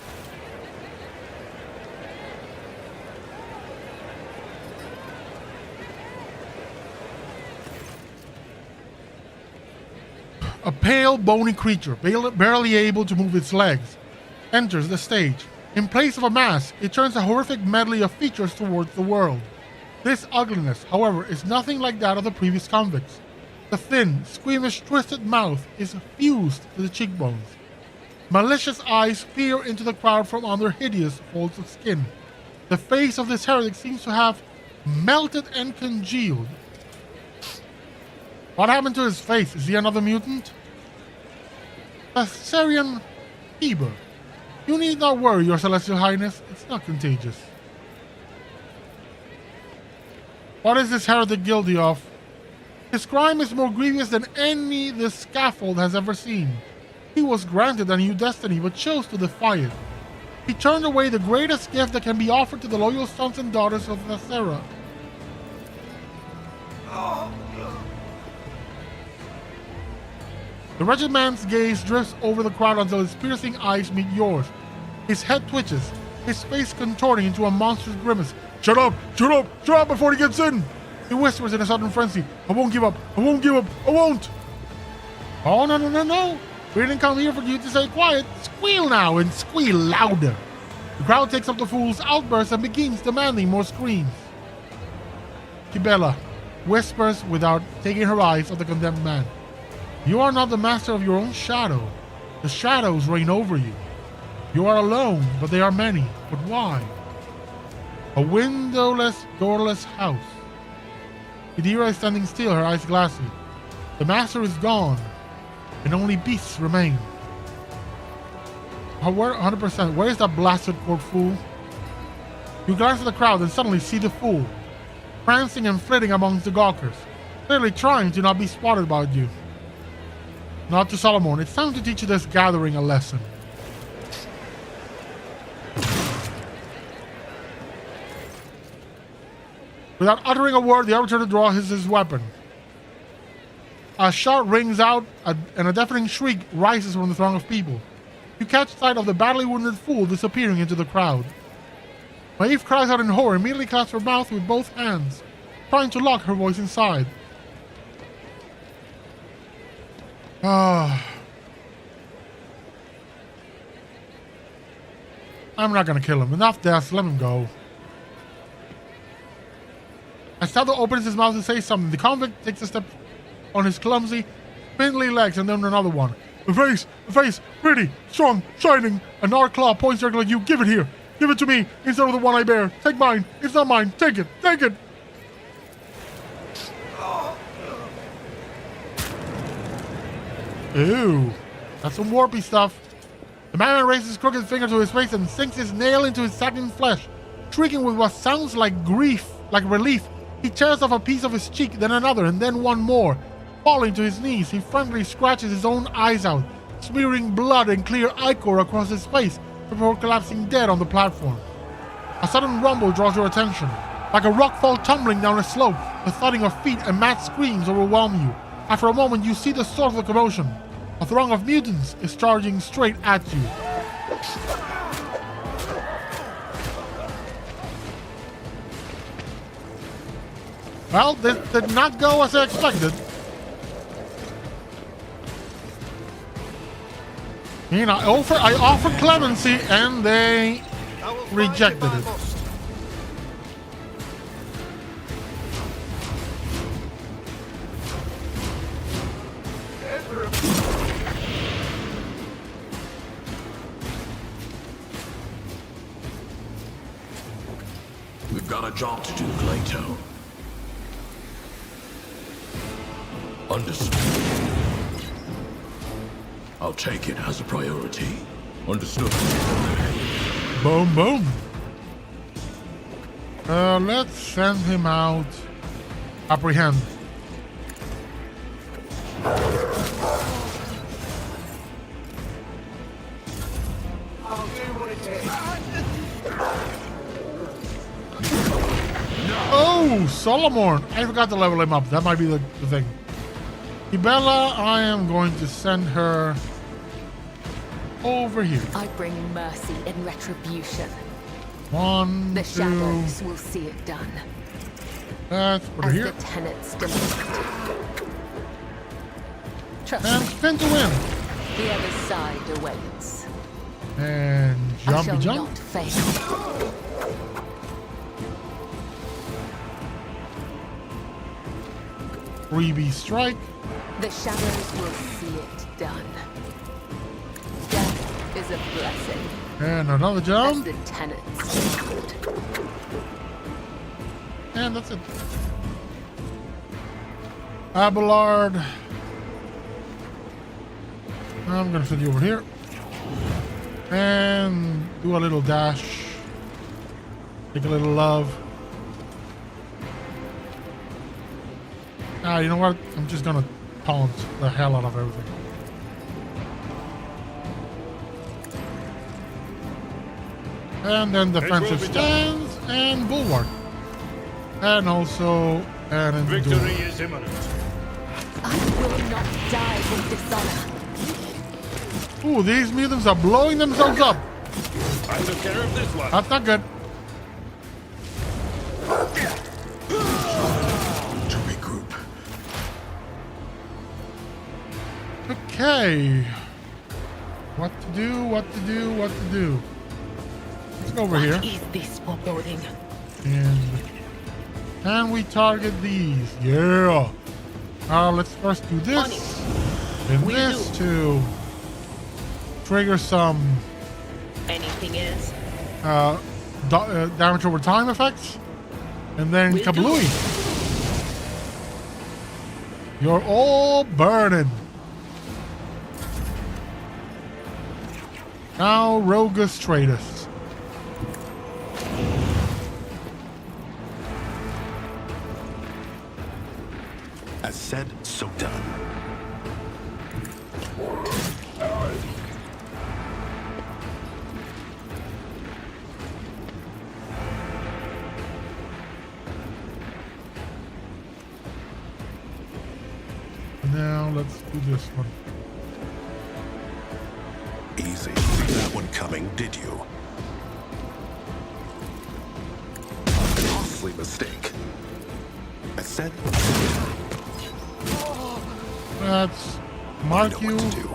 A pale, bony creature, barely able to move its legs, enters the stage. In place of a mask, it turns a horrific medley of features towards the world. This ugliness, however, is nothing like that of the previous convicts. The thin, squeamish, twisted mouth is fused to the cheekbones. Malicious eyes peer into the crowd from under hideous folds of skin. The face of this heretic seems to have melted and congealed. What happened to his face? Is he another mutant? Thesserian fever. You need not worry, Your Celestial Highness. It's not contagious. What is this heretic guilty of? His crime is more grievous than any the scaffold has ever seen. He was granted a new destiny, but chose to defy it. He turned away the greatest gift that can be offered to the loyal sons and daughters of Thessera. The wretched man's gaze drifts over the crowd until his piercing eyes meet yours. His head twitches, his face contorting into a monstrous grimace. Shut up! Shut up! Shut up before he gets in! He whispers in a sudden frenzy. I won't give up! I won't give up! I won't! Oh, no, no, no, no! We didn't come here for you to stay quiet. Squeal now, and squeal louder! The crowd takes up the fool's outburst and begins demanding more screams. Kibela whispers without taking her eyes off the condemned man. You are not the master of your own shadow. The shadows reign over you. You are alone, but they are many. But why? A windowless, doorless house. Idira is standing still, her eyes glassy. The master is gone, and only beasts remain. 100%. Where is that blasted court fool? You glance at the crowd and suddenly see the fool, prancing and flitting amongst the gawkers, clearly trying to not be spotted by you. Not to Solomon. It's time to teach you this gathering a lesson. Without uttering a word, the arbitrator draws his weapon. A shout rings out, and a deafening shriek rises from the throng of people. You catch sight of the badly wounded fool disappearing into the crowd. Maeve cries out in horror, immediately clasps her mouth with both hands, trying to lock her voice inside. I'm not gonna kill him. Enough deaths, let him go. As Taldo opens his mouth to say something, the convict takes a step on his clumsy, spindly legs and then another one. A face, pretty, strong, shining. An arc claw points directly like you. Give it here. Give it to me instead of the one I bear. Take mine. It's not mine. Take it. Take it. Ew. That's some warpy stuff. The man raises his crooked finger to his face and sinks his nail into his sagging flesh. Shrieking with what sounds like grief, like relief, he tears off a piece of his cheek, then another, and then one more. Falling to his knees, he frantically scratches his own eyes out, smearing blood and clear ichor across his face before collapsing dead on the platform. A sudden rumble draws your attention. Like a rock fall tumbling down a slope, the thudding of feet and mad screams overwhelm you. After a moment, you see the source of the commotion. A throng of mutants is charging straight at you. Well, this did not go as I expected. You know, I offered clemency and they rejected it. We've got a job to do, Glato. Understood. I'll take it as a priority. Understood. Boom, boom. Let's send him out. Apprehend. I'll do what it takes. Ooh, Solomon. I forgot to level him up. That might be the thing. Ibella, I am going to send her over here. I bring mercy and retribution. 1, The 2. shadows will see it done. Let's put her As here. the tenets demand. Trust And me, spin to win. the other side awaits. And I shall jumpy jump. not fail. Freebie strike. The shadows will see it done. Death is a blessing. And another As jump. the tenets demand. And that's it. Abelard. I'm gonna send you over here. And do a little dash. Take a little love. Ah, you know what? I'm just gonna taunt the hell out of everything. And then defensive stance and bulwark. And also an endure. Victory is imminent. I will not die in dishonor. Ooh, these mutants are blowing themselves up. I took care of this one. That's not good. To regroup. Okay. What to do, what to do, what to do. Let's go over here. What is this foreboding? And we target these. Yeah. Let's first do this. And this to trigger some Anything else? damage over time effects. And then kablooey. You're all burning. Now Rogus Tratus. As said, so done. Now let's do this one. Easy. See that one coming, did you? A costly mistake. As said, Let's I mark know you. what to do.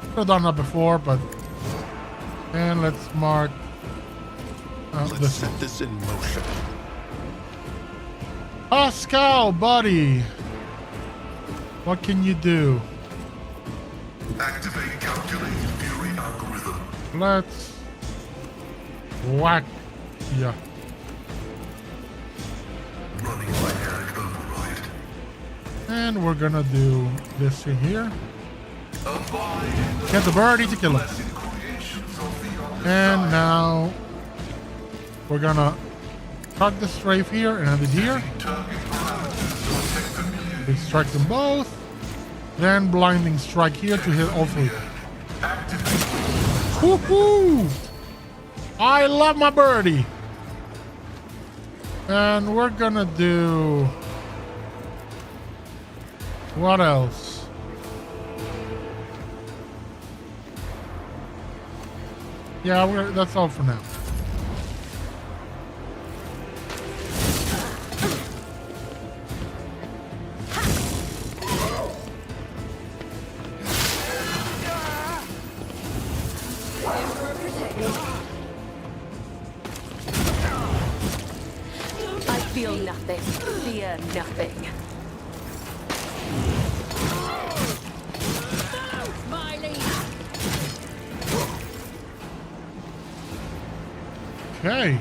Could have done that before, but and let's mark Let's this set this in motion. Pascal, buddy. What can you do? Activate calculated fury algorithm. Let's whack ya. Running binary override. And we're gonna do this in here. Abide Get the birdie to kill him. blessed creations of the Omnissiah. And now we're gonna cut the strafe here and end it here. Target parameters protect familiar. We strike them both. Then blinding strike here to hit all three. Woohoo! I love my birdie. And we're gonna do what else? Yeah, that's all for now. I feel nothing, fear nothing. Okay.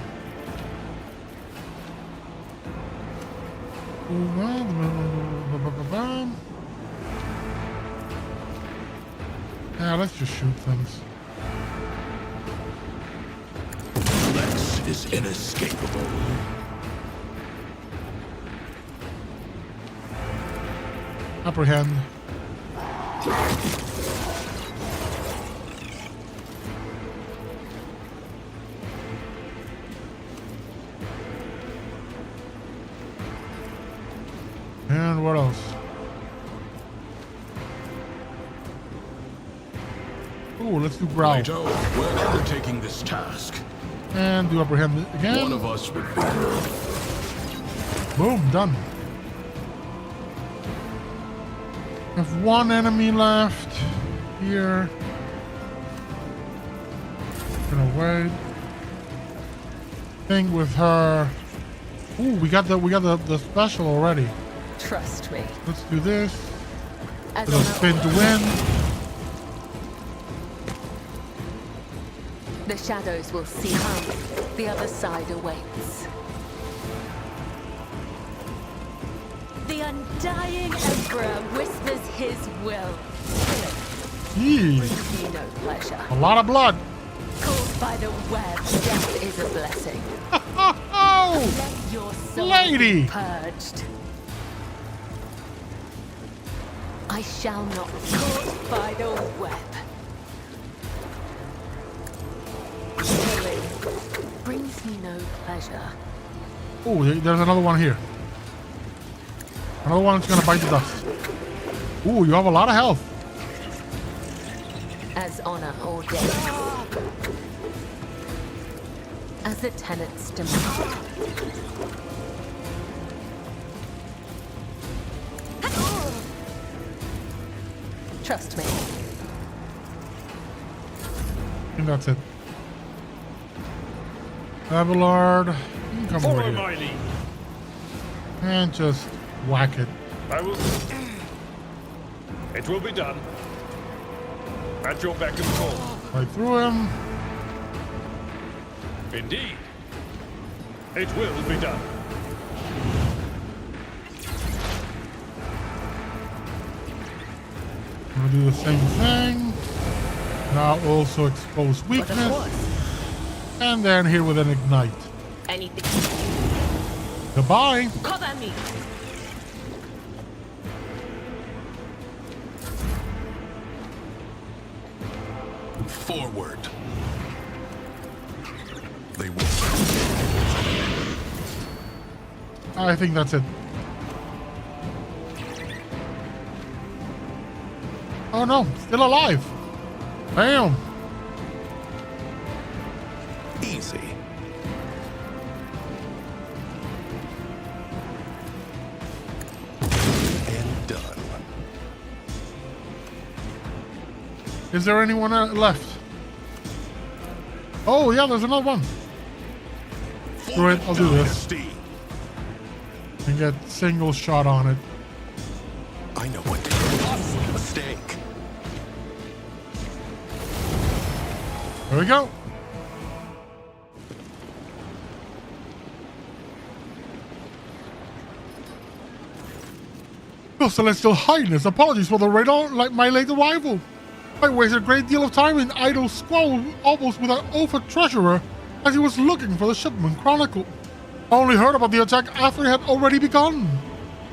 Yeah, let's just shoot things. Lex is inescapable. Apprehend. And what else? Oh, let's do growl. Plato, we're undertaking this task. And do apprehend again. One of us would be. Boom, done. Have one enemy left here. Gonna wait. Thing with her. Ooh, we got the special already. Trust me. Let's do this. As Little spin to win. the shadows will see how the other side awaits. The undying Emperor whispers his will. Yee. Brings me no pleasure. A lot of blood. Called by the web, death is a blessing. Oh, Let your soul lady. be purged. I shall not be caught by the web. Killing brings me no pleasure. Oh, there's another one here. Another one's gonna bite the dust. Ooh, you have a lot of health. As honor ordains. As the tenets demand. Trust me. I think that's it. Abelard, you can come over Follow here. my lead. And just whack it. I will. It will be done. At your beck and call. Right through him. Indeed. It will be done. I'm gonna do the same thing. Now also expose weakness. And then here with an ignite. Anything. Goodbye. Cover me. Forward. They will. I think that's it. Oh no, still alive. Bam. Easy. And done. Is there anyone left? Oh yeah, there's another one. Screw it, I'll do this. And get single shot on it. I know what to do. Mistake. There we go. Your Celestial Highness, apologies for the my late arrival. I wasted a great deal of time in idle squabble, almost with an Ophir treasurer, as he was looking for the shipment chronicle. I only heard about the attack after it had already begun,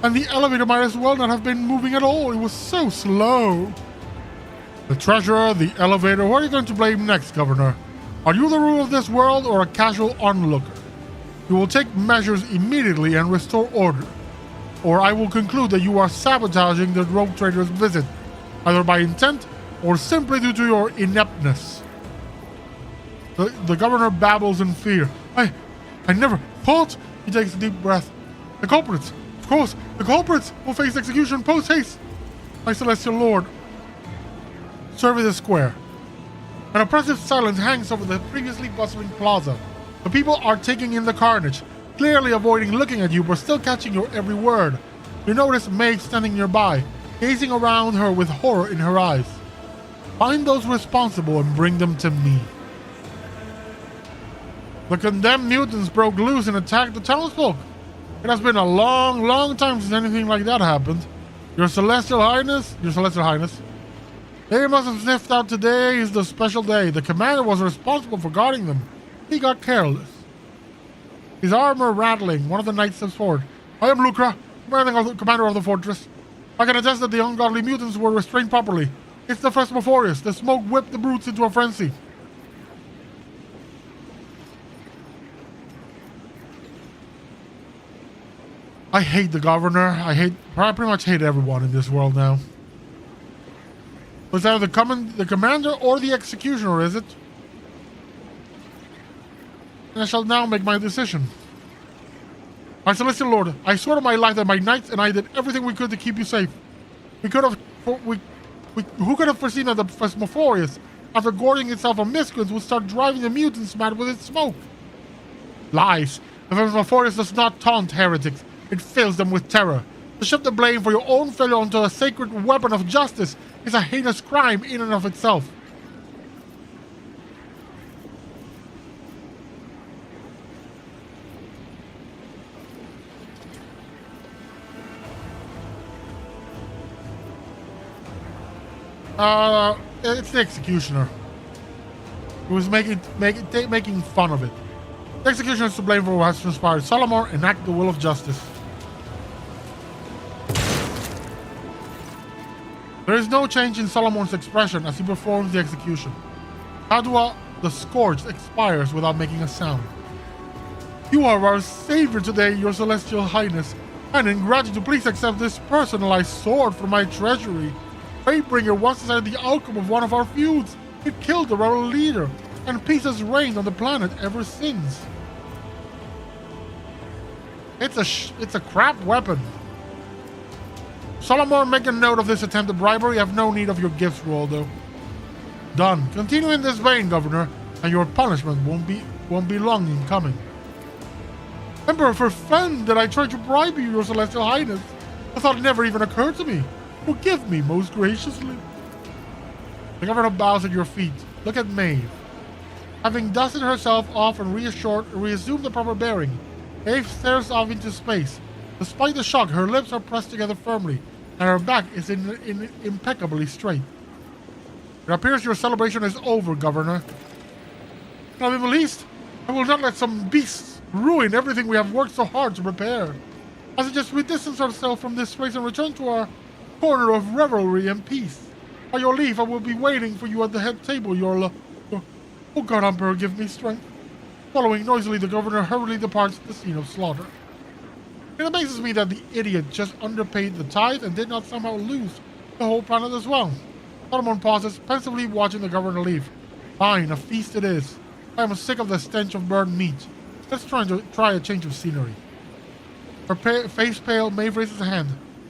and the elevator might as well not have been moving at all. It was so slow. The treasurer, the elevator, who are you going to blame next, Governor? Are you the ruler of this world or a casual onlooker? You will take measures immediately and restore order, or I will conclude that you are sabotaging the rogue trader's visit, either by intent or simply due to your ineptness. The governor babbles in fear. I never thought. He takes a deep breath. The culprits, of course, the culprits will face execution post-haste. My celestial lord. Survey the square. An oppressive silence hangs over the previously bustling plaza. The people are taking in the carnage, clearly avoiding looking at you, but still catching your every word. You notice Maeve standing nearby, gazing around her with horror in her eyes. Find those responsible and bring them to me. The condemned mutants broke loose and attacked the townsfolk. It has been a long, long time since anything like that happened. Your Celestial Highness, they must have sniffed out today is the special day. The commander was responsible for guarding them. He got careless. His armor rattling, one of the knights steps forward. I am Lucra, commander of the fortress. I can attest that the ungodly mutants were restrained properly. It's the Phasmophorius. The smoke whipped the brutes into a frenzy. I hate the governor. I pretty much hate everyone in this world now. Was either the commander or the executioner, is it? And I shall now make my decision. My celestial lord, I swear to my life that my knights and I did everything we could to keep you safe. Who could have foreseen that the Phasmophorius, after gorging itself on miscreants, would start driving the mutants mad with its smoke? Lies. The Phasmophorius does not taunt heretics. It fills them with terror. To shift the blame for your own failure onto a sacred weapon of justice is a heinous crime in and of itself. It's the executioner. Who was making fun of it. The executioner is to blame for what has transpired. Solomon enact the will of justice. There is no change in Solomon's expression as he performs the execution. Padua, the scourge, expires without making a sound. You are our savior today, your celestial highness, and in gratitude, please accept this personalized sword from my treasury. Fatebringer once decided the outcome of one of our feuds. It killed the rebel leader, and peace has reigned on the planet ever since. It's a crap weapon. Solomon, make a note of this attempt at bribery. I have no need of your gifts, Roldo. Done. Continue in this vein, Governor, and your punishment won't be long in coming. Emperor, for fun that I tried to bribe you, your celestial highness. I thought it never even occurred to me. Forgive me most graciously. The governor bows at your feet. Look at Maeve. Having dusted herself off and reassumed the proper bearing, Maeve stares off into space. Despite the shock, her lips are pressed together firmly, and her back is impeccably straight. It appears your celebration is over, Governor. Now, in the least, I will not let some beasts ruin everything we have worked so hard to prepare. I suggest we distance ourselves from this place and return to our corner of revelry and peace. By your leave, I will be waiting for you at the head table, Oh God, Emperor, give me strength. Following noisily, the governor hurriedly departs the scene of slaughter. It amazes me that the idiot just underpaid the tithe and did not somehow lose the whole planet as well. Solomon pauses, pensively watching the governor leave. Fine, a feast it is. I am sick of the stench of burned meat. Let's try a change of scenery. Her face pale, Maeve raises a hand.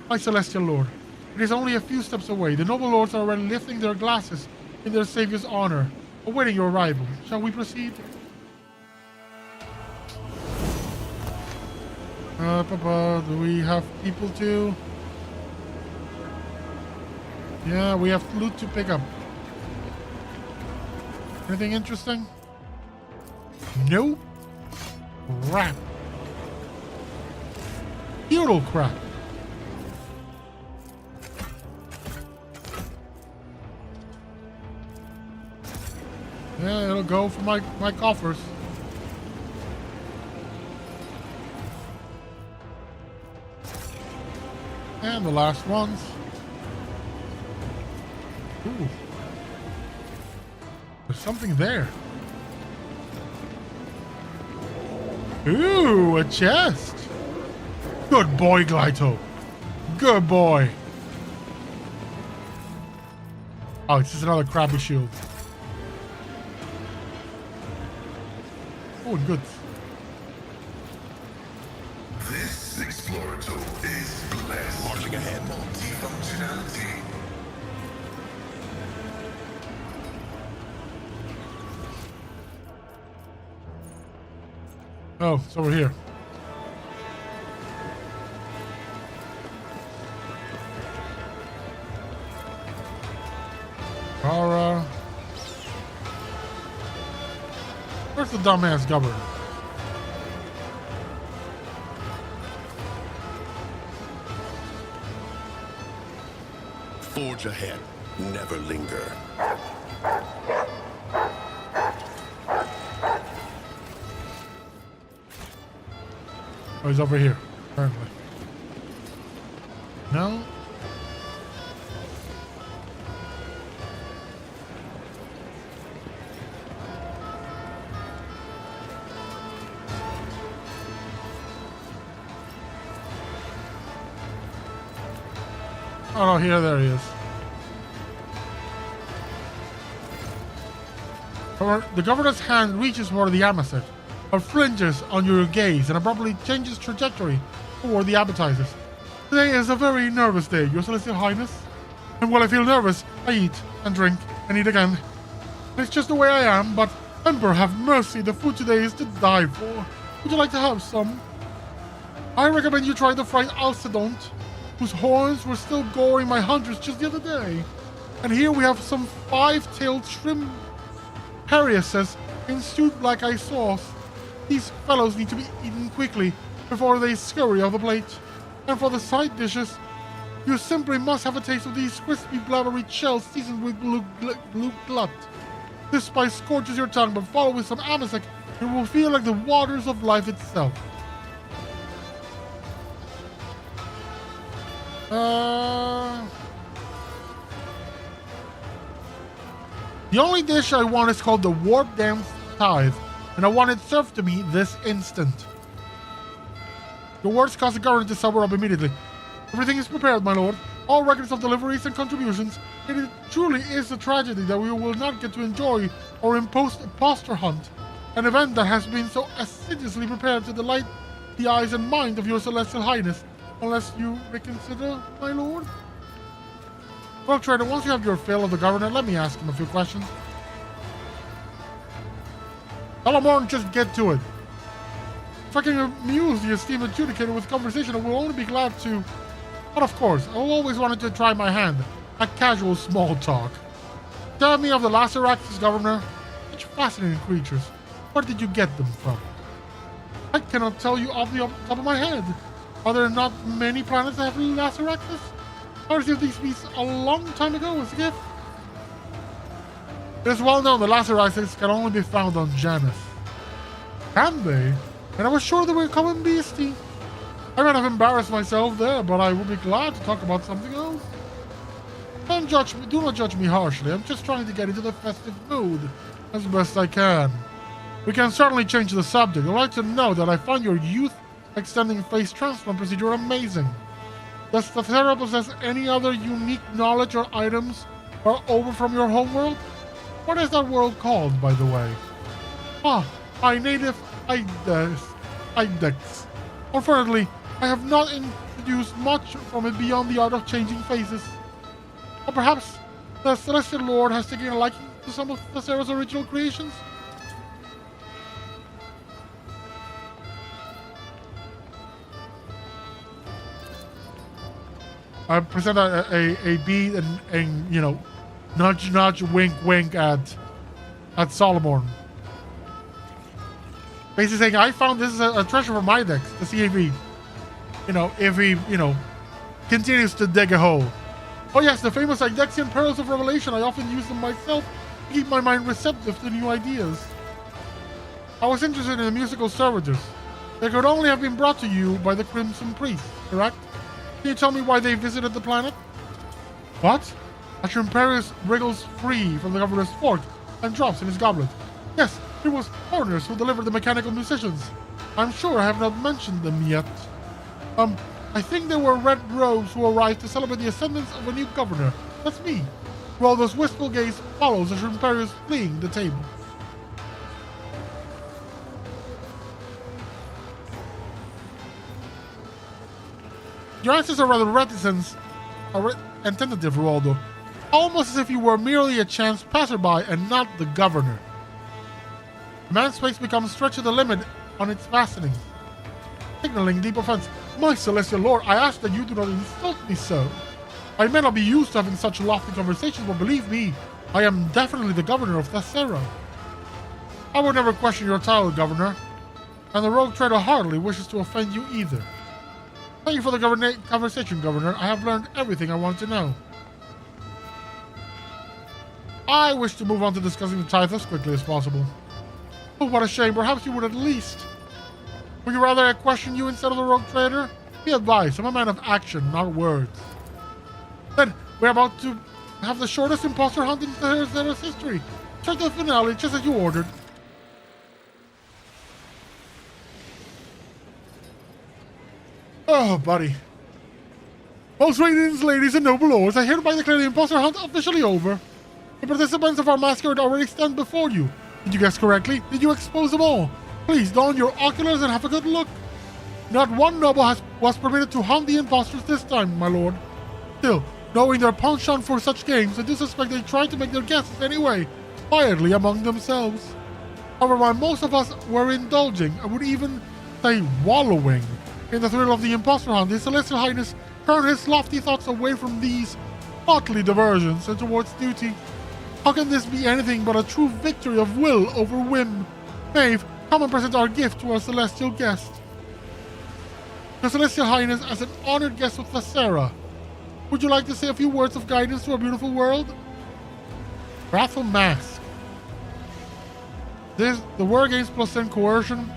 My celestial lord, it is only a few steps away. The noble lords are already lifting their glasses in their savior's honor, awaiting your arrival. Shall we proceed? Do we have people to? Yeah, we have loot to pick up. Anything interesting? No. Crap. Feudal crap. Yeah, it'll go for my coffers. And the last ones. Ooh. There's something there. Ooh, a chest. Good boy, Glyto. Good boy. Oh, it's just another crabby shield. Oh, good. This explorator is blessed. Marching ahead. Multifunctionality. Oh, it's over here. Kara. Where's the dumbass governor? Forge ahead. Never linger. Oh, he's over here, apparently. No? Oh no, there he is. The governor's hand reaches for the amethyst, but flinches on your gaze and abruptly changes trajectory toward the appetizers. Today is a very nervous day, Your Celestial Highness. And while I feel nervous, I eat and drink and eat again. It's just the way I am, but Emperor, have mercy, the food today is to die for. Would you like to have some? I recommend you try the fried alcedont, whose horns were still goring my hunters just the other day. And here we have some 5-tailed shrimp Harriuses in stewed black eye sauce. These fellows need to be eaten quickly before they scurry off the plate. And for the side dishes, you simply must have a taste of these crispy blubbery shells seasoned with blue glut. This spice scorches your tongue, but followed with some amasek, it will feel like the waters of life itself. The only dish I want is called the Warp Dance Tithe, and I want it served to me this instant. The words cause the governor to sober up immediately. Everything is prepared, my lord. All records of deliveries and contributions. It truly is a tragedy that we will not get to enjoy our imposter hunt, an event that has been so assiduously prepared to delight the eyes and mind of your celestial highness, unless you reconsider, my lord. Well, Trader, once you have your fill of the governor, let me ask him a few questions. Salamorn, just get to it. If I can amuse the esteemed adjudicator with conversation, I will only be glad to. But of course, I always wanted to try my hand at casual small talk. Tell me of the Laceraxes, Governor. Such fascinating creatures. Where did you get them from? I cannot tell you off the top of my head. Are there not many planets that have Laceraxes? I received these beasts a long time ago as a gift. It is well known that Laceraxes can only be found on Janus. Can they? And I was sure they were a common beastie. I might have embarrassed myself there, but I would be glad to talk about something else. Do not judge me harshly. I'm just trying to get into the festive mood as best I can. We can certainly change the subject. I'd like to know that I find your youth extending face transplant procedure amazing. Does the Thera possess any other unique knowledge or items or over from your homeworld? What is that world called, by the way? My native Idex. Unfortunately, I have not introduced much from it beyond the art of changing faces. Or perhaps the Celestial Lord has taken a liking to some of Thera's original creations? I present a bead and you know, nudge, wink, wink at Solomon. Basically saying, I found this is a treasure for my decks to see if he, continues to dig a hole. Oh yes, the famous Idexian Pearls of Revelation. I often use them myself to keep my mind receptive to new ideas. I was interested in the musical servitors. They could only have been brought to you by the Crimson Priest, correct? Can you tell me why they visited the planet? What? Asher Imperius wriggles free from the governor's fork and drops in his goblet. Yes, it was foreigners who delivered the mechanical musicians. I'm sure I have not mentioned them yet. I think they were red robes who arrived to celebrate the ascendance of a new governor. That's me. Waldo's wistful gaze follows Asher Imperius fleeing the table. Your answers are rather reticent and tentative, Waldo. Almost as if you were merely a chance passerby and not the governor. The man's face becomes stretched to the limit on its fastening, signaling deep offense. My celestial lord, I ask that you do not insult me so. I may not be used to having such lofty conversations, but believe me, I am definitely the governor of Thessera. I would never question your title, governor, and the rogue trader hardly wishes to offend you either. Thank you for the conversation, Governor. I have learned everything I want to know. I wish to move on to discussing the tithe as quickly as possible. Oh, what a shame. Perhaps you would at least. Would you rather I question you instead of the rogue trader? Be advised, I'm a man of action, not words. Then, we're about to have the shortest imposter hunt in Thera's history. Straight to the finale, just as you ordered. Oh, buddy. Most radiant ladies and noble lords, I hereby declare the imposter hunt officially over. The participants of our masquerade already stand before you. Did you guess correctly? Did you expose them all? Please don your oculars and have a good look. Not one noble was permitted to hunt the imposters this time, my lord. Still, knowing their penchant for such games, I do suspect they tried to make their guesses anyway, quietly among themselves. However, while most of us were indulging, I would even say wallowing, in the thrill of the imposter hunt, His Celestial Highness turned his lofty thoughts away from these motley diversions and towards duty. How can this be anything but a true victory of will over whim? Maeve, come and present our gift to our celestial guest. Your Celestial Highness, as an honored guest with Thessera, would you like to say a few words of guidance to our beautiful world? Wrathful Mask. The wear gains +10 coercion.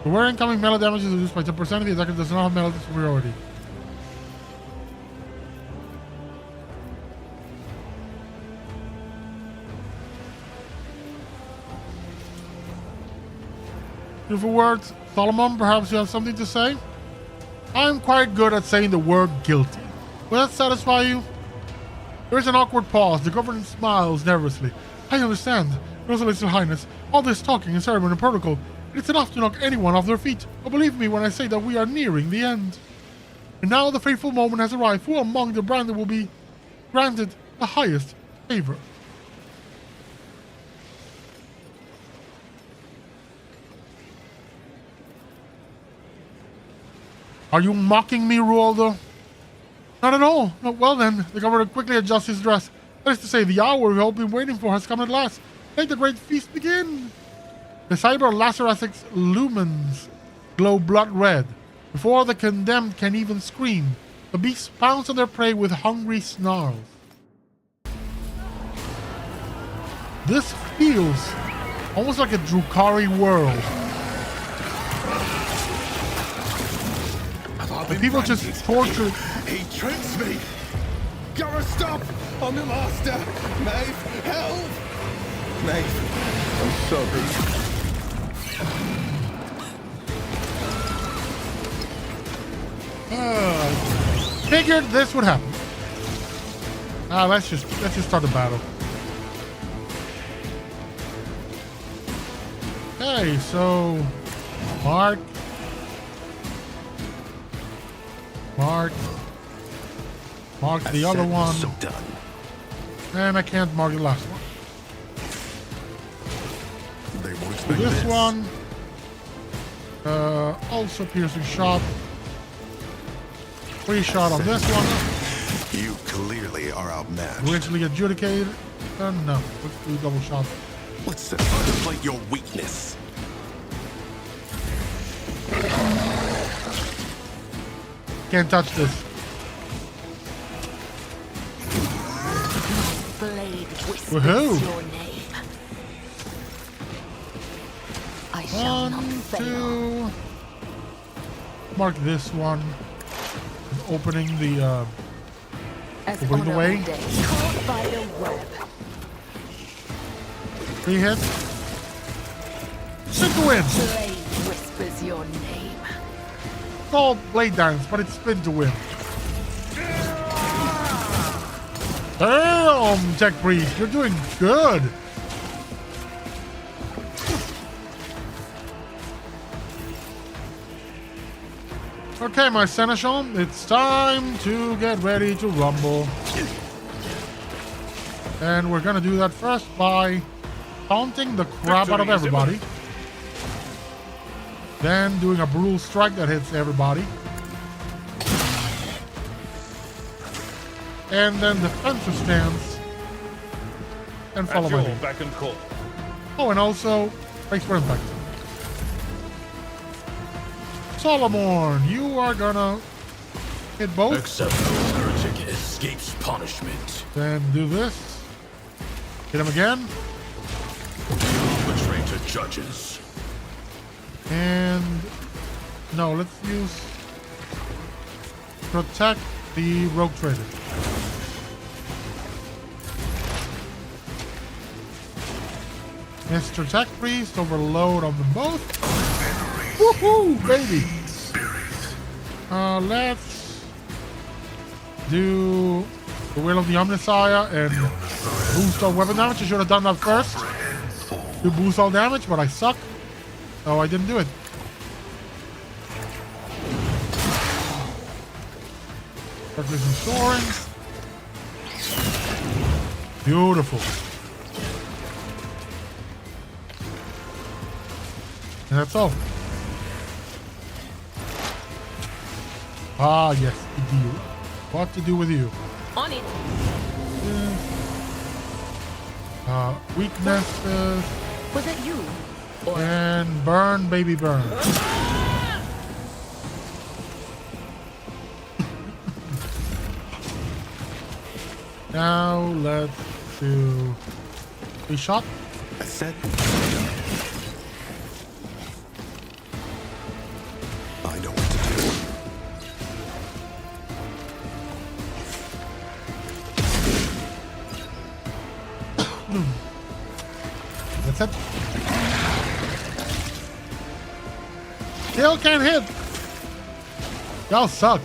The wear incoming melee damage is reduced by 10%. The attacker does not have melee superiority. Beautiful words. Solomon, perhaps you have something to say? I am quite good at saying the word guilty. Will that satisfy you? There is an awkward pause. The governor smiles nervously. I understand. Your Celestial Highness, all this talking and ceremony and protocol, it's enough to knock anyone off their feet. But believe me when I say that we are nearing the end. And now the fateful moment has arrived. Who among the branded will be granted the highest favor? Are you mocking me, Rualdo? Not at all. No, well then, the governor quickly adjusts his dress. That is to say, the hour we've all been waiting for has come at last. Make the great feast begin. The cyber Lacerasic's lumens glow blood red. Before the condemned can even scream, the beasts pounce on their prey with hungry snarls. This feels almost like a Drukhari world. The people just torture. He tricks me! Gotta stop! I'm the master! Maeve, help! Maeve, I'm sorry. Figured this would happen. Let's just start the battle. Okay, so mark the other one. So done. And I can't mark the last one. They won't expect This one. Also piercing shot. Free shot on this one. You clearly are outmatched. Richly adjudicated. No, let's do double shot. Let's contemplate your weakness. Can't touch this. Blade whispers Woohoo! your name. I shall not fail. 1, 2. Mark this one. Opening the opening the way. Caught by the web. 3 hits. Spin to win. Blade whispers your name. It's called blade dance, but it's spin to win. Damn, Tech Priest, you're doing good. Okay, my Seneschal, it's time to get ready to rumble. And we're gonna do that first by taunting the crap out of everybody. Then doing a brutal strike that hits everybody. And then defensive stance. And follow my lead. Back and call. Oh, and also brace for impact. Solomon, you are gonna hit both. Except no heretic escapes punishment. Then do this. Hit him again. You betray to judges. And no, let's use protect the rogue trader. Mr. Tech Priest, overload on them both. Woohoo, baby! Let's do the Will of the Omnissiah and boost our weapon damage. I should have done that first to boost all damage, but I suck. So I didn't do it. Reckless and soaring. Beautiful. And that's all. Ah, yes, the deal. What to do with you? On it. Weaknesses. Was it you? Or And burn, baby, burn. Now let's do a shot. I said. I know what to do. That's it. Still can't hit. Y'all suck.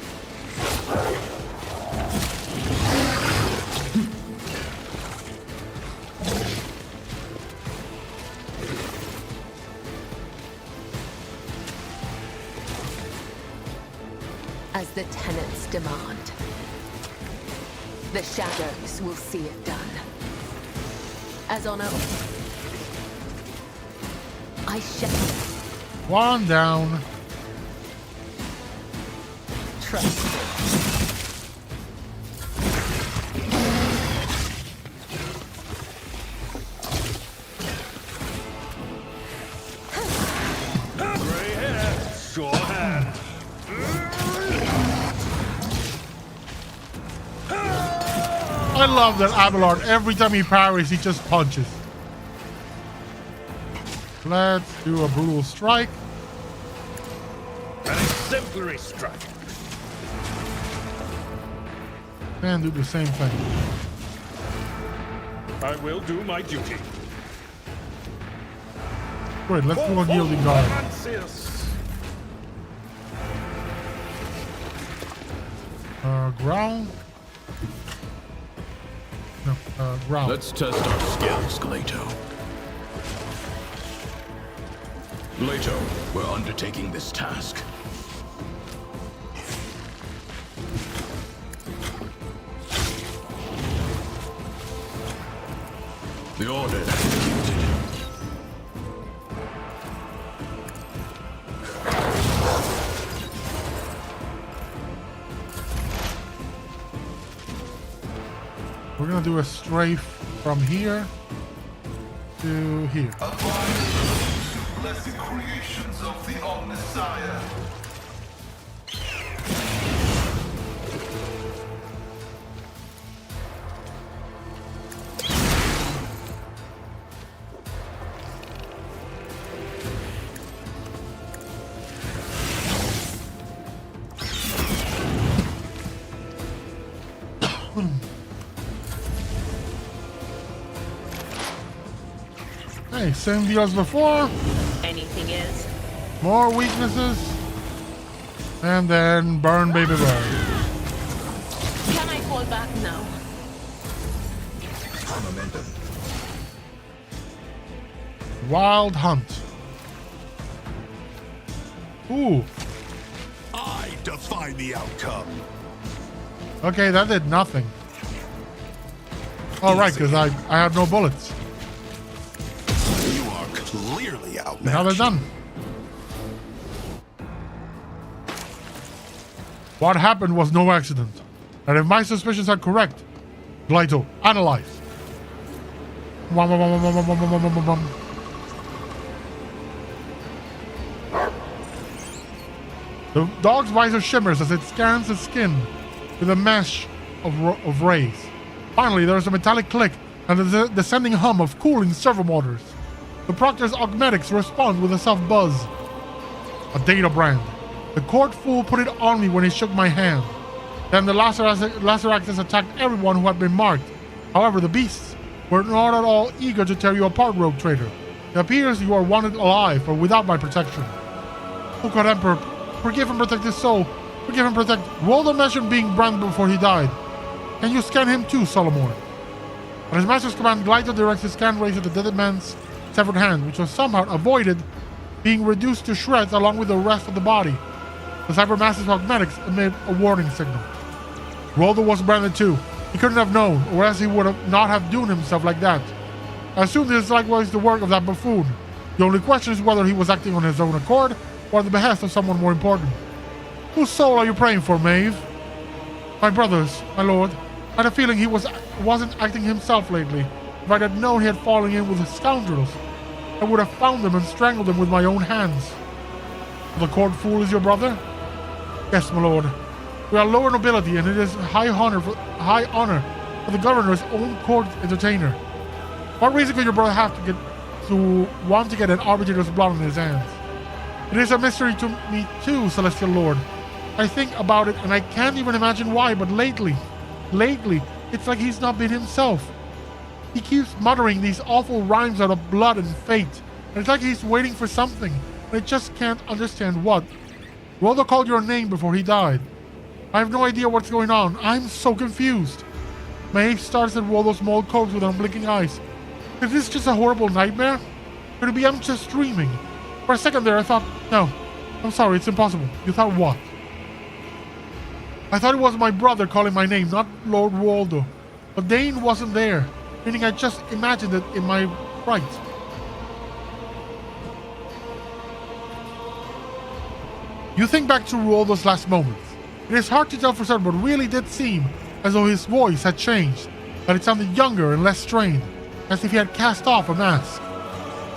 As the tenants demand. The shadows will see it done. As on oath. I shall One down. trust. Gray hair, sure hand. I love that Abelard, every time he parries, he just punches. Let's do a brutal strike. An exemplary strike. And do the same thing. I will do my duty. Great, let's do unyielding guard. Valancius. Ground. No, ground. Let's test our skills, Leto. Leto, we're undertaking this task. The order executed. We're gonna do a strafe from here to here. Blessed creations of the Omnissiah. Hey, same deal as before. anything is? More weaknesses. And then burn, baby, burn. Can I fall back now? Momentum. Wild hunt. Ooh. I define the outcome. Okay, that did nothing. Oh, right, because I have no bullets. You are clearly outmatched. Now they're done. What happened was no accident. And if my suspicions are correct, Glyto, analyze. Wum, wum, wum, wum, wum, wum, wum, wum, wum, wum. The dog's visor shimmers as it scans the skin with a mesh of rays. Finally, there is a metallic click and a descending hum of cooling servo motors. The Proctor's augmetics respond with a soft buzz. A data brand. The court fool put it on me when he shook my hand. Then the Laceractus attacked everyone who had been marked. However, the beasts were not at all eager to tear you apart, Rogue Trader. It appears you are wanted alive, but without my protection. O God Emperor, forgive and protect his soul. Forgive and protect. Waldo mentioned being branded before he died. Can you scan him too, Solomon? At his master's command, Glyto directs his scan rays at the dead man's severed hand, which was somehow avoided being reduced to shreds along with the rest of the body. The Cybermaster's cosmetics emit a warning signal. Waldo was branded too. He couldn't have known, or else he would have not have done himself like that. I assume this is likewise the work of that buffoon. The only question is whether he was acting on his own accord or at the behest of someone more important. Whose soul are you praying for, Maeve? My brother's, my lord. I had a feeling he wasn't acting himself lately. If I had known he had fallen in with the scoundrels, I would have found them and strangled them with my own hands. The court fool is your brother? Yes, my lord. We are lower nobility, and it is high honor for the governor's own court entertainer. What reason could your brother have to want to get an arbitrator's blood on his hands? It is a mystery to me too, Celestial Lord. I think about it, and I can't even imagine why, but lately, it's like he's not been himself. He keeps muttering these awful rhymes out of blood and fate, and it's like he's waiting for something, and I just can't understand what. Waldo called your name before he died. I have no idea what's going on. I'm so confused. Maeve stares at Waldo's mold coat with unblinking eyes. Is this just a horrible nightmare? Could it be I'm just dreaming? For a second there I thought, no, I'm sorry, it's impossible. You thought what? I thought it was my brother calling my name, not Lord Waldo. But Dane wasn't there, meaning I just imagined it in my fright. You think back to Waldo's last moments. It is hard to tell for certain, but really did seem as though his voice had changed, that it sounded younger and less strained, as if he had cast off a mask.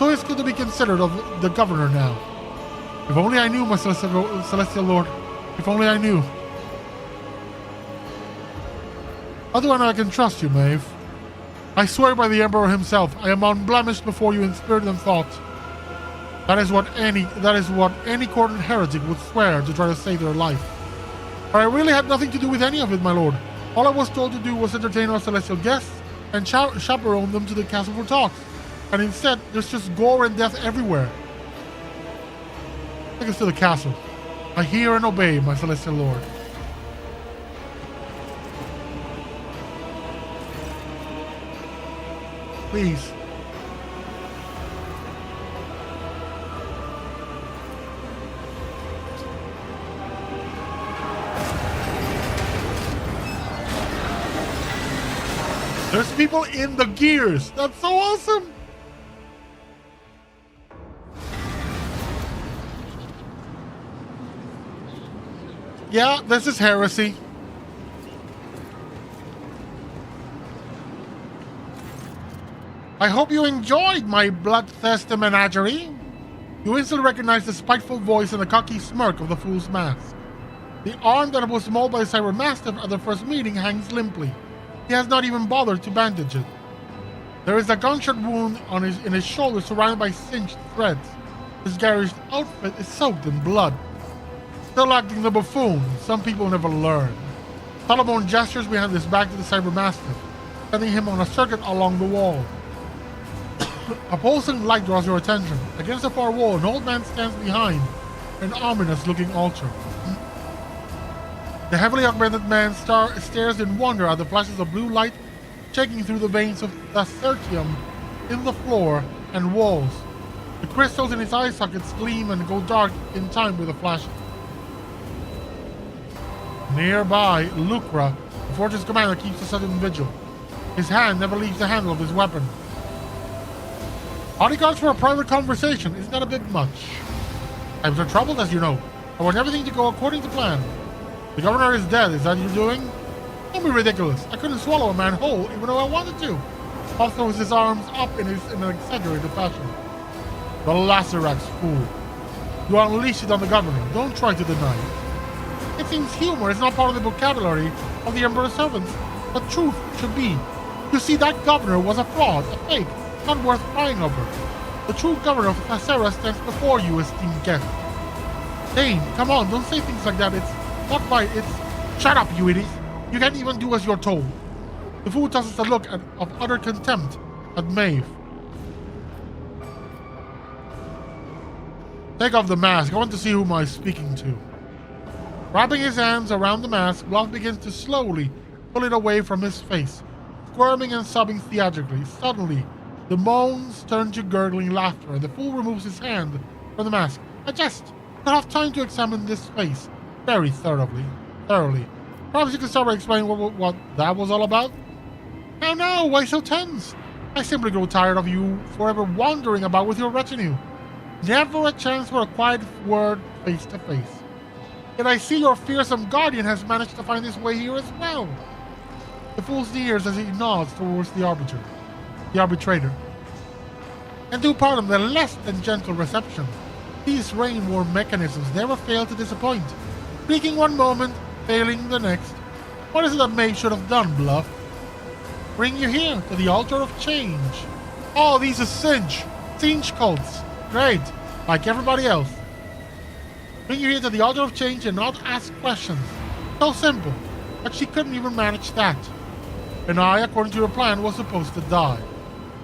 So it's good to be considered of the governor now. If only I knew, my celestial lord. If only I knew. How do I know I can trust you, Maeve? I swear by the Emperor himself, I am unblemished before you in spirit and thought. That is what any courted heretic would swear to try to save their life. But I really had nothing to do with any of it, my lord. All I was told to do was entertain our celestial guests and chaperone them to the castle for talks. And instead, there's just gore and death everywhere. Take us to the castle. I hear and obey, my celestial lord. Please. There's people in the gears. That's so awesome. Yeah, this is heresy. I hope you enjoyed my bloodthirsty menagerie. You instantly recognize the spiteful voice and the cocky smirk of the fool's mask. The arm that was mauled by Cybermastiff at the first meeting hangs limply. He has not even bothered to bandage it. There is a gunshot wound in his shoulder surrounded by singed threads. His garish outfit is soaked in blood. Still acting the buffoon, some people never learn. Solomon gestures behind his back to the Cybermastiff, sending him on a circuit along the wall. A pulsing light draws your attention. Against the far wall, an old man stands behind an ominous-looking altar. The heavily augmented man stares in wonder at the flashes of blue light shaking through the veins of lacertium in the floor and walls. The crystals in his eye sockets gleam and go dark in time with the flashes. Nearby, Lucra, the fortress commander, keeps a sudden vigil. His hand never leaves the handle of his weapon. Bodyguards for a private conversation, isn't that a bit much? Times are troubled, as you know. I want everything to go according to plan. The governor is dead, is that you're doing? Don't be ridiculous. I couldn't swallow a man whole, even though I wanted to. Paul throws his arms up in an exaggerated fashion. The Lacerax fool. You unleash it on the governor. Don't try to deny it. It seems humor is not part of the vocabulary of the Emperor's servants, but truth should be. You see, that governor was a fraud, a fake, not worth crying over. The true governor of Thacera stands before you, esteemed guest. Dane, come on, don't say things like that. It's not right, it's... Shut up, you idiot. You can't even do as you're told. The fool tosses a look of utter contempt at Maeve. Take off the mask. I want to see whom I'm speaking to. Wrapping his hands around the mask, Bluff begins to slowly pull it away from his face, squirming and sobbing theatrically. Suddenly, the moans turn to gurgling laughter, and the fool removes his hand from the mask. I just don't have time to examine this face very thoroughly. Perhaps you can start by explaining what that was all about? No, why so tense? I simply grow tired of you forever wandering about with your retinue. Never a chance for a quiet word face to face. Yet I see your fearsome guardian has managed to find his way here as well. The fool sneers as he nods towards the arbitrator. And do pardon the less than gentle reception. These rain-worn mechanisms never fail to disappoint. Speaking one moment, failing the next. What is it that May should have done, Bluff? Bring you here, to the altar of change. Oh, these are Singe cults. Great, like everybody else. Bring you here to the altar of change and not ask questions. So simple, but she couldn't even manage that. And I, according to your plan, was supposed to die.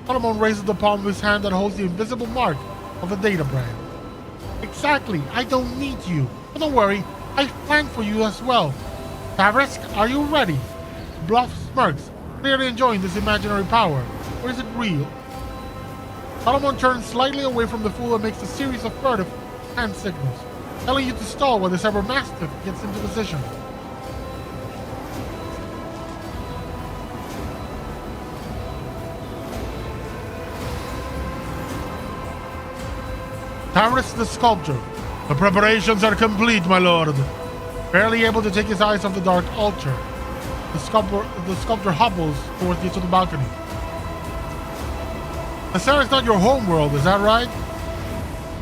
Solomon raises the palm of his hand that holds the invisible mark of the data brand. Exactly, I don't need you. But don't worry, I've planned for you as well. Tavrisk, are you ready? Bluff smirks, clearly enjoying this imaginary power. Or is it real? Solomon turns slightly away from the fool and makes a series of furtive hand signals, telling you to stall while the Cyber Mastiff gets into position. Tavris the Sculptor. The preparations are complete, my lord. Barely able to take his eyes off the dark altar, the sculptor hobbles towards the edge of the balcony. Thessera is not your home world, is that right?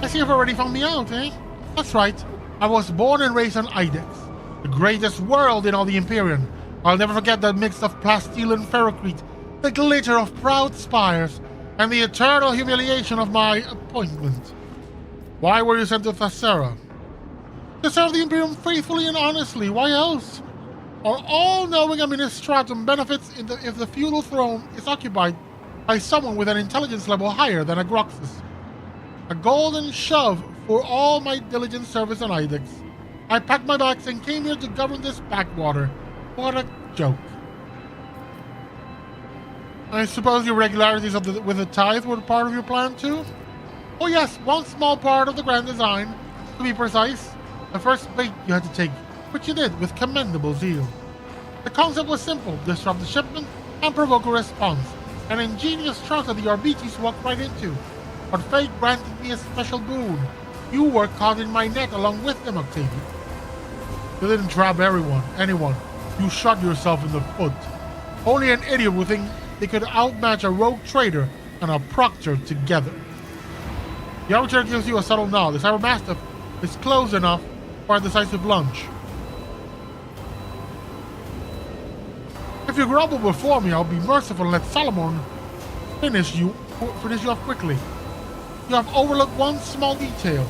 I see you've already found me out, eh? That's right. I was born and raised on Idex, the greatest world in all the Imperium. I'll never forget that mix of plasteel and ferrocrete, the glitter of proud spires, and the eternal humiliation of my appointment. Why were you sent to Thessera? To serve the Imperium faithfully and honestly. Why else? Our all-knowing administratum benefits if the feudal throne is occupied by someone with an intelligence level higher than a Groxus. A golden shove for all my diligent service on Idex. I packed my bags and came here to govern this backwater. What a joke. I suppose the irregularities with the tithe were part of your plan too? Oh yes, one small part of the grand design. To be precise, the first bait you had to take, which you did with commendable zeal. The concept was simple: disrupt the shipment and provoke a response. An ingenious trap that the RBTs walked right into. But fate granted me a special boon. You were caught in my net along with them, Octavia. You didn't trap anyone. You shot yourself in the foot. Only an idiot would think they could outmatch a rogue trader and a proctor together. The arbitrator gives you a subtle nod. The Cyber Mastiff is close enough for a decisive lunge. If you grovel before me, I'll be merciful and let Solomon finish you off quickly. You have overlooked one small detail.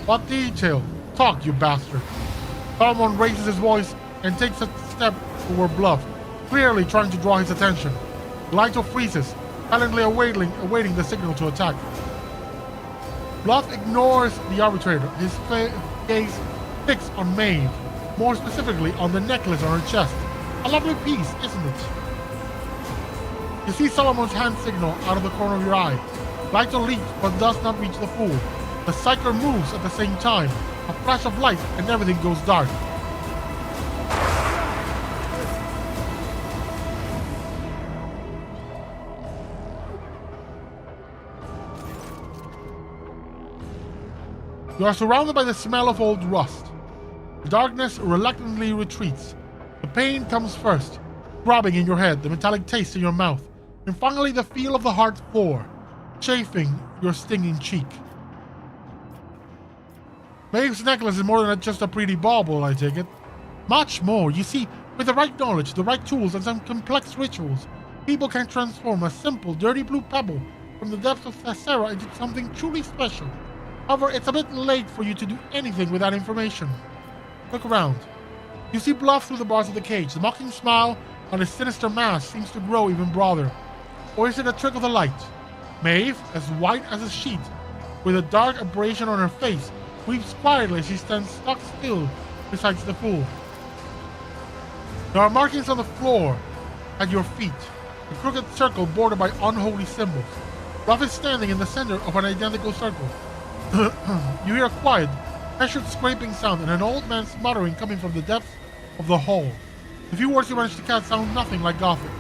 What detail? Talk, you bastard. Solomon raises his voice and takes a step toward Bluff, clearly trying to draw his attention. Lyto freezes, silently awaiting the signal to attack. Bluff ignores the arbitrator, his gaze fixed on Maeve, more specifically on the necklace on her chest. A lovely piece, isn't it? You see Solomon's hand signal out of the corner of your eye. Lyto leaps but does not reach the fool. The Psyker moves at the same time. A flash of light and everything goes dark. You are surrounded by the smell of old rust. The darkness reluctantly retreats. The pain comes first, throbbing in your head, the metallic taste in your mouth, and finally the feel of the hard floor, chafing your stinging cheek. Maeve's necklace is more than just a pretty bauble, I take it. Much more. You see, with the right knowledge, the right tools, and some complex rituals, people can transform a simple, dirty blue pebble from the depths of Thessera into something truly special. However, it's a bit late for you to do anything with that information. Look around. You see Bluff through the bars of the cage. The mocking smile on his sinister mask seems to grow even broader. Or is it a trick of the light? Maeve, as white as a sheet, with a dark abrasion on her face, weeps quietly as she stands stock still besides the fool. There are markings on the floor at your feet, a crooked circle bordered by unholy symbols. Ruff is standing in the center of an identical circle. You hear a quiet, pressured scraping sound and an old man's muttering coming from the depths of the hall. The few words you manage to catch sound nothing like Gothic.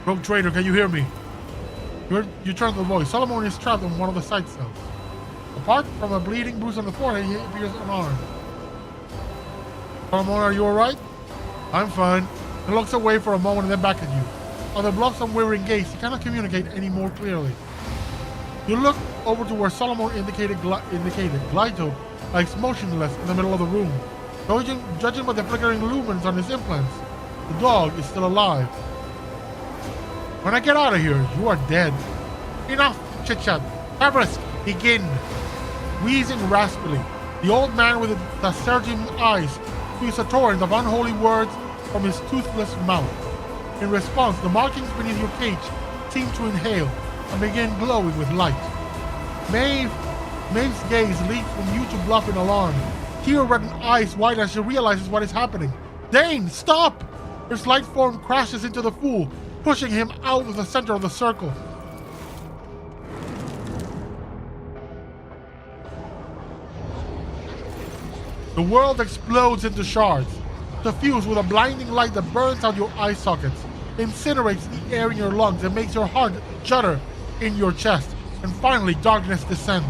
Rogue traitor, can you hear me? You turn to the voice. Solomon is trapped on one of the side cells. Apart from a bleeding bruise on the forehead, he appears unarmed. Solomon, are you alright? I'm fine. He looks away for a moment and then back at you. On the bluff's unwavering gaze, he cannot communicate any more clearly. You look over to where Solomon indicated Glyto lies motionless in the middle of the room. Judging by the flickering lumens on his implants, the dog is still alive. When I get out of here, you are dead. Enough chit-chat. Everest, begin. Wheezing raspily, the old man with the surging eyes spews a torrent of unholy words from his toothless mouth. In response, the markings beneath your cage seem to inhale and begin glowing with light. Maeve's gaze leaps from you to Bluff in alarm. Tear-reddened eyes wide as she realizes what is happening. Dane, stop! Her slight form crashes into the fool, pushing him out of the center of the circle. The world explodes into shards, suffused with a blinding light that burns out your eye sockets, incinerates the air in your lungs, and makes your heart shudder in your chest. And finally, darkness descends.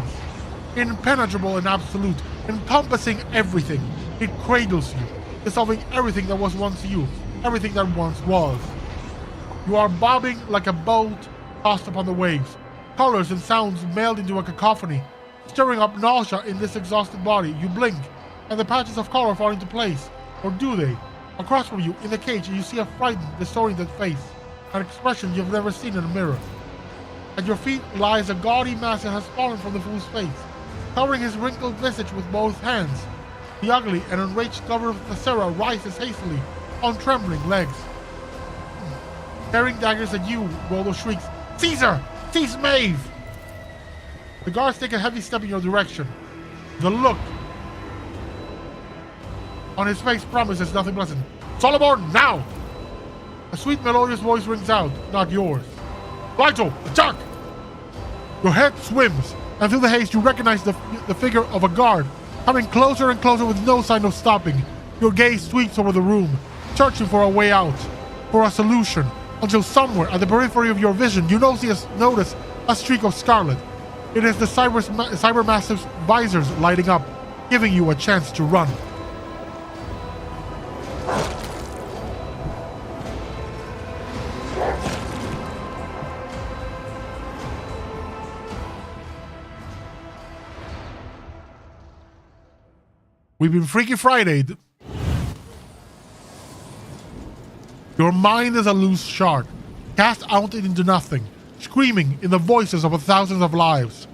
Impenetrable and absolute, encompassing everything. It cradles you, dissolving everything that was once you, everything that once was. You are bobbing like a boat tossed upon the waves. Colors and sounds meld into a cacophony, stirring up nausea in this exhausted body. You blink, and the patches of color fall into place. Or do they? Across from you, in the cage, you see a frightened, disoriented face, an expression you've never seen in a mirror. At your feet lies a gaudy mask that has fallen from the fool's face, covering his wrinkled visage with both hands. The ugly and enraged cover of Thessera rises hastily on trembling legs. Tearing daggers at you, Rollo shrieks, "Caesar! Seize Maeve!" The guards take a heavy step in your direction. The look on his face promises nothing pleasant. "Solomon, now!" A sweet melodious voice rings out, not yours. "Glyto, attack!" Your head swims, and through the haze you recognize the figure of a guard, coming closer and closer with no sign of stopping. Your gaze sweeps over the room, searching for a way out, for a solution, until somewhere at the periphery of your vision you notice a streak of scarlet. It is the Cybermassive's visors lighting up, giving you a chance to run. We've been Freaky Friday'd. Your mind is a loose shard, cast out into nothing, screaming in the voices of thousands of lives.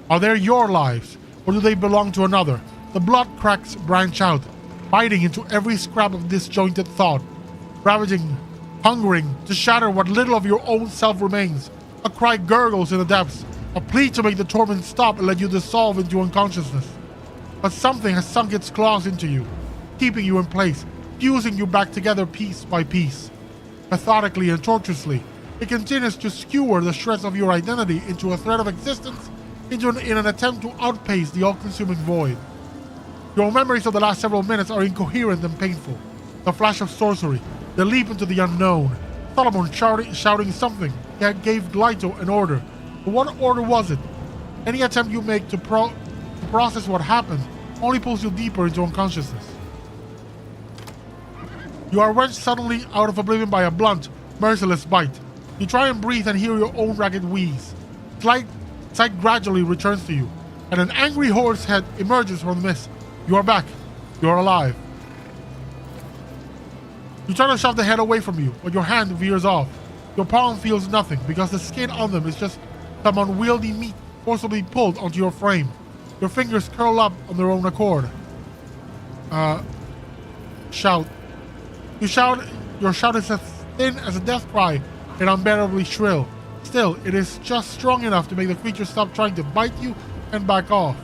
Are they your lives, or do they belong to another? The blood cracks branch out, biting into every scrap of disjointed thought, ravaging, hungering to shatter what little of your own self remains. A cry gurgles in the depths, a plea to make the torment stop and let you dissolve into unconsciousness. But something has sunk its claws into you, keeping you in place, fusing you back together piece by piece. Methodically and tortuously, it continues to skewer the shreds of your identity into a thread of existence in an attempt to outpace the all-consuming void. Your memories of the last several minutes are incoherent and painful. The flash of sorcery, the leap into the unknown, Solomon shouting something, yet gave Glyto an order. But what order was it? Any attempt you make to process what happened only pulls you deeper into unconsciousness. You are wrenched suddenly out of oblivion by a blunt, merciless bite. You try and breathe and hear your own ragged wheeze. Sight gradually returns to you, and an angry horse's head emerges from the mist. You are back. You are alive. You try to shove the head away from you, but your hand veers off. Your palm feels nothing, because the skin on them is just some unwieldy meat forcibly pulled onto your frame. Your fingers curl up on their own accord. Shout. Your shout is as thin as a death cry and unbearably shrill. Still, it is just strong enough to make the creature stop trying to bite you and back off.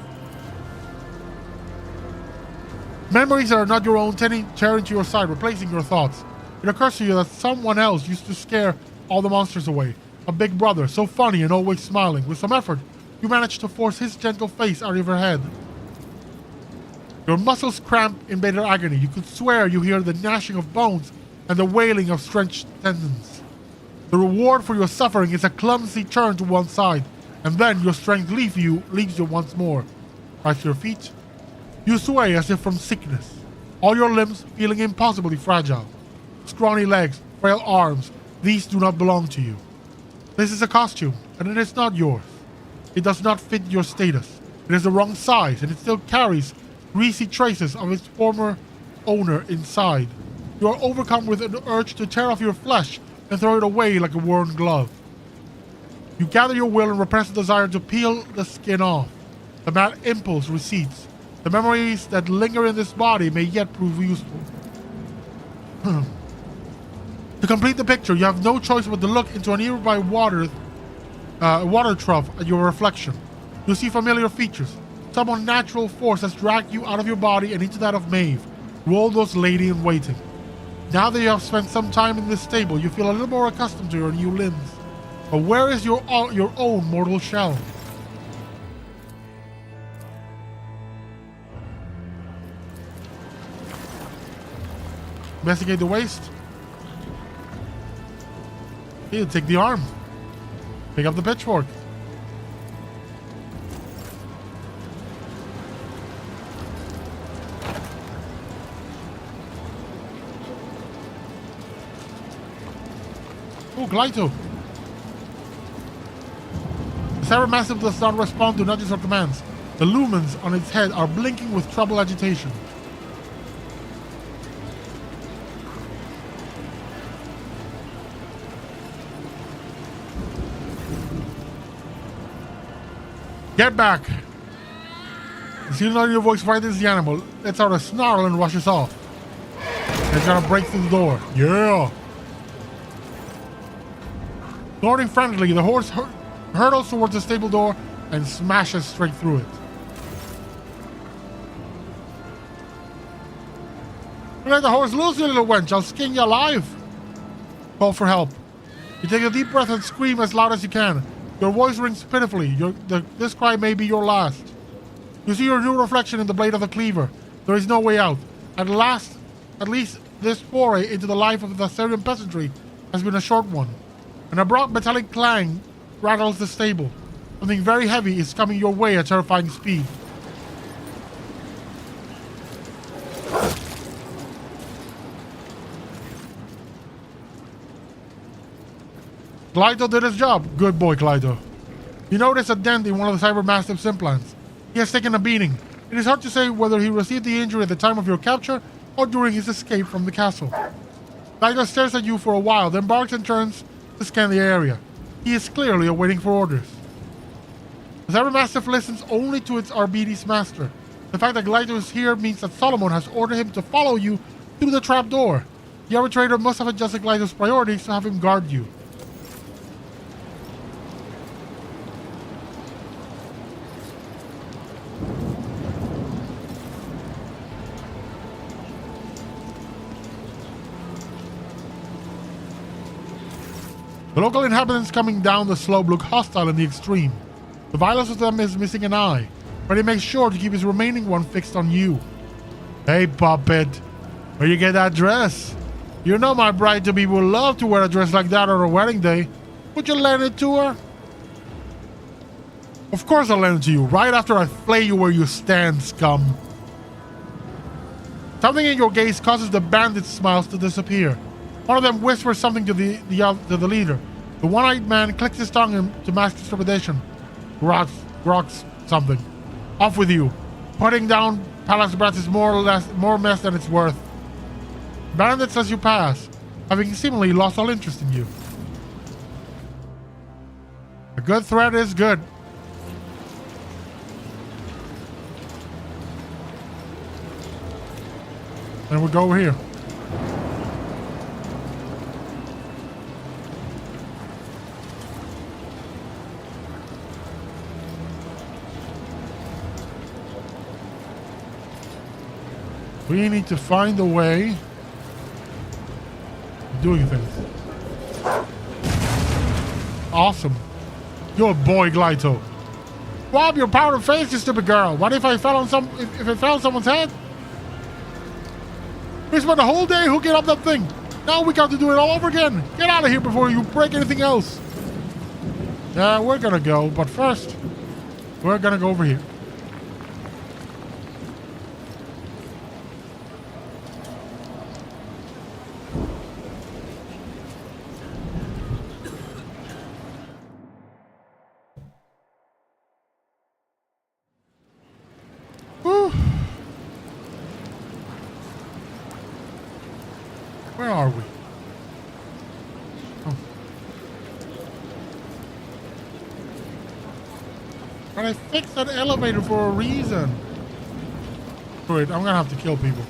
Memories that are not your own tearing to your side, replacing your thoughts. It occurs to you that someone else used to scare all the monsters away. A big brother, so funny and always smiling. With some effort, you manage to force his gentle face out of your head. Your muscles cramp in bitter agony. You could swear you hear the gnashing of bones and the wailing of stretched tendons. The reward for your suffering is a clumsy turn to one side, and then your strength leaves you once more. Rise to your feet. You sway as if from sickness, all your limbs feeling impossibly fragile. Scrawny legs, frail arms, these do not belong to you. This is a costume, and it is not yours. It does not fit your status. It is the wrong size, and it still carries greasy traces of its former owner inside. You are overcome with an urge to tear off your flesh and throw it away like a worn glove. You gather your will and repress the desire to peel the skin off. The mad impulse recedes. The memories that linger in this body may yet prove useful. To complete the picture, you have no choice but to look into a nearby water trough at your reflection. You see familiar features. Some unnatural force has dragged you out of your body and into that of Maeve, Roldo's lady in waiting. Now that you have spent some time in this stable, you feel a little more accustomed to your new limbs. But where is your own mortal shell? Investigate the waist. Here, take the arm. Pick up the pitchfork. Oh, Glyto. The Cybermassive does not respond to nudges or commands. The lumens on its head are blinking with troubled agitation. Get back! The ceiling on your voice frightens the animal, lets out a snarl and rushes off. It's gonna break through the door. Yeah! Snorting frantically, the horse hurtles towards the stable door and smashes straight through it. Let the horse loose, you little wench. I'll skin you alive. Call for help. You take a deep breath and scream as loud as you can. Your voice rings pitifully. This cry may be your last. You see your new reflection in the blade of the cleaver. There is no way out. At least this foray into the life of the Therian peasantry has been a short one. An abrupt metallic clang rattles the stable. Something very heavy is coming your way at terrifying speed. Glyto did his job. Good boy, Glyto. You notice a dent in one of the Cybermastive's implants. He has taken a beating. It is hard to say whether he received the injury at the time of your capture or during his escape from the castle. Glyto stares at you for a while, then barks and turns to scan the area. He is clearly awaiting for orders. The Cybermastiff listens only to its Arbites master. The fact that Glyto is here means that Solomon has ordered him to follow you through the trapdoor. The arbitrator must have adjusted Glyto's priorities to have him guard you. The local inhabitants coming down the slope look hostile in the extreme. The vilest of them is missing an eye, but he makes sure to keep his remaining one fixed on you. Hey, puppet, where you get that dress? You know my bride-to-be would love to wear a dress like that on her wedding day. Would you lend it to her? Of course I'll lend it to you, right after I flay you where you stand, scum. Something in your gaze causes the bandit's smiles to disappear. One of them whispers something to the leader. The one-eyed man clicks his tongue to mask his trepidation. Grox something. Off with you. Putting down Palace Breath is more mess than it's worth. Bandits as you pass, having seemingly lost all interest in you. A good threat is good. And we'll go over here. We need to find a way of doing things. Awesome. You're a boy, Glyto. Rob your powder face, you stupid girl. What if I fell on if it fell on someone's head? We spent the whole day hooking up that thing. Now we got to do it all over again. Get out of here before you break anything else. Yeah, we're gonna go, but first, we're gonna go over here. Whew. Where are we? Oh. But I fixed that elevator for a reason. Wait, I'm gonna have to kill people.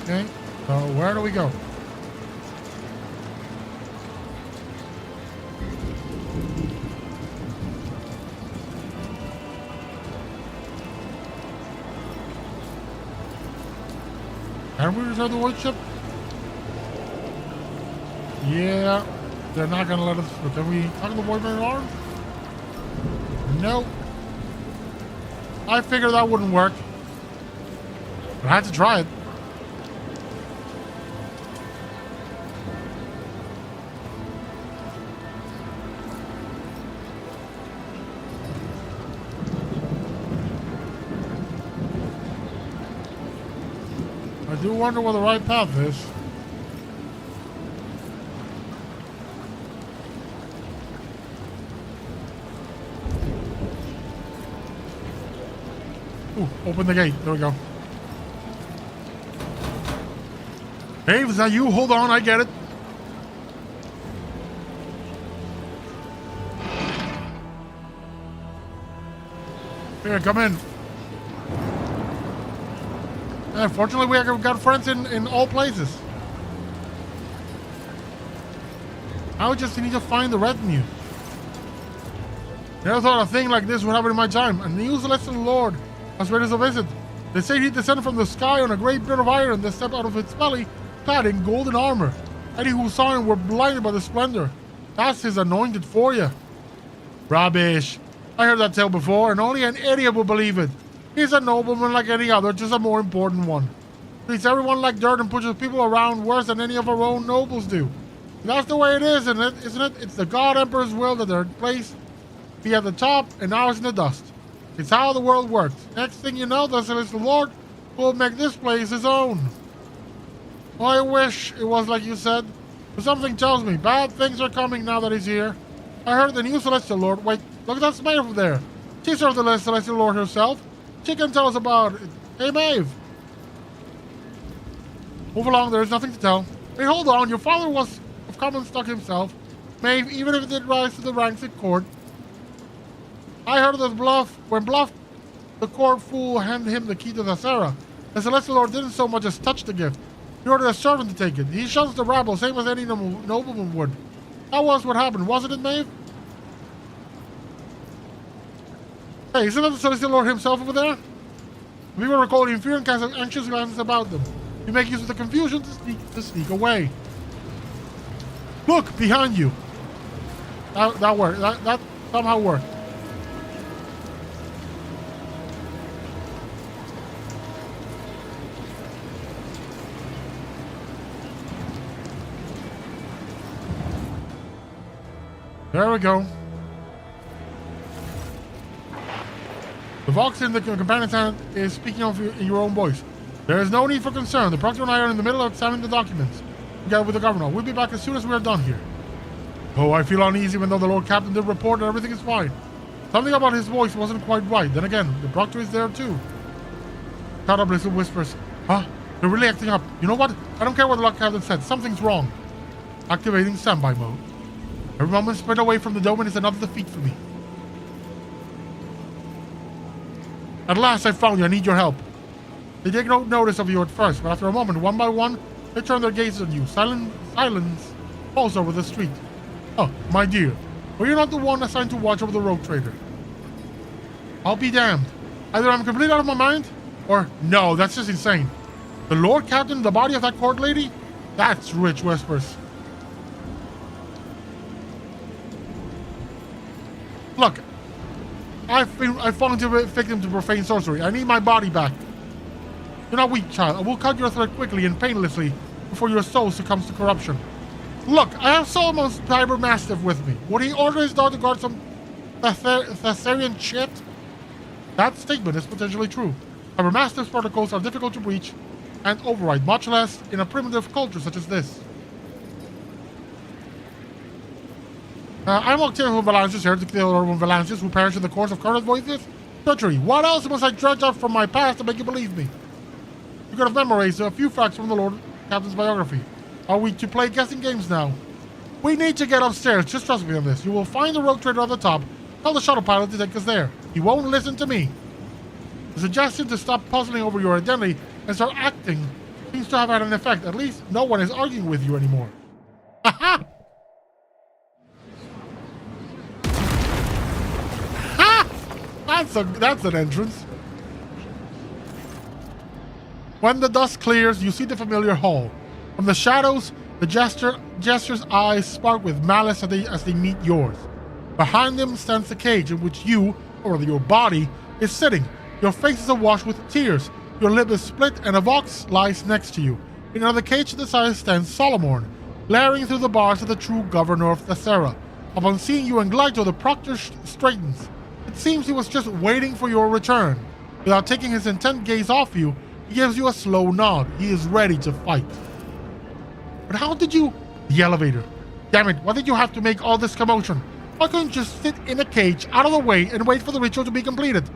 Okay, so where do we go? Can we return the worship? Yeah, they're not gonna let us. Can we talk to the boyfriend at all? Nope. I figured that wouldn't work. But I had to try it. I do wonder what the right path is. Ooh, open the gate. There we go. Hey, is that you? Hold on, I get it. Here, come in. Fortunately, we have got friends in all places. I would just need to find the retinue. Never thought a thing like this would happen in my time. A new celestial lord has read us a visit. They say he descended from the sky on a great bird of iron that stepped out of its belly, clad in golden armor. Any who saw him were blinded by the splendor. That's his anointed for you. Rubbish. I heard that tale before, and only an idiot would believe it. He's a nobleman like any other, just a more important one. Treats everyone like dirt and pushes people around worse than any of our own nobles do. That's the way it is, isn't it? It's the God Emperor's will that their place be at the top and ours in the dust. It's how the world works. Next thing you know, the Celestial Lord will make this place his own. I wish it was like you said, but something tells me bad things are coming now that he's here. I heard the new Celestial Lord. Wait, look at that Smite over there. She served the Celestial Lord herself. She can tell us about it. Hey, Maeve. Move along, there is nothing to tell. Hey, hold on, your father was of common stock himself. Maeve, even if it did rise to the ranks at court. I heard of Bluff, when Bluff, the court fool, handed him the key to the Thera. The Celestial Lord didn't so much as touch the gift. He ordered a servant to take it. He shuns the rabble, same as any nobleman would. That was what happened, wasn't it, Maeve? Hey, isn't that the Celestial Lord himself over there? We were recalling fear and cast anxious glances about them. You make use of the confusion to sneak away. Look, behind you. That worked. That somehow worked. There we go. The Vox in the companion's hand is speaking in your own voice. There is no need for concern. The Proctor and I are in the middle of examining the documents. Together with the Governor. We'll be back as soon as we are done here. Oh, I feel uneasy even though the Lord Captain did report that everything is fine. Something about his voice wasn't quite right. Then again, the Proctor is there too. Caught up little whispers. Huh? They're really acting up. You know what? I don't care what the Lord Captain said. Something's wrong. Activating standby mode. Every moment spent away from the dome is another defeat for me. At last I found you. I need your help. They take no notice of you at first, but after a moment, one by one, they turn their gazes on you. Silence falls over the street. Oh, my dear, were you not the one assigned to watch over the rogue trader? I'll be damned. Either I'm completely out of my mind, or no, that's just insane. The Lord Captain, the body of that court lady? That's rich whispers. Look, I've fallen victim to profane sorcery. I need my body back. You're not weak, child. I will cut your throat quickly and painlessly before your soul succumbs to corruption. Look, I have Solomon's Tiber Mastiff with me. Would he order his dog to guard some Thessarian shit? That statement is potentially true. Tiber Mastiff's protocols are difficult to breach and override, much less in a primitive culture such as this. I'm Octavian Valancius, here to kill Lord Valancius, who perished in the course of current voices. Treachery. What else must I dredge up from my past to make you believe me? You could have memorized a few facts from the Lord Captain's biography. Are we to play guessing games now? We need to get upstairs. Just trust me on this. You will find the rogue trader on the top. Tell the shuttle pilot to take us there. He won't listen to me. The suggestion to stop puzzling over your identity and start acting seems to have had an effect. At least no one is arguing with you anymore. Aha! That's an entrance. When the dust clears, you see the familiar hall. From the shadows, the jester's eyes spark with malice as they meet yours. Behind them stands the cage in which you, or rather your body, is sitting. Your face is awash with tears. Your lip is split and a box lies next to you. In another cage to the side stands Solomon, glaring through the bars of the true governor of Thessera. Upon seeing you and Glyto, the proctor straightens. It seems he was just waiting for your return. Without taking his intent gaze off you, he gives you a slow nod. He is ready to fight. But how did you... The elevator. Damn it, why did you have to make all this commotion? Why couldn't you just sit in a cage, out of the way, and wait for the ritual to be completed?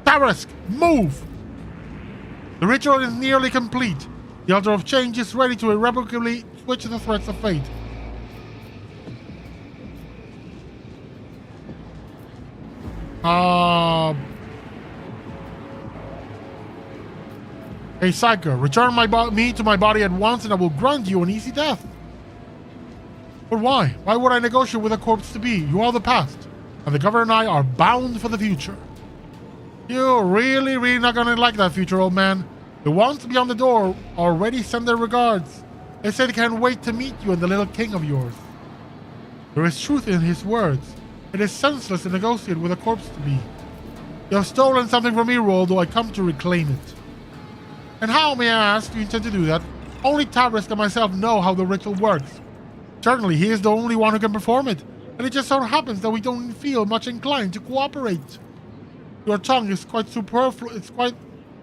Tarisk, move! The ritual is nearly complete. The altar of change is ready to irrevocably switch the threads of fate. Hey, Psyker, return me to my body at once and I will grant you an easy death. But why? Why would I negotiate with a corpse to be? You are the past, and the governor and I are bound for the future. You're really not gonna like that future, old man. The ones beyond the door already send their regards. They say they can't wait to meet you and the little king of yours. There is truth in his words. It is senseless to negotiate with a corpse to be. You have stolen something from me, Roldo. I come to reclaim it. And how, may I ask, do you intend to do that? Only Tarisk and myself know how the ritual works. Certainly, he is the only one who can perform it, and it just so happens that we don't feel much inclined to cooperate. Your tongue is quite superfluous.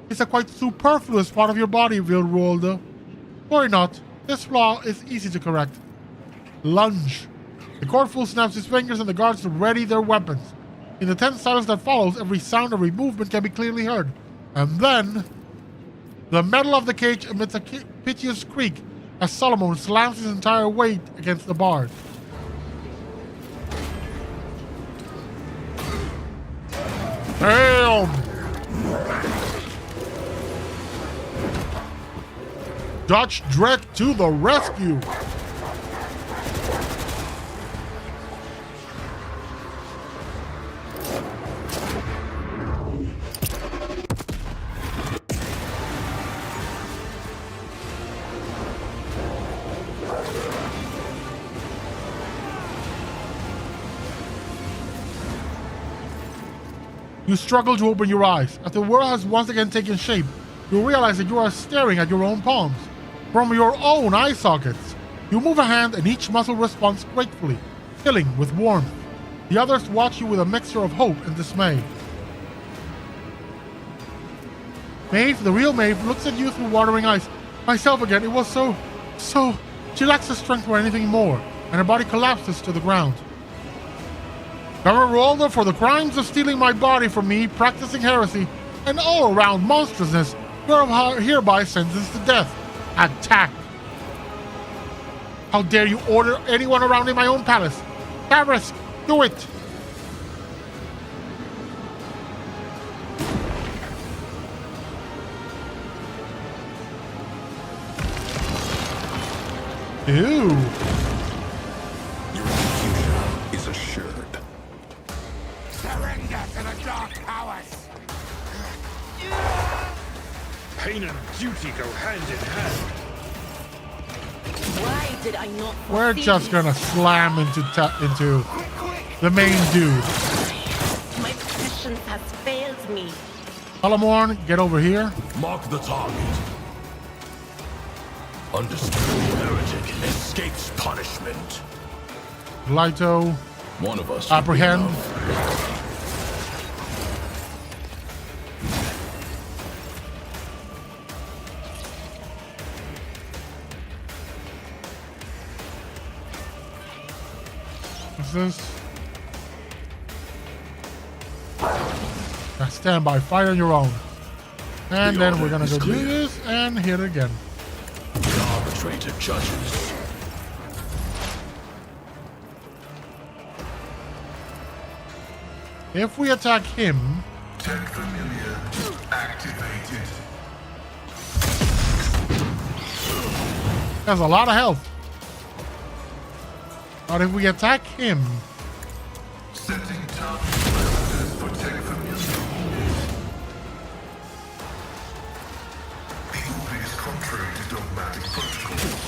It's a quite superfluous part of your body, Roldo. Worry not. This flaw is easy to correct. Lunge. The courtful snaps his fingers and the guards ready their weapons. In the tense silence that follows, every sound, every movement can be clearly heard. And then, the metal of the cage emits a piteous creak as Solomon slams his entire weight against the bars. Damn! Dutch Drek to the rescue! You struggle to open your eyes. As the world has once again taken shape, you realize that you are staring at your own palms. From your own eye sockets. You move a hand and each muscle responds gratefully, filling with warmth. The others watch you with a mixture of hope and dismay. Maeve, the real Maeve, looks at you through watering eyes. Myself again, it was so... She lacks the strength for anything more, and her body collapses to the ground. Governor Roldo, for the crimes of stealing my body from me, practicing heresy, and all-around monstrousness, you are hereby sentenced to death. Attack! How dare you order anyone around in my own palace? Tarisk, do it! Ew. Your execution is assured. Surrender to the dark powers! Pain and duty go hand in hand. Why did I not? We're just gonna slam into the main dude. My passion has failed me. Palamorn, get over here. Mark the target. Understood. Heretic escapes punishment. Glyto, One of us. would be apprehend. enough. What's this? Now stand by, fight on your own. And The then order we're gonna is go do clear. this and hit it again. The arbitrator judges. If we attack him, Tech familiar activated. has a lot of health. But if we attack him, Setting target parameters for tech familiar. The order is contrary to dogmatic protocols.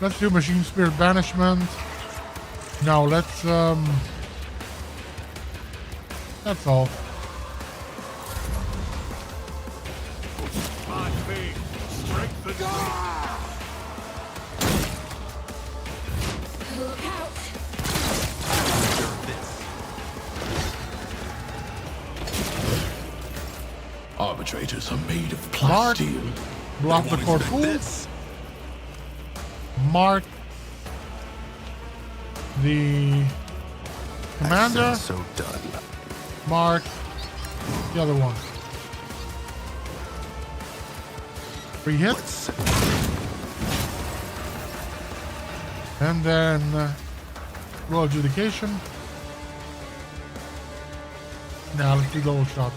let's do machine spirit banishment. No, let's that's all. Arbitrators are made of Mark, plasteel. block the core pool. Mark the commander. So done. Mark the other one. 3 hits. And then roll adjudication. Now let's do gold shot.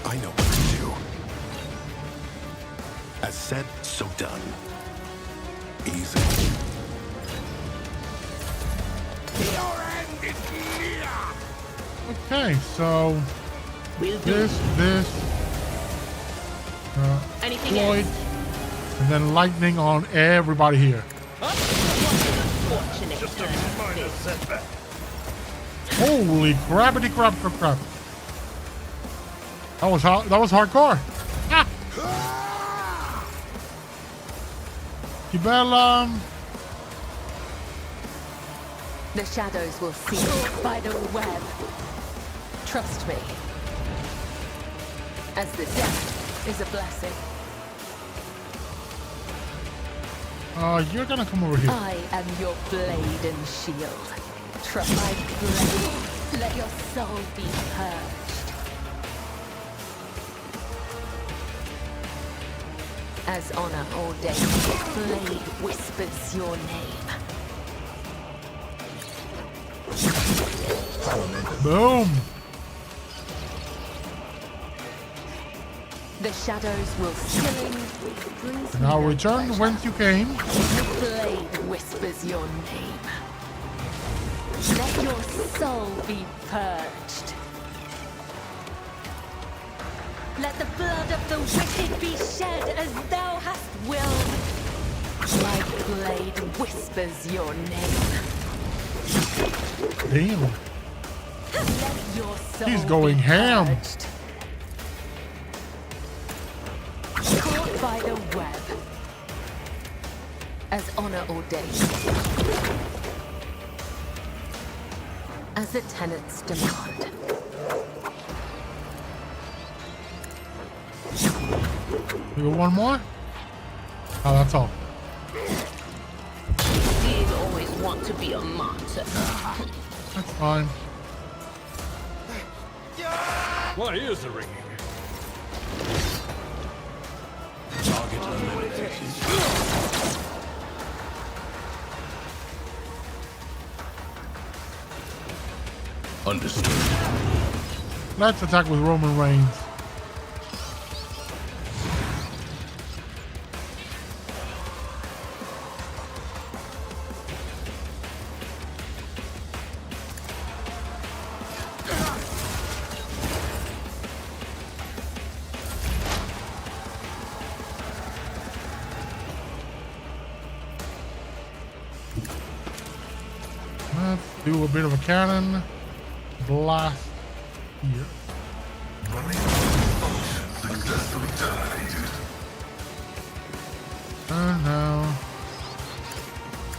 I know what to do. As said, so done. Easy. Your end is near! Okay, so this, Anything Floyd, else? and then lightning on everybody here. Fortunate. Just a minor setback. Holy crappity crap. That was hardcore. Ah! Kibella. The shadows will see you by the web. Trust me. As this death is a blessing. You're gonna come over here. I am your blade and shield. Trust my blade. Let your soul be purged. As honor ordained, blade whispers your name. Boom. The shadows will sing. Brings me Now no return pleasure. whence you came. The blade whispers your name. Let your soul be purged. Let the blood of the wicked be shed as thou hast willed. My blade whispers your name. Damn. Let your soul He's going be ham. purged. Caught by the web. As honor ordained. As the tenets demand. We got one more? Oh, that's all. Did always want to be a martyr. That's fine. My ears are ringing. Target eliminated. Understood. Let's attack with Roman Reigns. Do a bit of a cannon blast here. Successfully terminated. And now.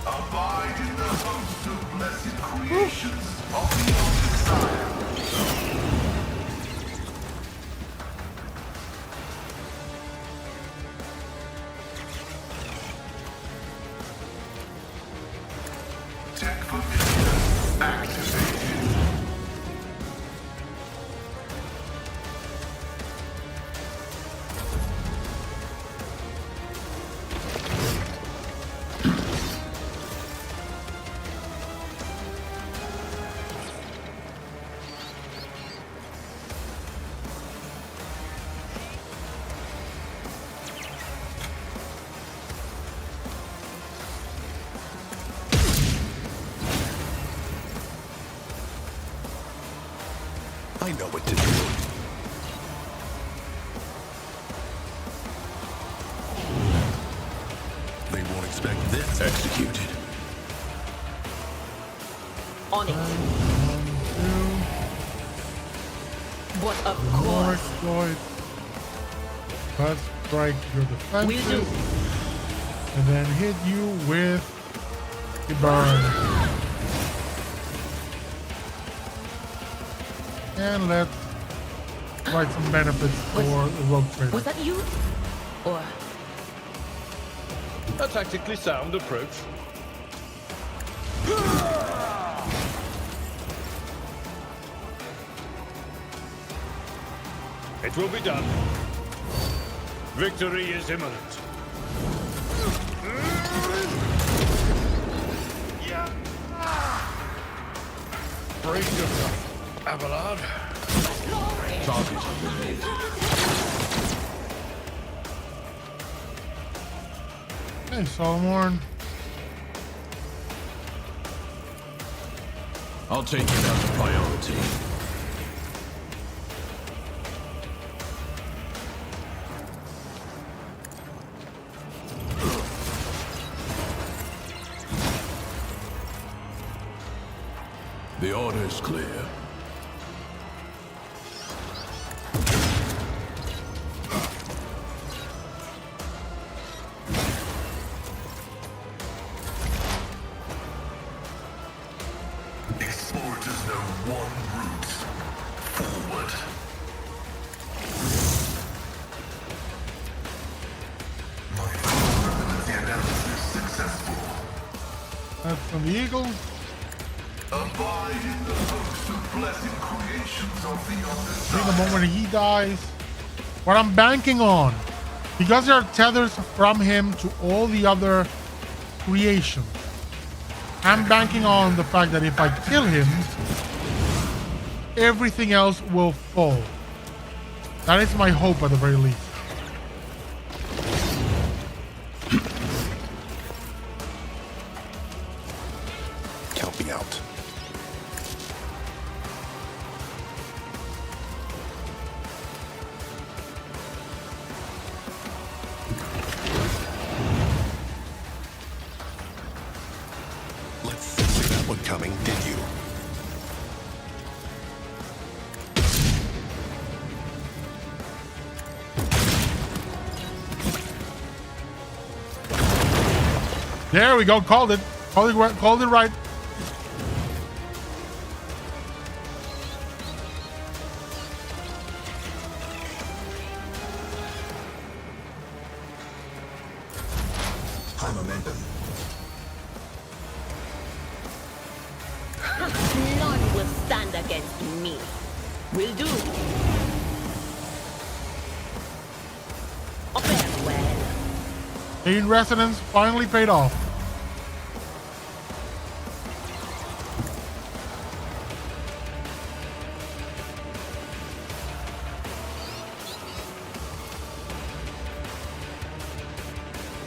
Abide in the host of blessed creations of the undesired. Tech familiar activated. I know what to do. They won't expect this executed. On it. But of More course. exploit. First strike your Will defenses. do. And then hit you with the burn. And let's write some benefits for the rogue trader. Was that you? Or A tactically sound approach. It will be done. Victory is imminent. Brace yourself, Abelard. Target eliminated. Hey, Solomon. I'll take it as a priority. The order is clear. Explorers know one route forward. My probability analysis successful. That's from the eagle. Abide in the host of blessed creations of the I think the undesired. moment he dies, what I'm banking on, because there are tethers from him to all the other creations, I'm banking on the fact that if I kill him, everything else will fall. That is my hope at the very least. Count me out. Let's see that one coming, did you? There we go. Called it. Called it right. High momentum. none will stand against me. Will do. Farewell. Pain resonance finally paid off.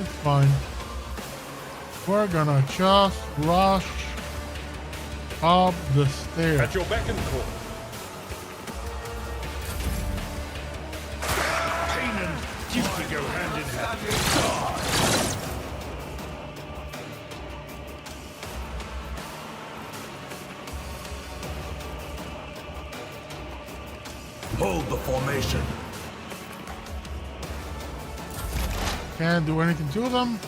It's fine. We're gonna just rush up the stairs. At your beck and call. Pain and duty go hand in hand. Hold the formation. Can't do anything to them.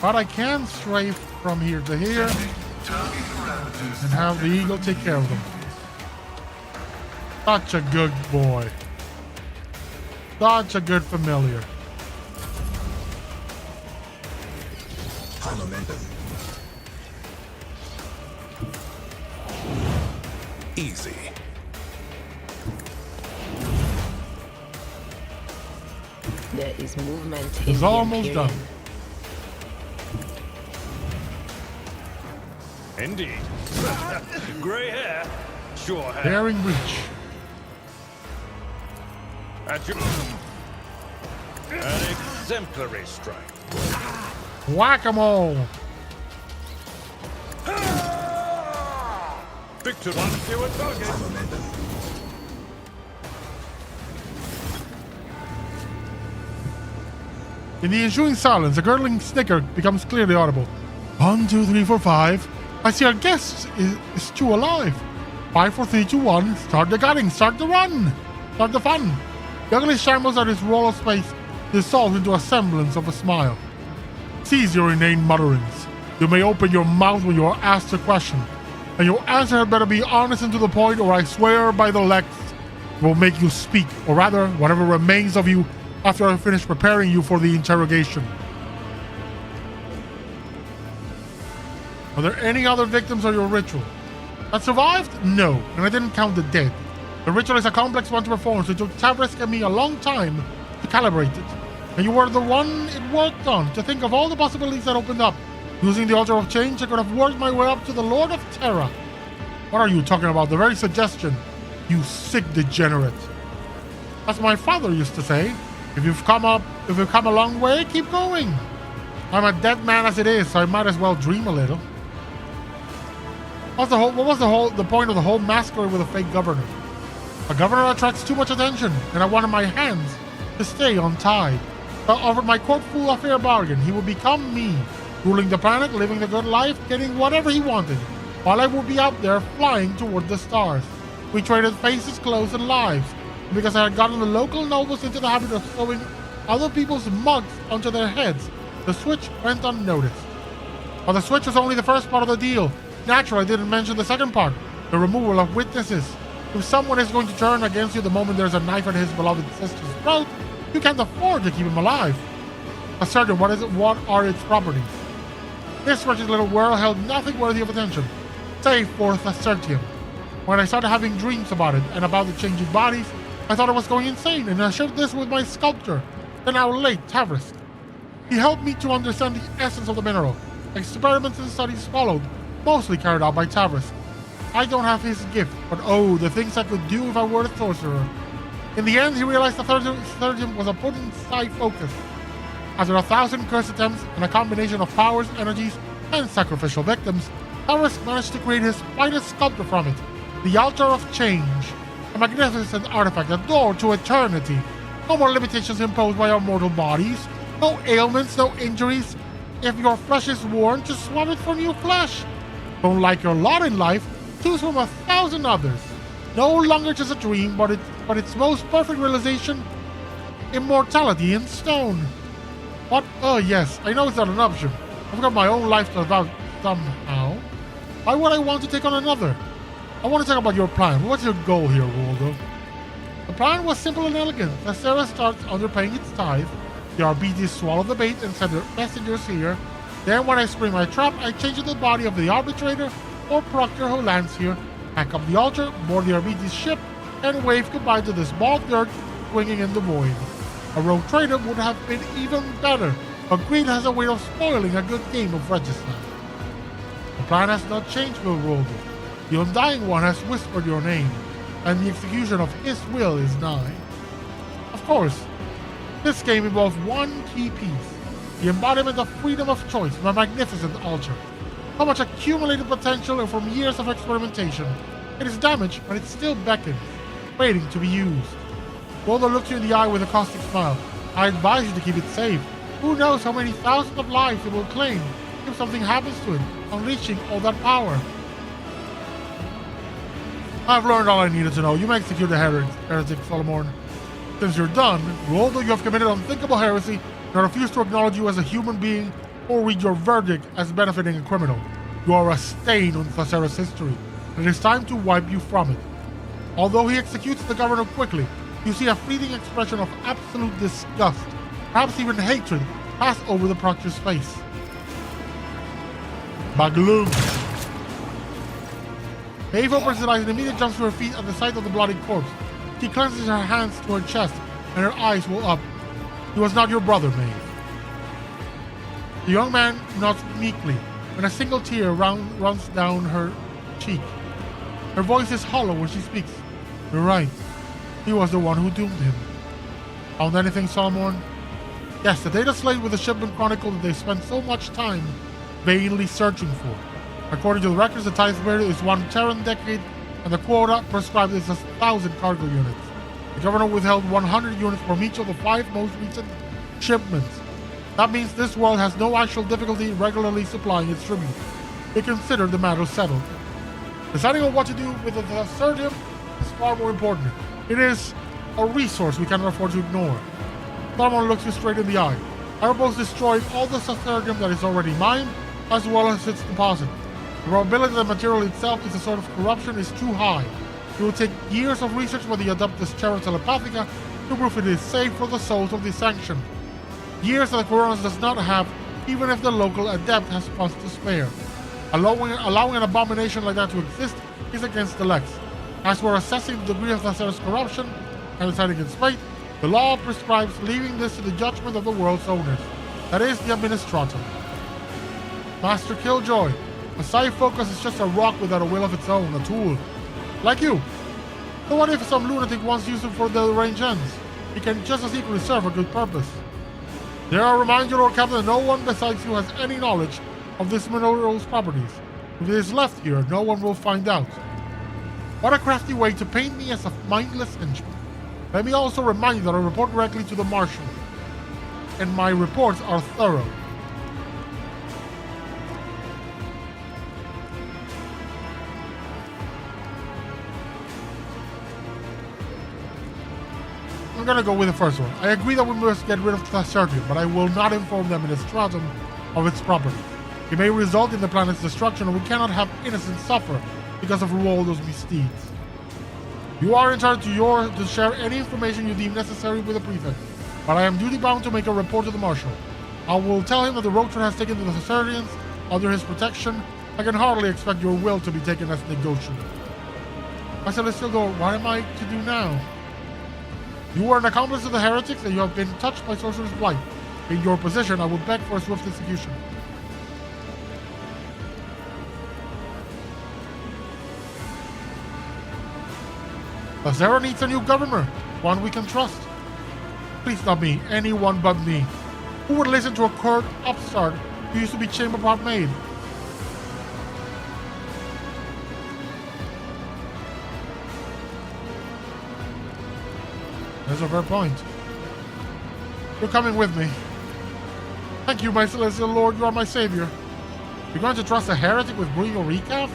But I can strafe from here to here and have the eagle take care of them. Such a good boy. Such a good familiar. High momentum. Easy. There is movement in It's the almost Imperium. done. Indeed. Grey hair. Sure hair. Daring reach. At your... An exemplary strike. Whack-a-mole. Victor wants you a target. High momentum. In the ensuing silence, a gurgling snicker becomes clearly audible. 1, 2, 3, 4, 5. I see our guest is still alive. 5, 4, 3, 2, 1. Start the gutting. Start the run. Start the fun. The ugly shambles at his wall of space dissolves into a semblance of a smile. Cease your inane mutterings. You may open your mouth when you are asked a question, and your answer had better be honest and to the point, or I swear by the Lex will make you speak, or rather, whatever remains of you after I finish preparing you for the interrogation. Are there any other victims of your ritual that survived? No, and I didn't count the dead. The ritual is a complex one to perform, so it took Tavrisk and me a long time to calibrate it. And you were the one it worked on, to think of all the possibilities that opened up. Using the Altar of Change, I could have worked my way up to the Lord of Terra. What are you talking about? The very suggestion. You sick degenerate. As my father used to say, if you've come a long way, keep going. I'm a dead man as it is, so I might as well dream a little. What was the point of the whole masquerade with a fake governor? A governor attracts too much attention, and I wanted my hands to stay untied. I offered my court fool a fair bargain. He would become me, ruling the planet, living the good life, getting whatever he wanted, while I would be out there flying toward the stars. We traded faces, clothes, and lives. And because I had gotten the local nobles into the habit of throwing other people's mugs onto their heads, the switch went unnoticed. But the switch was only the first part of the deal. Naturally, I didn't mention the second part, the removal of witnesses. If someone is going to turn against you the moment there's a knife at his beloved sister's throat, you can't afford to keep him alive. Assertion, what are its properties? This wretched little world held nothing worthy of attention, save for Assertium. When I started having dreams about it and about the changing bodies, I thought I was going insane, and I shared this with my sculptor, the now late Tavrisk. He helped me to understand the essence of the mineral. Experiments and studies followed, mostly carried out by Tavrisk. I don't have his gift, but oh, the things I could do if I were a sorcerer. In the end, he realized the Assertium was a potent psi focus. After 1,000 curse attempts and a combination of powers, energies, and sacrificial victims, Tavrisk managed to create his finest sculpture from it, the Altar of Change, a magnificent artifact, a door to eternity. No more limitations imposed by our mortal bodies, no ailments, no injuries. If your flesh is worn, just swap it for new flesh. Don't like your lot in life, choose from 1,000 others. No longer just a dream, but its most perfect realization, immortality in stone. What? Oh yes, I know it's not an option. I've got my own life to live out somehow. Why would I want to take on another? I want to talk about your plan. What's your goal here, Waldo? The plan was simple and elegant. As Sarah starts underpaying its tithe, the RBTs swallow the bait and send their messengers here. Then when I spring my trap, I change the body of the arbitrator or proctor who lands here, hack up the altar, board the RBT's ship, and wave goodbye to this ball of dirt swinging in the void. A rogue trader would have been even better, but greed has a way of spoiling a good game of regicide. The plan has not changed, Will Roldo. The Undying One has whispered your name, and the execution of his will is nigh. Of course, this game involves one key piece, the embodiment of freedom of choice, my magnificent altar. How much accumulated potential and from years of experimentation. It is damaged, but it still beckons, waiting to be used. Waldo looks you in the eye with a caustic smile. I advise you to keep it safe. Who knows how many thousands of lives it will claim if something happens to it, unleashing all that power. I've learned all I needed to know. You may execute the heretic, Solomon. Since you're done, although you have committed unthinkable heresy, I refuse to acknowledge you as a human being or read your verdict as benefiting a criminal. You are a stain on Thasera's history, and it is time to wipe you from it. Although he executes the governor quickly, you see a fleeting expression of absolute disgust, perhaps even hatred, pass over the proctor's face. Baglug. Maeve opens her eyes and immediately jumps to her feet at the sight of the bloody corpse. She clenches her hands to her chest, and her eyes will up. He was not your brother, Maeve. The young man nods meekly, and a single tear runs down her cheek. Her voice is hollow when she speaks. You're right. He was the one who doomed him. Found anything, Solomon? Yes, the data slate with the shipment chronicled that they spent so much time vainly searching for. According to the records, the tithe bearer is 1 Terran decade, and the quota prescribed is 1,000 cargo units. The governor withheld 100 units from each of the 5 most recent shipments. That means this world has no actual difficulty regularly supplying its tribute. They consider the matter settled. Deciding on what to do with the Thasserdium is far more important. It is a resource we cannot afford to ignore. Solomon looks you straight in the eye. I propose destroying all the Thasserdium that is already mined, as well as its deposit. The probability that the material itself is a sort of corruption is too high. It will take years of research by the Adeptus Terra Telepathica to prove it is safe for the souls of the Sanctioned. Years that the Coronas does not have, even if the local adept has funds to spare. Allowing an abomination like that to exist is against the Lex. As for assessing the degree of Thasera's corruption and deciding its fate, the law prescribes leaving this to the judgment of the world's owners. That is, the Administratum. Master Killjoy, a Psi Focus is just a rock without a will of its own, a tool. Like you. So what if some lunatic wants to use it for the range ends? It can just as equally serve a good purpose. Dare I remind you, Lord Captain, that no one besides you has any knowledge of this mineral's properties. If it is left here, no one will find out. What a crafty way to paint me as a mindless henchman. Let me also remind you that I report directly to the Marshal, and my reports are thorough. I'm gonna go with the first one. I agree that we must get rid of Thasserdium, but I will not inform the Administratum of its property. It may result in the planet's destruction, and we cannot have innocents suffer because of Ruoldo's misdeeds. You are entitled to share any information you deem necessary with the Prefect, but I am duty-bound to make a report to the Marshal. I will tell him that the Rotor has taken the Thasserdians under his protection. I can hardly expect your will to be taken as negotiable. My Celestial Lord, what am I to do now? You are an accomplice of the heretics, and you have been touched by Sorcerer's Blight. In your position, I will beg for a swift execution. Thasera needs a new governor, one we can trust. Please not me, anyone but me. Who would listen to a curt upstart who used to be chamber pot maid? That's a fair point. You're coming with me. Thank you, my Celestial Lord, you are my savior. You're going to trust a heretic with Bruno Recap?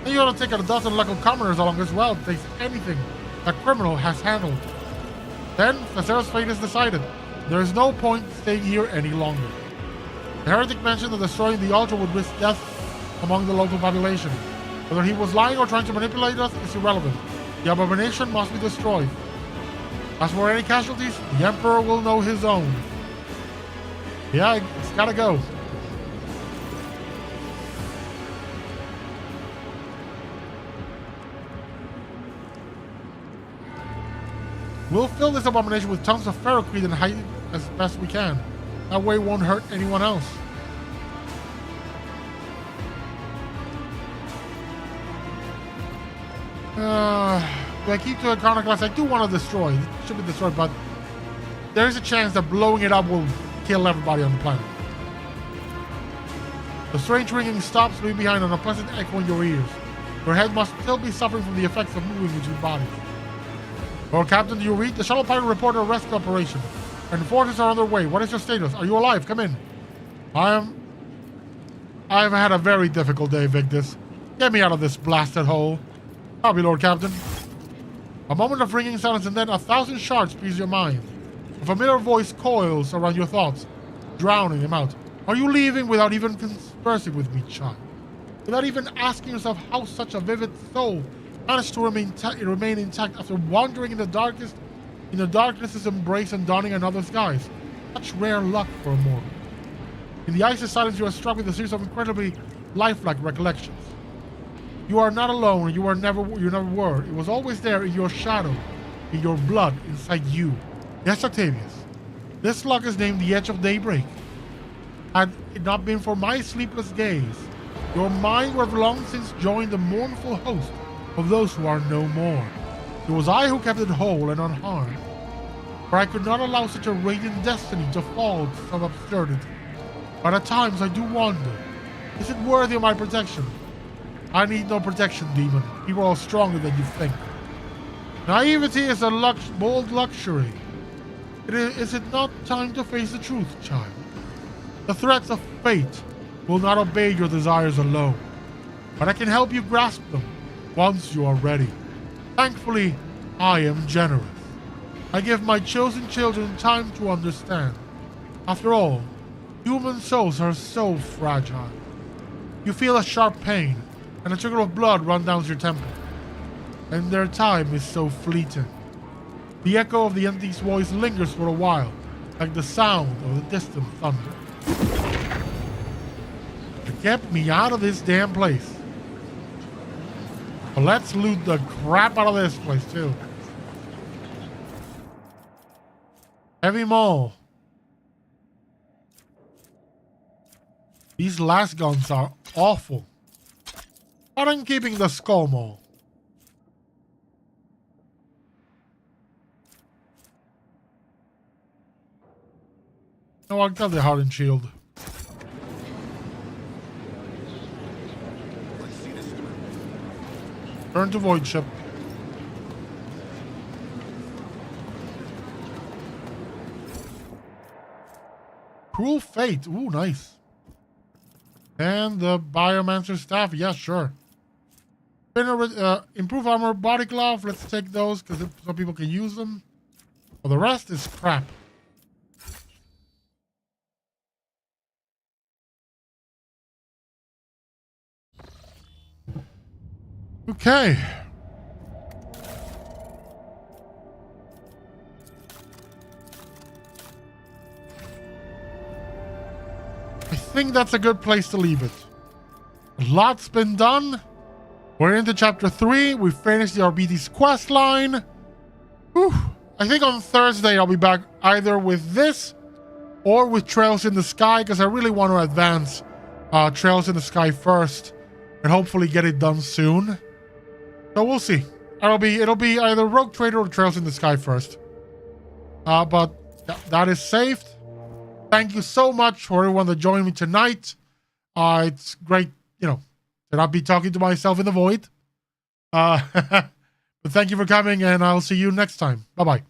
Then you ought to take a dozen local commoners along as well to face anything that criminal has handled. Then, Thasera's fate is decided. There is no point staying here any longer. The heretic mentioned that destroying the altar would risk death among the local population. Whether he was lying or trying to manipulate us is irrelevant. The abomination must be destroyed. As for any casualties, the Emperor will know his own. Yeah, it's gotta go. We'll fill this abomination with tons of ferrocrete and hide it as best we can. That way it won't hurt anyone else. I keep to Iconoclast. I do want to destroy it. It should be destroyed, but there is a chance that blowing it up will kill everybody on the planet. The strange ringing stops, leaving behind an unpleasant echo in your ears. Your head must still be suffering from the effects of moving between bodies. Lord Captain, do you read? The shuttle pilot reported a rescue operation, and forces are on their way. What is your status? Are you alive? Come in. I've had a very difficult day, Victus. Get me out of this blasted hole. Copy, Lord Captain. A moment of ringing silence and then 1,000 shards pierce your mind. A familiar voice coils around your thoughts, drowning them out. Are you leaving without even conversing with me, child? Without even asking yourself how such a vivid soul managed to remain intact after wandering in the darkness's embrace and donning another's guise? Such rare luck for a mortal. In the icy silence, you are struck with a series of incredibly lifelike recollections. You are not alone, you never were. It was always there in your shadow, in your blood, inside you. Yes, Octavius. This luck is named the Edge of Daybreak. Had it not been for my sleepless gaze, your mind would have long since joined the mournful host of those who are no more. It was I who kept it whole and unharmed, for I could not allow such a radiant destiny to fall to some absurdity. But at times I do wonder, is it worthy of my protection? I need no protection, demon. People are stronger than you think. Naivety is a bold luxury. Is it not time to face the truth, child? The threats of fate will not obey your desires alone, but I can help you grasp them once you are ready. Thankfully, I am generous. I give my chosen children time to understand. After all, human souls are so fragile. You feel a sharp pain, and a trickle of blood run down your temple, and their time is so fleeting. The echo of the entity's voice lingers for a while, like the sound of the distant thunder. It kept me out of this damn place. Well, let's loot the crap out of this place, too. Heavy maul. These last guns are awful. But I'm keeping the skull maul. No, I'll cut the hardened shield. Turn to void ship. Cruel fate. Ooh, nice. And the biomancer staff. Yeah, sure. Improve armor, body glove. Let's take those because some people can use them. But the rest is crap. Okay. I think that's a good place to leave it. A lot's been done. We're into chapter 3. We finished the Arbites quest line. Whew. I think on Thursday I'll be back either with this or with Trails in the Sky because I really want to advance Trails in the Sky first and hopefully get it done soon. So we'll see. It'll be either Rogue Trader or Trails in the Sky first. But that is saved. Thank you so much for everyone that joined me tonight. It's great, to not be talking to myself in the void. But thank you for coming, and I'll see you next time. Bye-bye.